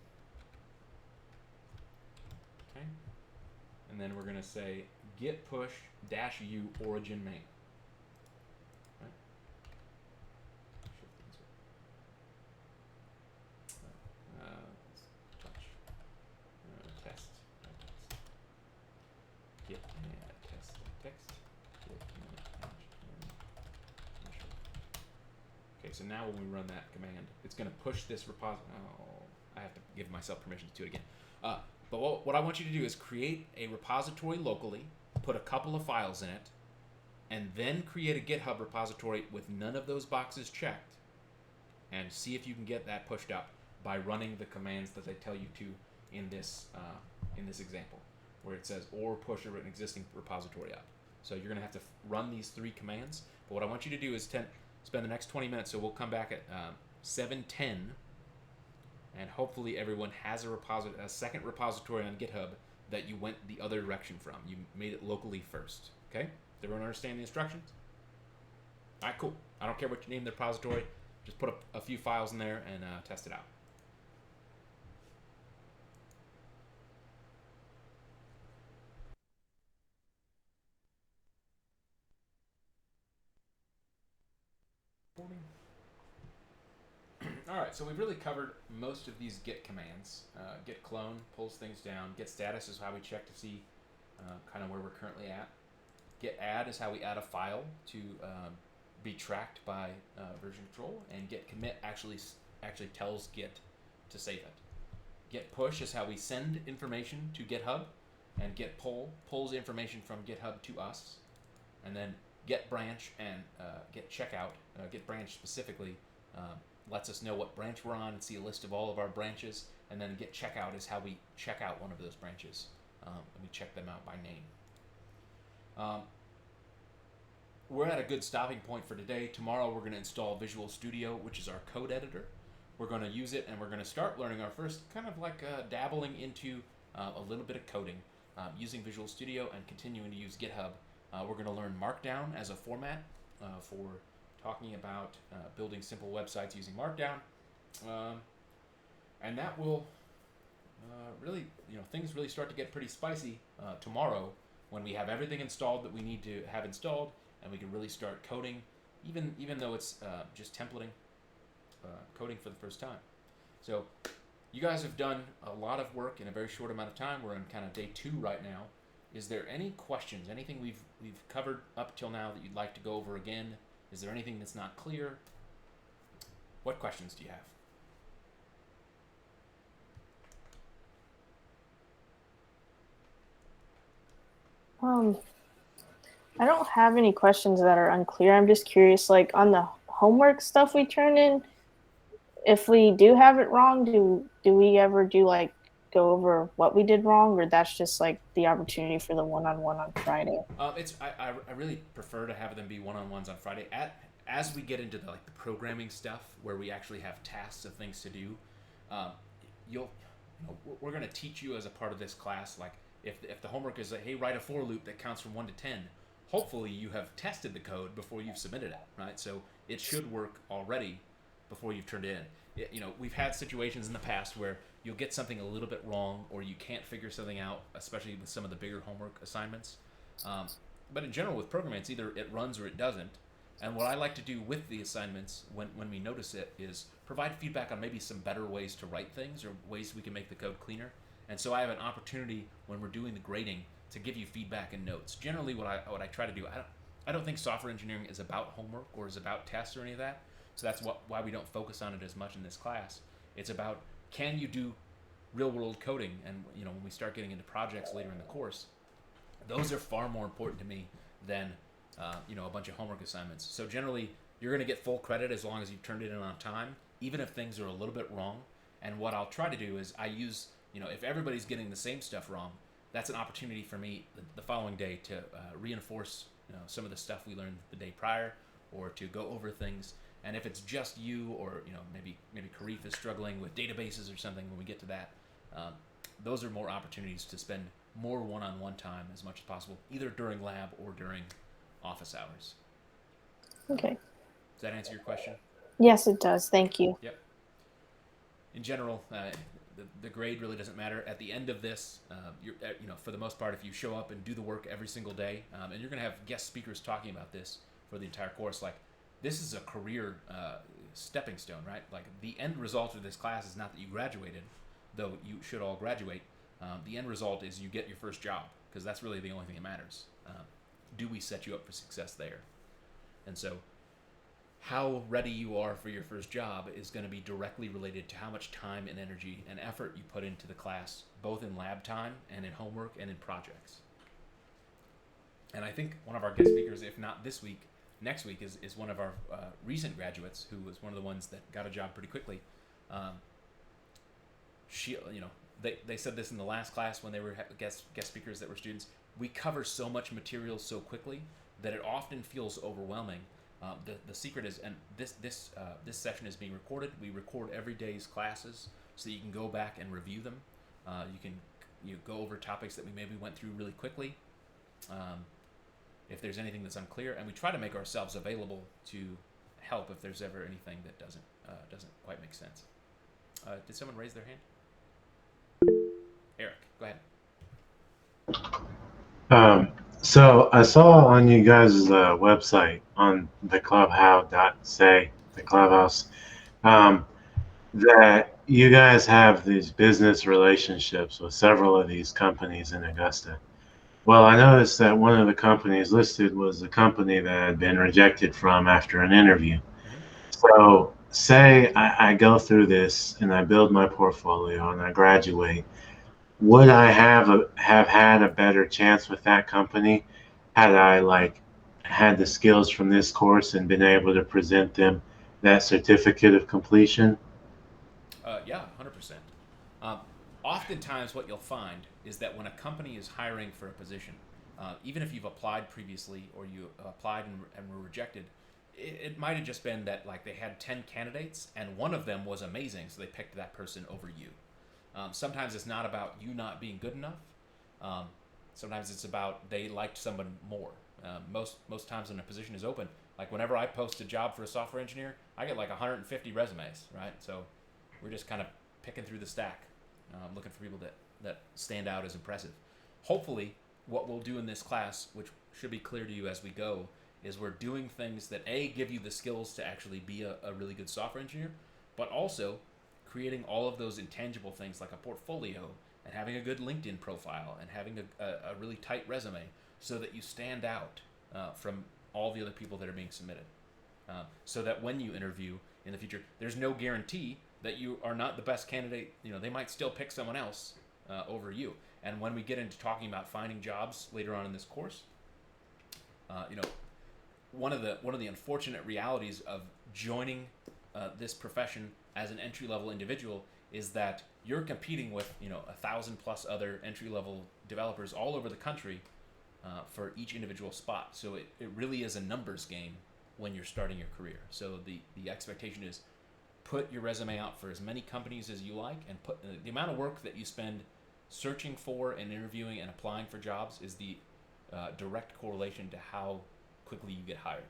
Okay, and then we're going to say git push -u origin main. Right. Touch. Test. Git test text. Git okay, so now when we run that command, it's going to push this repository. Oh, I have to give myself permission to do it again. But what I want you to do is create a repository locally, put a couple of files in it, and then create a GitHub repository with none of those boxes checked, and see if you can get that pushed up by running the commands that they tell you to in this example, where it says or push an existing repository up. So you're going to have to run these 3 commands. But what I want you to do is spend the next 20 minutes. So we'll come back at 7:10. And hopefully everyone has a second repository on GitHub that you went the other direction from. You made it locally first. Okay? Does everyone understand the instructions? All right, cool. I don't care what you name the repository. Just put a few files in there and test it out. All right, so we've really covered most of these git commands. Git clone pulls things down. Git status is how we check to see kind of where we're currently at. Git add is how we add a file to be tracked by version control, and git commit actually tells Git to save it. Git push is how we send information to GitHub, and git pull pulls information from GitHub to us, and then git branch and git checkout, git branch specifically, lets us know what branch we're on and see a list of all of our branches, and then git checkout is how we check out one of those branches, and we check them out by name. We're at a good stopping point for today. Tomorrow we're going to install Visual Studio, which is our code editor. We're going to use it, and we're going to start learning our first kind of like dabbling into a little bit of coding using Visual Studio and continuing to use GitHub. We're going to learn Markdown as a format for talking about building simple websites using Markdown, and that will really, things really start to get pretty spicy tomorrow when we have everything installed that we need to have installed, and we can really start coding, even though it's just templating, coding for the first time. So you guys have done a lot of work in a very short amount of time. We're in kind of day 2 right now. Is there any questions, anything we've covered up till now that you'd like to go over again? Is there anything that's not clear? What questions do you have? I don't have any questions that are unclear. I'm just curious, like on the homework stuff we turn in, if we do have it wrong, do we ever go over what we did wrong, or that's just like the opportunity for the one-on-one on Friday? I really prefer to have them be one-on-ones on Friday. As we get into the programming stuff where we actually have tasks of things to do, we're going to teach you as a part of this class, like if the homework is hey, write a for loop that counts from 1 to 10, hopefully you have tested the code before you've submitted it, right? So it should work already before you've turned it in. We've had situations in the past where you'll get something a little bit wrong, or you can't figure something out, especially with some of the bigger homework assignments. But in general, with programming, it's either it runs or it doesn't. And what I like to do with the assignments when we notice it is provide feedback on maybe some better ways to write things or ways we can make the code cleaner. And so I have an opportunity when we're doing the grading to give you feedback and notes. Generally, what I try to do, I don't think software engineering is about homework or is about tests or any of that. So that's why we don't focus on it as much in this class. It's about, can you do real-world coding? And when we start getting into projects later in the course, those are far more important to me than a bunch of homework assignments. So generally, you're going to get full credit as long as you've turned it in on time, even if things are a little bit wrong. And what I'll try to do is I use, if everybody's getting the same stuff wrong, that's an opportunity for me the following day to reinforce some of the stuff we learned the day prior, or to go over things. And if it's just you, or maybe Karif is struggling with databases or something, when we get to that, those are more opportunities to spend more one-on-one time as much as possible, either during lab or during office hours. Okay. Does that answer your question? Yes, it does. Thank you. Yep. In general, the grade really doesn't matter. At the end of this, you're, for the most part, if you show up and do the work every single day, and you're going to have guest speakers talking about this for the entire course, like, this is a career stepping stone, right? Like, the end result of this class is not that you graduated, though you should all graduate. The end result is you get your first job, because that's really the only thing that matters. Do we set you up for success there? And so how ready you are for your first job is going to be directly related to how much time and energy and effort you put into the class, both in lab time and in homework and in projects. And I think one of our guest speakers, if not this week, next week, is one of our recent graduates, who was one of the ones that got a job pretty quickly. They said this in the last class when they were guest speakers that were students. We cover so much material so quickly that it often feels overwhelming. The secret is, and this session is being recorded. We record every day's classes so that you can go back and review them. You can go over topics that we maybe went through really quickly. If there's anything that's unclear, and we try to make ourselves available to help if there's ever anything that doesn't quite make sense. Did someone raise their hand? Eric, go ahead. So I saw on you guys' website on the clubhouse, that you guys have these business relationships with several of these companies in Augusta. Well, I noticed that one of the companies listed was a company that had been rejected from after an interview. So say I go through this and I build my portfolio and I graduate. Would I have had a better chance with that company had I had the skills from this course and been able to present them that certificate of completion? Yeah, 100%. Oftentimes what you'll find is that when a company is hiring for a position, even if you've applied previously or you applied and were rejected, it might have just been that they had 10 candidates and one of them was amazing, so they picked that person over you. Sometimes it's not about you not being good enough. Sometimes it's about they liked someone more. Most times when a position is open, whenever I post a job for a software engineer, I get 150 resumes, right? So we're just kind of picking through the stack, looking for people that stand out as impressive. Hopefully, what we'll do in this class, which should be clear to you as we go, is we're doing things that give you the skills to actually be a really good software engineer, but also creating all of those intangible things like a portfolio and having a good LinkedIn profile and having a really tight resume so that you stand out from all the other people that are being submitted. So that when you interview in the future, there's no guarantee that you are not the best candidate. They might still pick someone else over you. And when we get into talking about finding jobs later on in this course, one of the unfortunate realities of joining this profession as an entry-level individual is that you're competing with 1,000 plus other entry-level developers all over the country for each individual spot. So it really is a numbers game when you're starting your career. So the expectation is put your resume out for as many companies as you like, and put the amount of work that you spend searching for and interviewing and applying for jobs is the direct correlation to how quickly you get hired.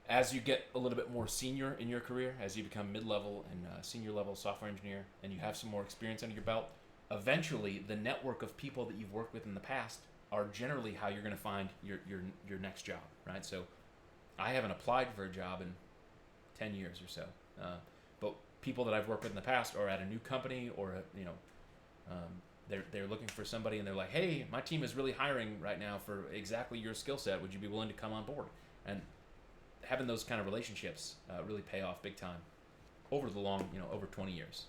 As you get a little bit more senior in your career, as you become mid-level and senior level software engineer, and you have some more experience under your belt, eventually the network of people that you've worked with in the past are generally how you're going to find your next job, right? So I haven't applied for a job in 10 years or so, but people that I've worked with in the past are at a new company, or they're looking for somebody and they're like, hey, my team is really hiring right now for exactly your skill set. Would you be willing to come on board? And having those kind of relationships really pay off big time over the long, over 20 years.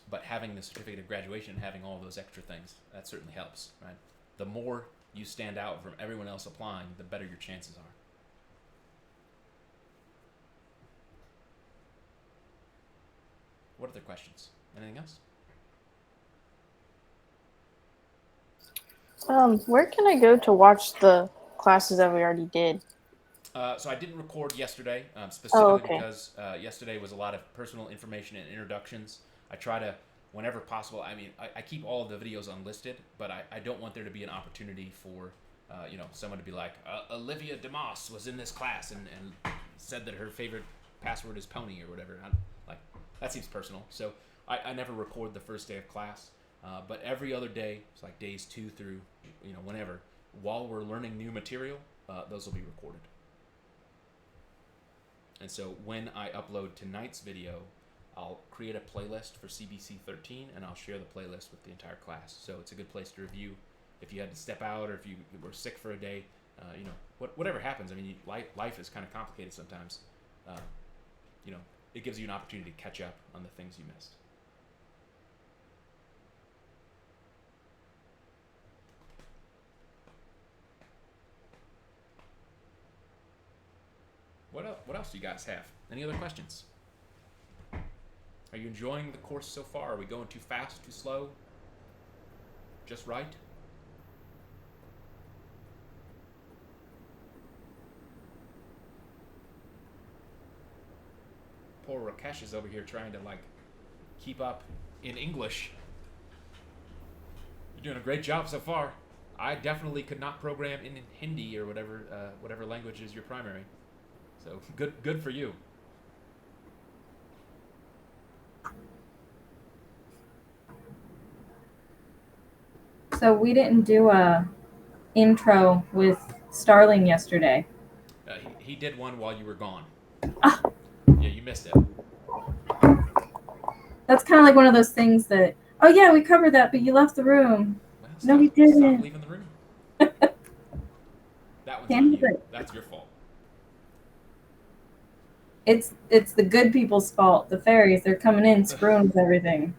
But having the certificate of graduation and having all those extra things, that certainly helps, right? The more you stand out from everyone else applying, the better your chances are. what other questions? Anything else? Where can I go to watch the classes that we already did? So I didn't record yesterday, Oh, specifically okay. because yesterday was a lot of personal information and introductions. I try to, whenever possible, I mean, I keep all of the videos unlisted, but I don't want there to be an opportunity for, someone to be like, Olivia DeMoss was in this class and said that her favorite password is pony or whatever. Like, that seems personal. So I never record the first day of class, but every other day, it's like days 2 through, whenever, while we're learning new material, those will be recorded. And so when I upload tonight's video, I'll create a playlist for CBC 13 and I'll share the playlist with the entire class. So it's a good place to review if you had to step out or if you were sick for a day, whatever happens. I mean, life is kind of complicated sometimes. It gives you an opportunity to catch up on the things you missed. What else do you guys have? Any other questions? Are you enjoying the course so far? Are we going too fast, too slow? Just right? Poor Rakesh is over here trying to keep up in English. You're doing a great job so far. I definitely could not program in Hindi or whatever language is your primary. So good for you. So we didn't do a intro with Starling yesterday. He did one while you were gone. Ah. Yeah, you missed it. That's kind of like one of those things that, oh yeah, we covered that, but you left the room. Well, No, we didn't. Stop leaving the room. That one's on you. That's your fault. It's the good people's fault. The fairies, they're coming in screwing with everything.